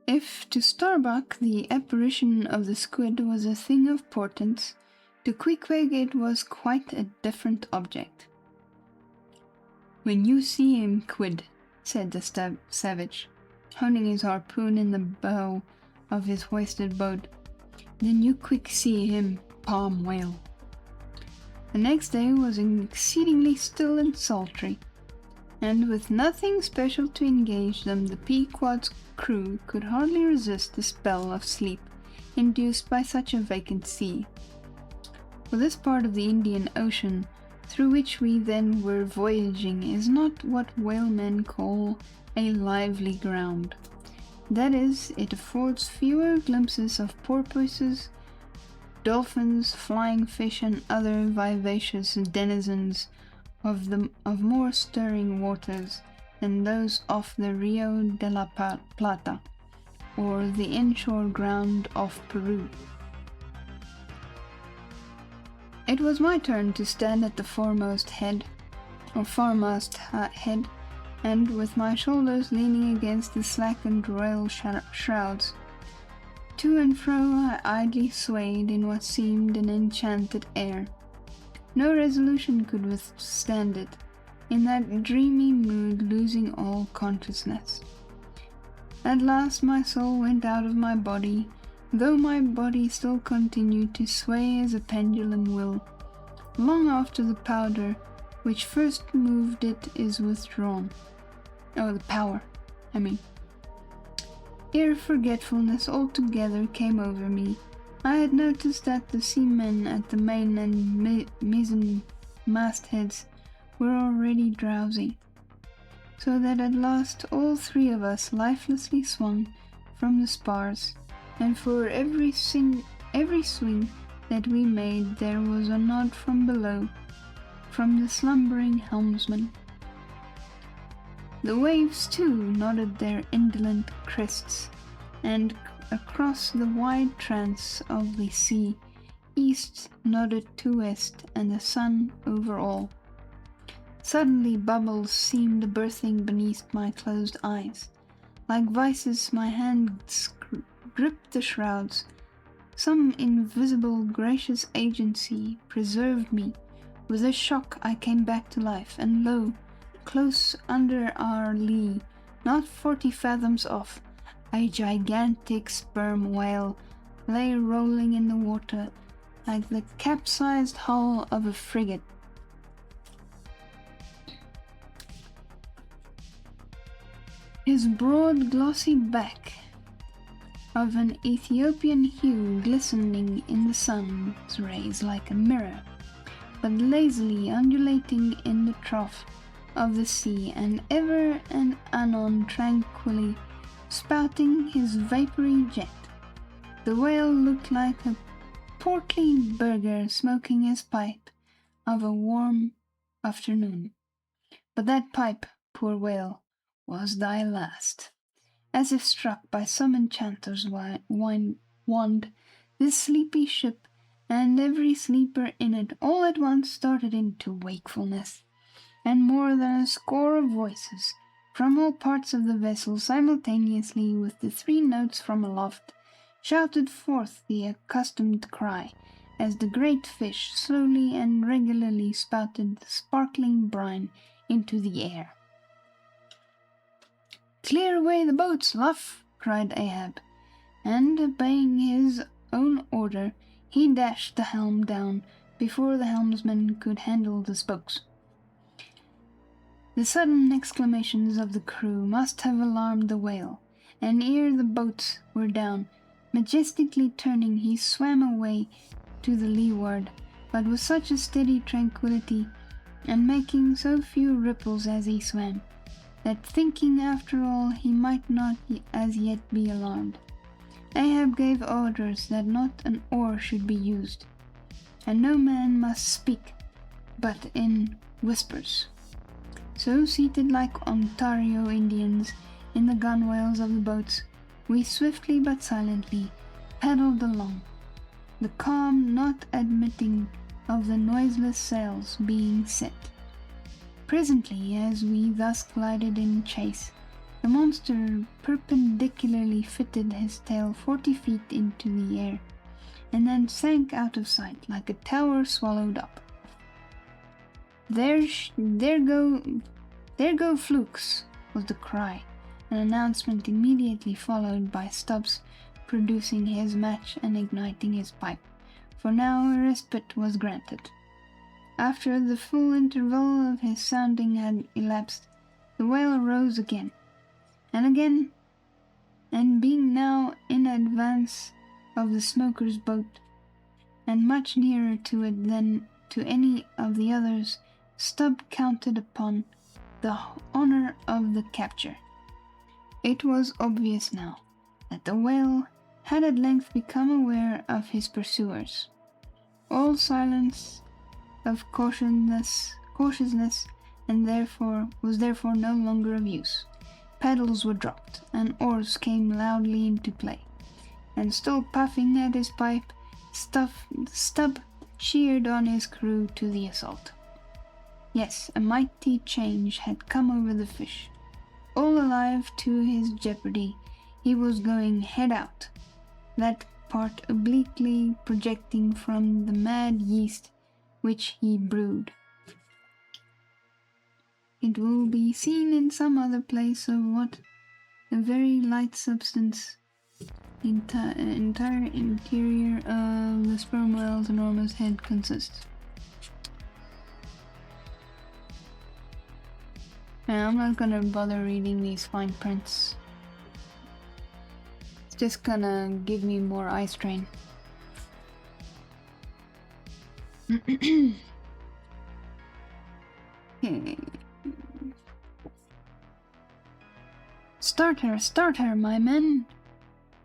If to Starbuck the apparition of the squid was a thing of portent, to Queequeg it was quite a different object. "When you see him, Quid," said the savage, honing his harpoon in the bow of his hoisted boat, "then you quick see him, palm whale." The next day was exceedingly still and sultry, and with nothing special to engage them, the Pequod's crew could hardly resist the spell of sleep induced by such a vacant sea. For this part of the Indian Ocean, through which we then were voyaging, is not what whalemen call a lively ground. That is, it affords fewer glimpses of porpoises, dolphins, flying fish, and other vivacious denizens of more stirring waters than those off the Rio de la Plata, or the inshore ground of Peru. It was my turn to stand at the foremast head, and with my shoulders leaning against the slackened royal shrouds, to and fro I idly swayed in what seemed an enchanted air. No resolution could withstand it, in that dreamy mood losing all consciousness. At last my soul went out of my body, though my body still continued to sway as a pendulum will, long after the powder which first moved it is withdrawn. Oh, the power, I mean. Ere forgetfulness altogether came over me, I had noticed that the seamen at the main and mizzen mastheads were already drowsy, so that at last all three of us lifelessly swung from the spars, and for every swing that we made there was a nod from below, from the slumbering helmsman. The waves too nodded their indolent crests, and across the wide trance of the sea, east nodded to west, and the sun over all. Suddenly bubbles seemed birthing beneath my closed eyes. Like vices my hands gripped the shrouds. Some invisible gracious agency preserved me. With a shock I came back to life, and lo, close under our lee, not 40 fathoms off, a gigantic sperm whale lay rolling in the water like the capsized hull of a frigate. His broad glossy back, of an Ethiopian hue, glistening in the sun's rays like a mirror, but lazily undulating in the trough of the sea, and ever and anon tranquilly spouting his vapory jet. The whale looked like a portly burgher smoking his pipe of a warm afternoon. But that pipe, poor whale, was thy last. As if struck by some enchanter's wand, this sleepy ship and every sleeper in it all at once started into wakefulness, and more than a score of voices from all parts of the vessel simultaneously with the 3 notes from aloft shouted forth the accustomed cry, as the great fish slowly and regularly spouted the sparkling brine into the air. "Clear away the boats, Luff!" cried Ahab, and, obeying his own order, he dashed the helm down before the helmsman could handle the spokes. The sudden exclamations of the crew must have alarmed the whale, and ere the boats were down, majestically turning, he swam away to the leeward, but with such a steady tranquillity, and making so few ripples as he swam, that thinking after all he might not as yet be alarmed, Ahab gave orders that not an oar should be used, and no man must speak but in whispers. So, seated like Ontario Indians in the gunwales of the boats, we swiftly but silently paddled along, the calm not admitting of the noiseless sails being set. Presently, as we thus glided in chase, the monster perpendicularly fitted his tail 40 feet into the air, and then sank out of sight like a tower swallowed up. There go flukes," was the cry, an announcement immediately followed by Stubbs producing his match and igniting his pipe, for now a respite was granted. After the full interval of his sounding had elapsed, the whale arose again, and being now in advance of the smoker's boat, and much nearer to it than to any of the others, Stubb counted upon the honor of the capture. It was obvious now that the whale had at length become aware of his pursuers. All silence of cautiousness and was therefore no longer of use. Paddles were dropped, and oars came loudly into play, and still puffing at his pipe, Stubb cheered on his crew to the assault. Yes, a mighty change had come over the fish. All alive to his jeopardy, he was going head out, that part obliquely projecting from the mad yeast which he brewed. It will be seen in some other place of what a very light substance the entire interior of the sperm whale's enormous head consists. Now, I'm not gonna bother reading these fine prints. It's just gonna give me more eye strain. Okay. Start her, my men!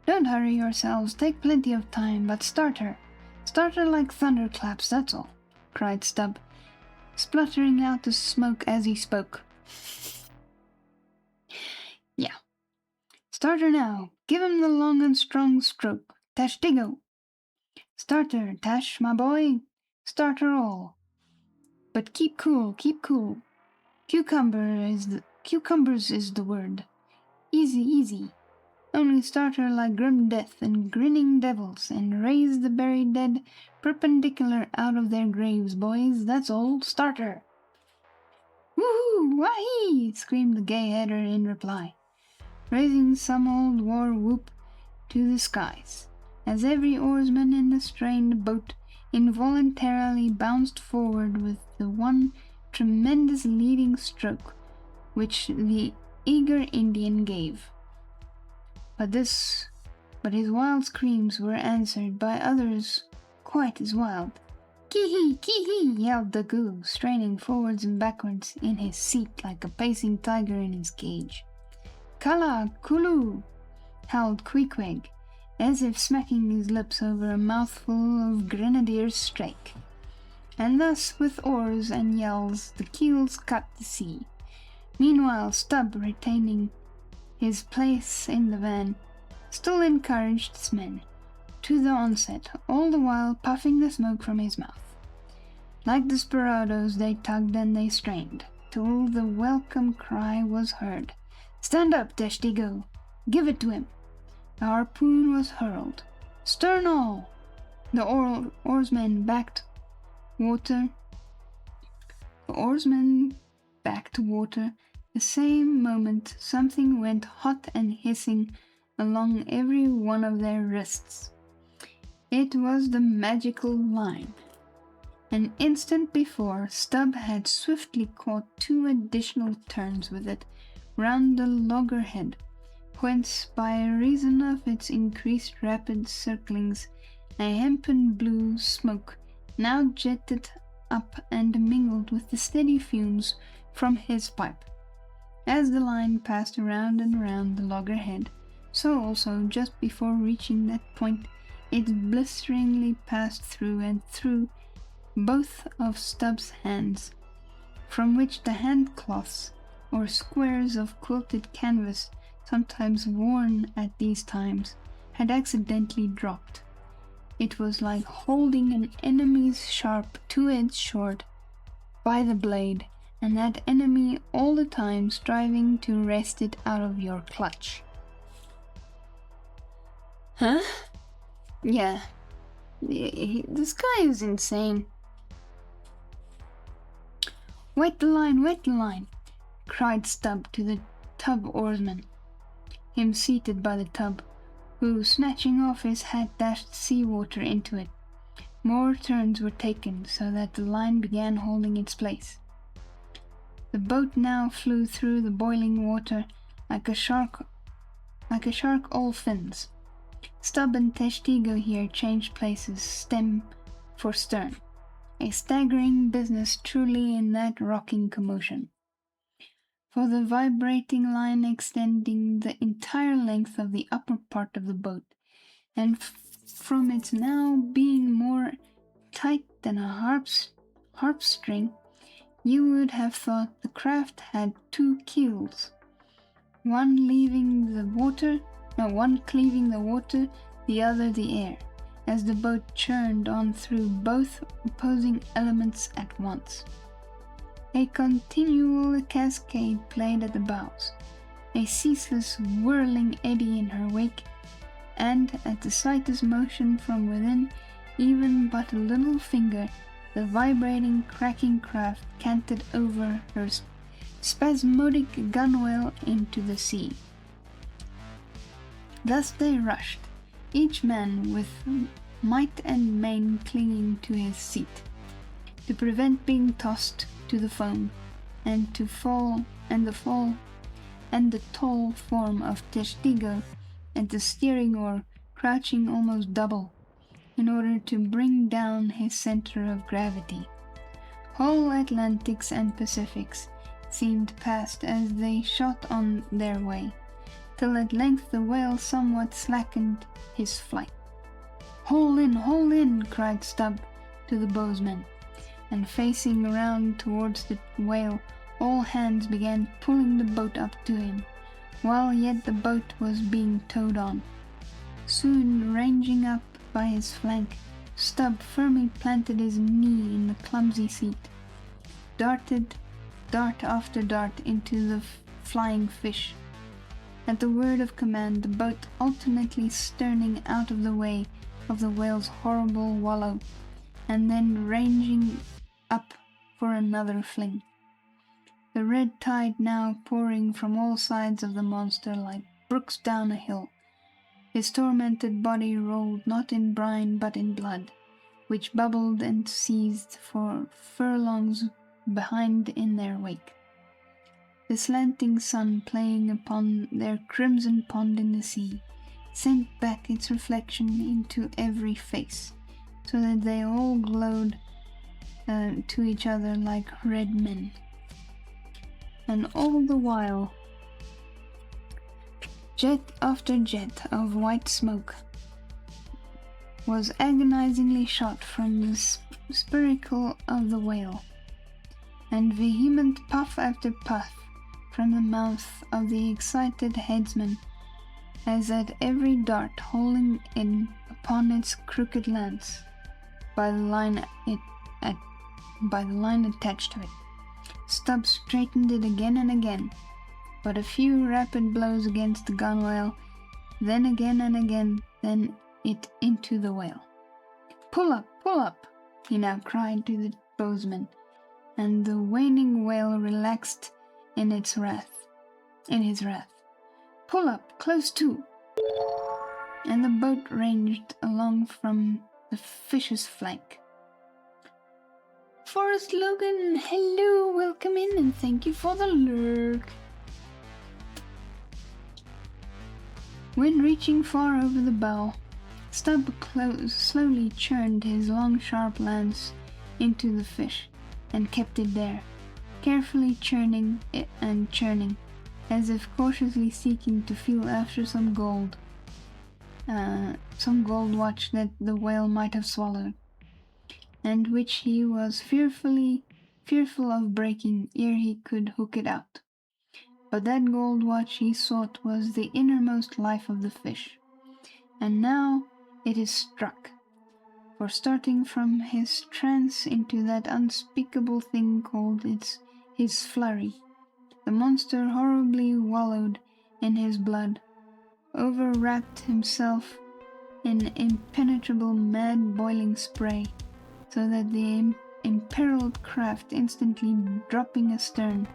Don't hurry yourselves, take plenty of time, but start her. Start her like thunderclaps, that's all, cried Stubb, spluttering out the smoke as he spoke. Yeah. Start her now. Give him the long and strong stroke. Tash Diggo. Start her, Tash, my boy. Start her all. But keep cool, keep cool. Cucumbers is the word. Easy, easy. Only start her like grim death and grinning devils, and raise the buried dead perpendicular out of their graves, boys. That's all. Start her. Woohoo! Wahee! Screamed the gay header in reply, raising some old war whoop to the skies, as every oarsman in the strained boat involuntarily bounced forward with the one tremendous leading stroke which the eager Indian gave. But his wild screams were answered by others quite as wild. Kee-hee, kee-hee, yelled the goo, straining forwards and backwards in his seat like a pacing tiger in his cage. Kala, kulu, howled Queequeg, as if smacking his lips over a mouthful of grenadier's steak. And thus, with oars and yells, the keels cut the sea. Meanwhile, Stubb, retaining his place in the van, still encouraged his men to the onset, all the while puffing the smoke from his mouth. Like desperadoes, they tugged and they strained, till the welcome cry was heard. "Stand up, Teshtigo! Give it to him!" The harpoon was hurled. "Stern all!" The oarsmen backed water. The oarsmen backed water. The same moment something went hot and hissing along every one of their wrists. It was the magical line. An instant before, Stubb had swiftly caught 2 additional turns with it round the loggerhead, whence, by reason of its increased rapid circlings, a hempen blue smoke now jetted up and mingled with the steady fumes from his pipe. As the line passed around and round the loggerhead, so also, just before reaching that point, it blisteringly passed through and through both of Stubb's hands, from which the handcloths, or squares of quilted canvas, sometimes worn at these times, had accidentally dropped. It was like holding an enemy's sharp 2-edged sword by the blade, and that enemy all the time striving to wrest it out of your clutch. Huh? Yeah. This guy is insane. "Wet the line," cried Stubb to the tub oarsman, him seated by the tub, who, snatching off his hat, dashed sea-water into it. More turns were taken, so that the line began holding its place. The boat now flew through the boiling water like a shark all fins. Stubb and Teshtigo here changed places, stem for stern. A staggering business truly in that rocking commotion. For the vibrating line extending the entire length of the upper part of the boat, and from its now being more tight than a harp string, you would have thought the craft had 2 keels, one cleaving the water, the other the air, as the boat churned on through both opposing elements at once. A continual cascade played at the bows, a ceaseless whirling eddy in her wake, and at the slightest motion from within, even but a little finger, the vibrating, cracking craft canted over her spasmodic gunwale into the sea. Thus they rushed, each man with might and main clinging to his seat, to prevent being tossed to the foam, and the tall form of Teshtigo at the steering oar crouching almost double, in order to bring down his center of gravity. Whole Atlantics and Pacifics seemed past as they shot on their way, till at length the whale somewhat slackened his flight. Haul in, cried Stubb to the bowsman, and facing around towards the whale, all hands began pulling the boat up to him, while yet the boat was being towed on. Soon, ranging up by his flank, Stubb firmly planted his knee in the clumsy seat, darted dart after dart into the flying fish. At the word of command, the boat alternately sterning out of the way of the whale's horrible wallow, and then ranging up for another fling. The red tide now pouring from all sides of the monster like brooks down a hill. His tormented body rolled not in brine but in blood, which bubbled and seethed for furlongs behind in their wake. The slanting sun playing upon their crimson pond in the sea sent back its reflection into every face, so that they all glowed to each other like red men. And all the while, jet after jet of white smoke was agonizingly shot from the spiracle of the whale, and vehement puff after puff from the mouth of the excited headsman, as at every dart holing in upon its crooked lance by the line attached to it. Stubb straightened it again and again, but a few rapid blows against the gunwale, then again and again, then it into the whale. Pull up, he now cried to the bowsman, and the waning whale relaxed in his wrath. Pull up, close to! And the boat ranged along from the fish's flank. Forrest Logan, hello, welcome in, and thank you for the lurk. When reaching far over the bow, Stubb slowly churned his long sharp lance into the fish, and kept it there, carefully churning it and churning, as if cautiously seeking to feel after some gold watch that the whale might have swallowed, and which he was fearful of breaking ere he could hook it out. But that gold watch he sought was the innermost life of the fish, and now it is struck. For starting from his trance into that unspeakable thing called his flurry, the monster horribly wallowed in his blood, overwrapped himself in impenetrable mad boiling spray, so that the imperiled craft, instantly dropping astern,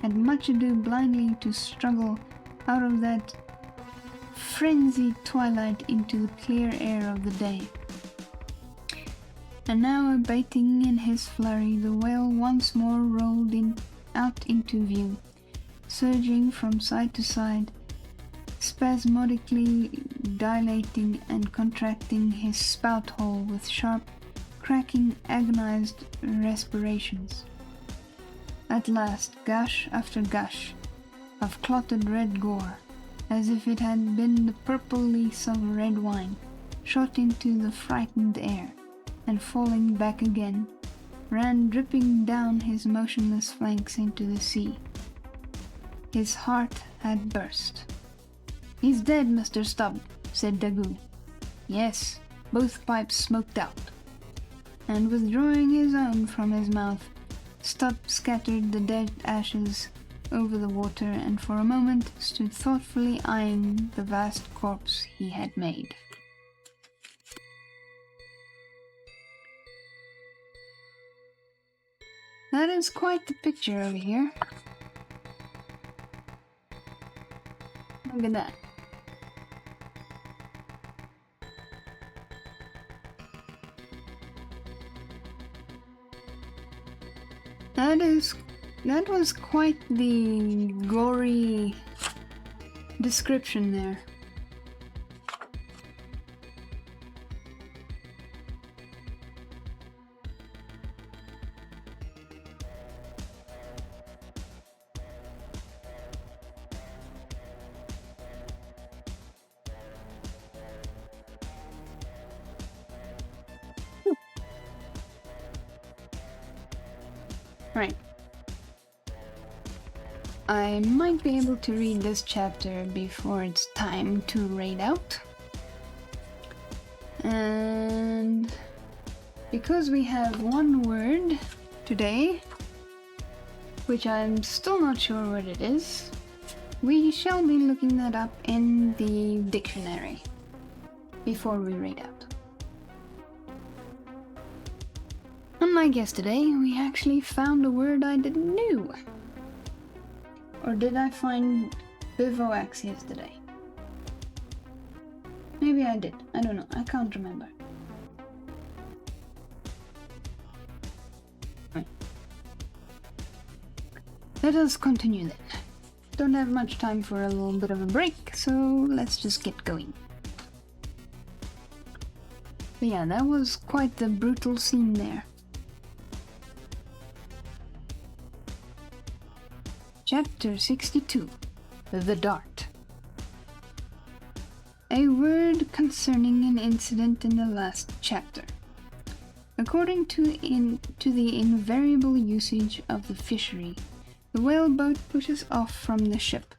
had much ado blindly to struggle out of that frenzied twilight into the clear air of the day. And now, abating in his flurry, the whale once more rolled out into view, surging from side to side, spasmodically dilating and contracting his spout hole with sharp, cracking, agonized respirations. At last, gush after gush of clotted red gore, as if it had been the purple lees of red wine, shot into the frightened air, and falling back again, ran dripping down his motionless flanks into the sea. His heart had burst. "He's dead, Mr. Stubb," said Daggoo. "Yes," both pipes smoked out. And withdrawing his own from his mouth, Stubb scattered the dead ashes over the water, and for a moment stood thoughtfully eyeing the vast corpse he had made. That is quite the picture over here. Look at that. That was quite the gory description there. Right. I might be able to read this chapter before it's time to raid out. And because we have one word today, which I'm still not sure what it is, we shall be looking that up in the dictionary before we raid out. Unlike yesterday, we actually found a word I didn't know. Or did I find bivouacs yesterday? Maybe I did. I don't know. I can't remember. Right. Let us continue then. Don't have much time for a little bit of a break, so let's just get going. But yeah, that was quite the brutal scene there. Chapter 62. The Dart. A word concerning an incident in the last chapter. According to the invariable usage of the fishery, the whaleboat pushes off from the ship,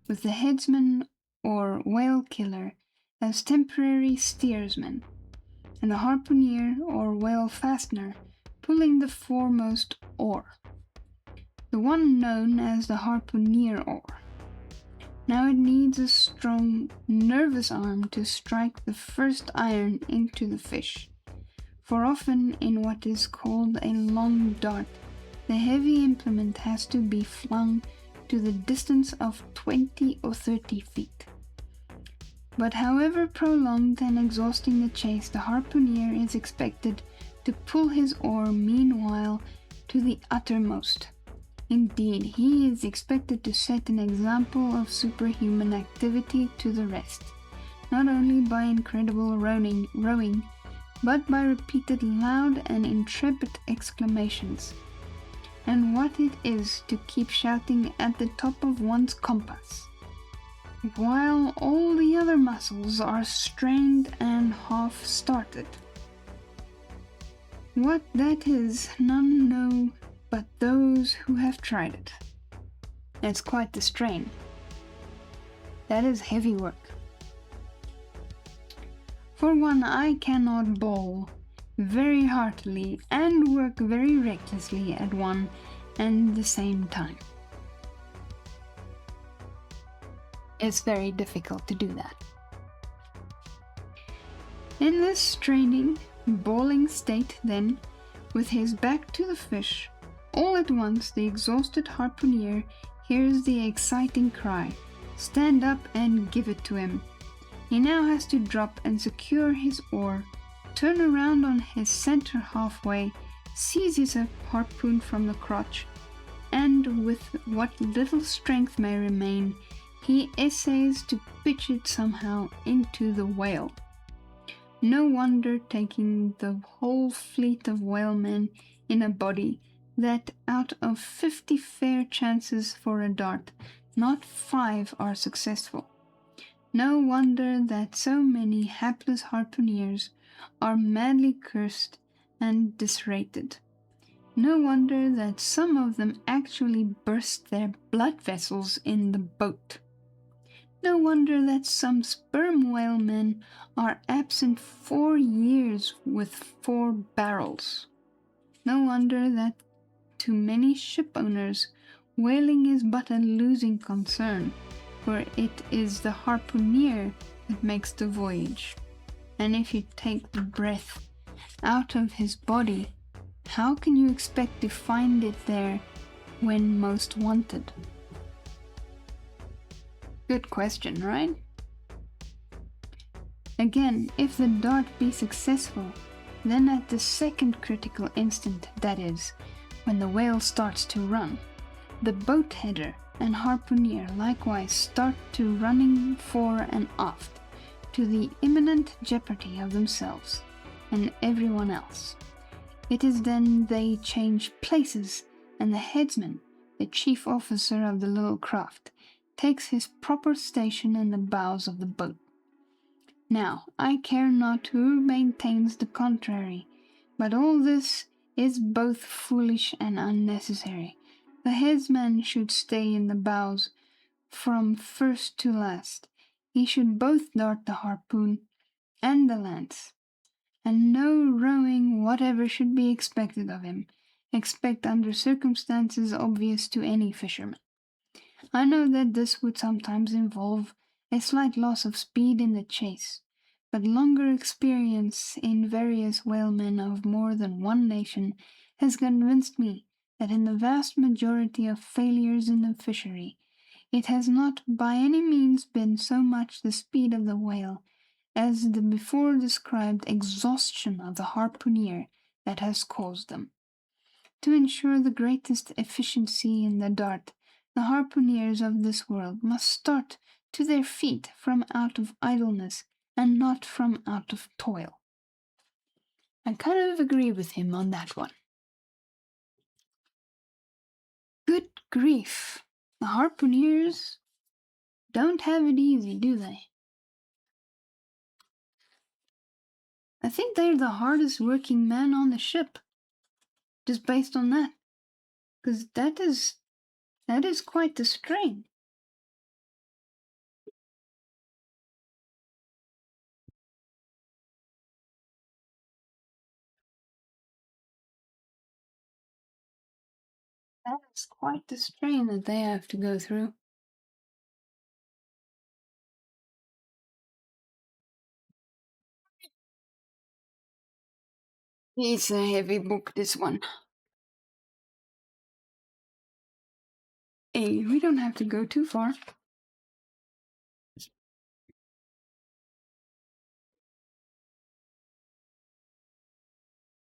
with the headsman or whale killer as temporary steersmen, and the harpooner or whale fastener pulling the foremost oar, the one known as the harpooner oar. Now it needs a strong, nervous arm to strike the first iron into the fish, for often in what is called a long dart, the heavy implement has to be flung to the distance of 20 or 30 feet. But however prolonged and exhausting the chase, the harpooner is expected to pull his oar meanwhile to the uttermost. Indeed, he is expected to set an example of superhuman activity to the rest, not only by incredible rowing, but by repeated loud and intrepid exclamations, and what it is to keep shouting at the top of one's compass, while all the other muscles are strained and half-started. What that is, none know but those who have tried it. It's quite the strain. That is heavy work. For one, I cannot bowl very heartily and work very recklessly at one and the same time. It's very difficult to do that. In this straining, bawling state, then, with his back to the fish, all at once the exhausted harpooner hears the exciting cry, "Stand up and give it to him." He now has to drop and secure his oar, turn around on his center halfway, seize his harpoon from the crotch, and with what little strength may remain, he essays to pitch it somehow into the whale. No wonder, taking the whole fleet of whalemen in a body, that out of 50 fair chances for a dart, not 5 are successful. No wonder that so many hapless harpooneers are madly cursed and disrated. No wonder that some of them actually burst their blood vessels in the boat. No wonder that some sperm whalemen are absent 4 years with 4 barrels. No wonder that to many ship owners, whaling is but a losing concern, for it is the harpooner that makes the voyage. And if you take the breath out of his body, how can you expect to find it there when most wanted? Good question, right? Again, if the dart be successful, then at the second critical instant, that is, when the whale starts to run, the boat header and harpooner likewise start to running fore and aft, to the imminent jeopardy of themselves and everyone else. It is then they change places, and the headsman, the chief officer of the little craft, takes his proper station in the bows of the boat. Now, I care not who maintains the contrary, but all this is both foolish and unnecessary. The headsman should stay in the bows from first to last. He should both dart the harpoon and the lance, and no rowing whatever should be expected of him, except under circumstances obvious to any fisherman. I know that this would sometimes involve a slight loss of speed in the chase, but longer experience in various whalemen of more than one nation has convinced me that in the vast majority of failures in the fishery, it has not by any means been so much the speed of the whale as the before described exhaustion of the harpooner that has caused them. To ensure the greatest efficiency in the dart, the harpooneers of this world must start to their feet from out of idleness and not from out of toil. I kind of agree with him on that one. Good grief, the harpooneers don't have it easy, do they? I think they're the hardest working men on the ship, just based on that, because that is quite the strain. That is quite the strain that they have to go through. It's a heavy book, this one. Hey, we don't have to go too far.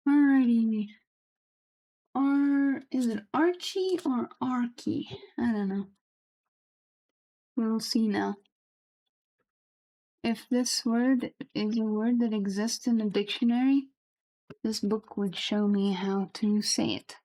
Alrighty. Is it Archie or Arky? I don't know. We'll see now. If this word is a word that exists in a dictionary, this book would show me how to say it.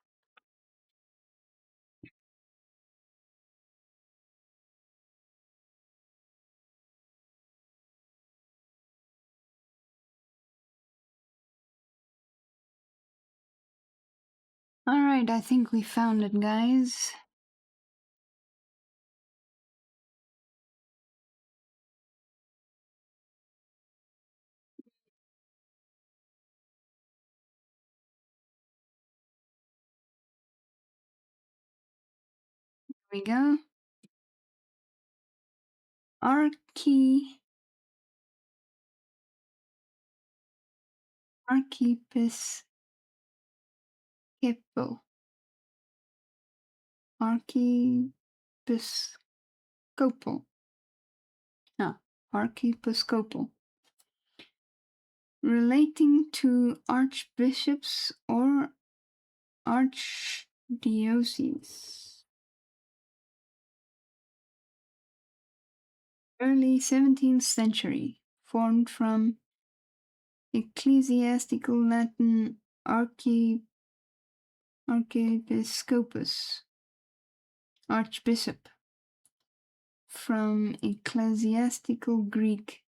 Alright, I think we found it, guys. Here we go. Archiepiscopo. Archiepiscopal. No, archiepiscopal. Relating to archbishops or archdioceses. Early 17th century. Formed from ecclesiastical Latin archiepiscopus. Archbishop. From ecclesiastical Greek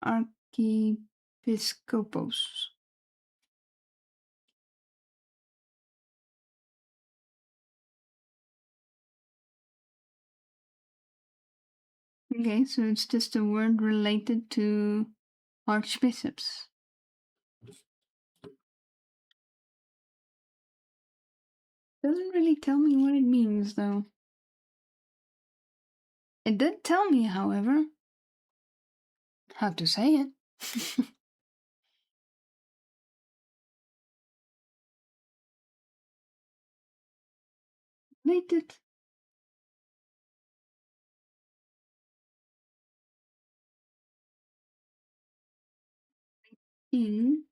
archiepiskopos. Okay, so it's just a word related to archbishops. Doesn't really tell me what it means, though. It did tell me, however, how to say it. Related. In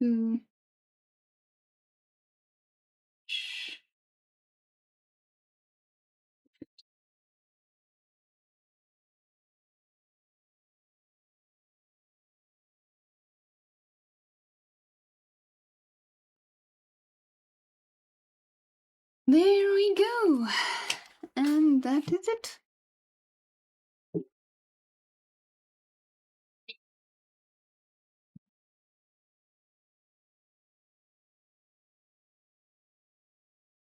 to there we go. And that is it.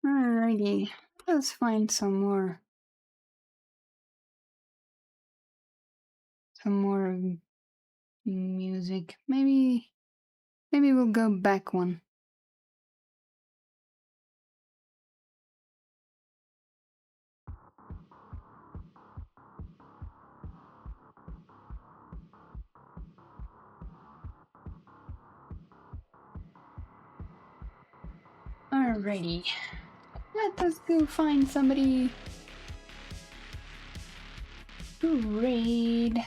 Alrighty. Let's find some more music. Maybe we'll go back one. Alrighty. Let us go find somebody to raid.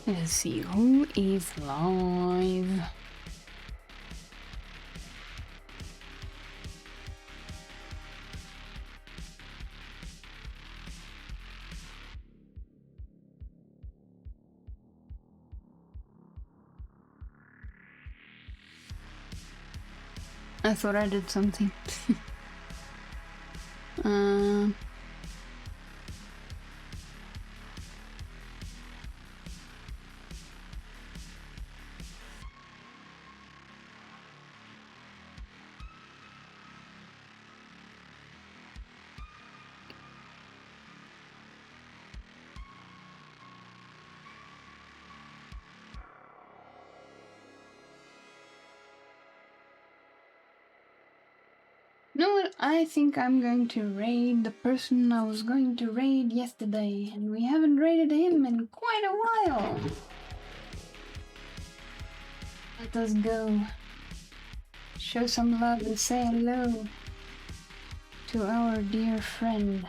Let's see who is live. I thought I did something. You know what? I think I'm going to raid the person I was going to raid yesterday, and we haven't raided him in quite a while. Let us go. Show some love and say hello to our dear friend,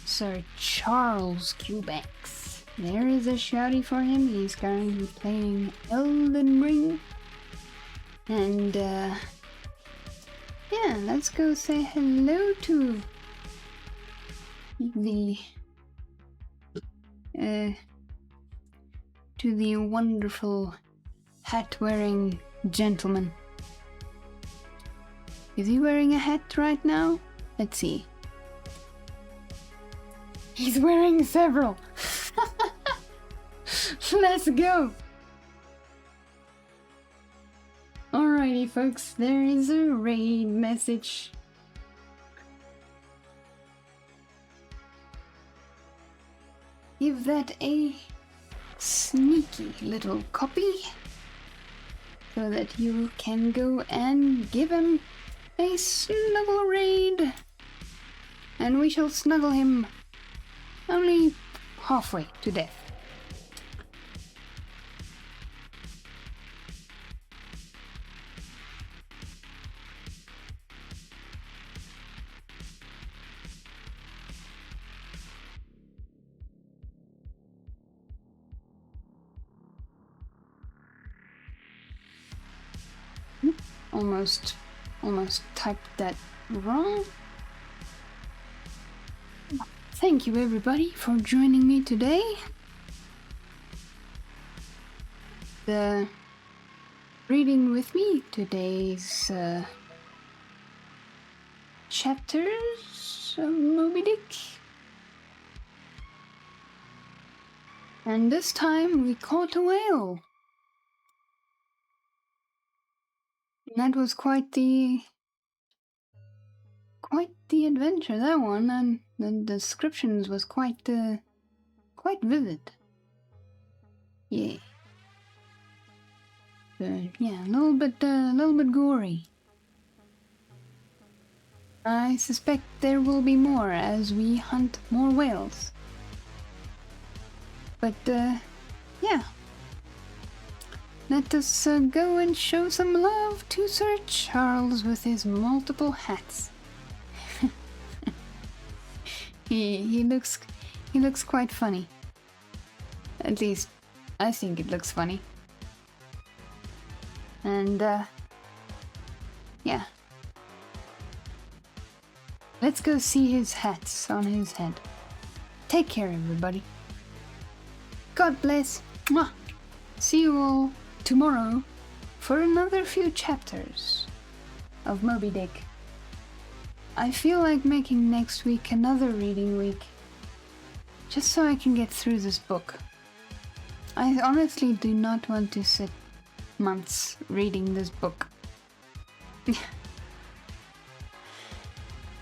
Sir Charles Cubex. There is a shouty for him. He's currently playing Elden Ring. And, yeah, let's go say hello to the wonderful hat-wearing gentleman. Is he wearing a hat right now? Let's see. He's wearing several. Let's go. Alrighty, folks, there is a raid message. Give that a sneaky little copy so that you can go and give him a snuggle raid, and we shall snuggle him only halfway to death. Almost typed that wrong. Thank you everybody for joining me today. The reading with me today's chapters of Moby Dick. And this time we caught a whale. That was quite the adventure, that one, and the descriptions was quite vivid. Yeah. Yeah, a little bit gory. I suspect there will be more as we hunt more whales. But yeah. Let us go and show some love to Sir Charles with his multiple hats. he looks quite funny. At least I think it looks funny. And yeah. Let's go see his hats on his head. Take care, everybody. God bless. Mwah. See you all tomorrow for another few chapters of Moby Dick. I feel like making next week another reading week, just so I can get through this book. I honestly do not want to sit months reading this book.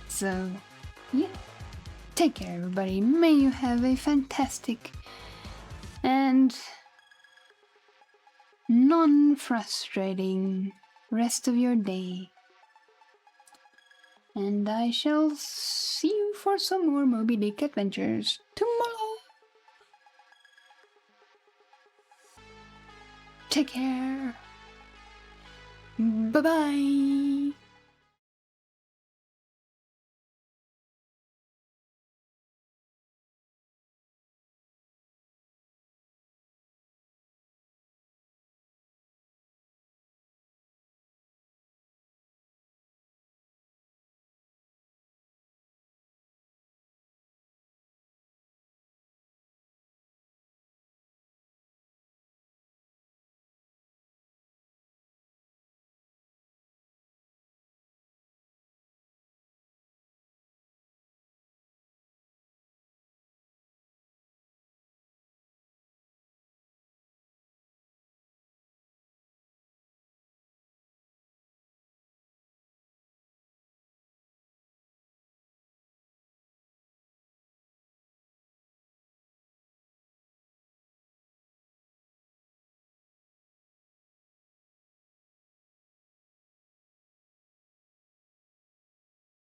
So, yeah. Take care, everybody. May you have a fantastic and non-frustrating rest of your day. And I shall see you for some more Moby Dick adventures tomorrow. Take care. Bye-bye.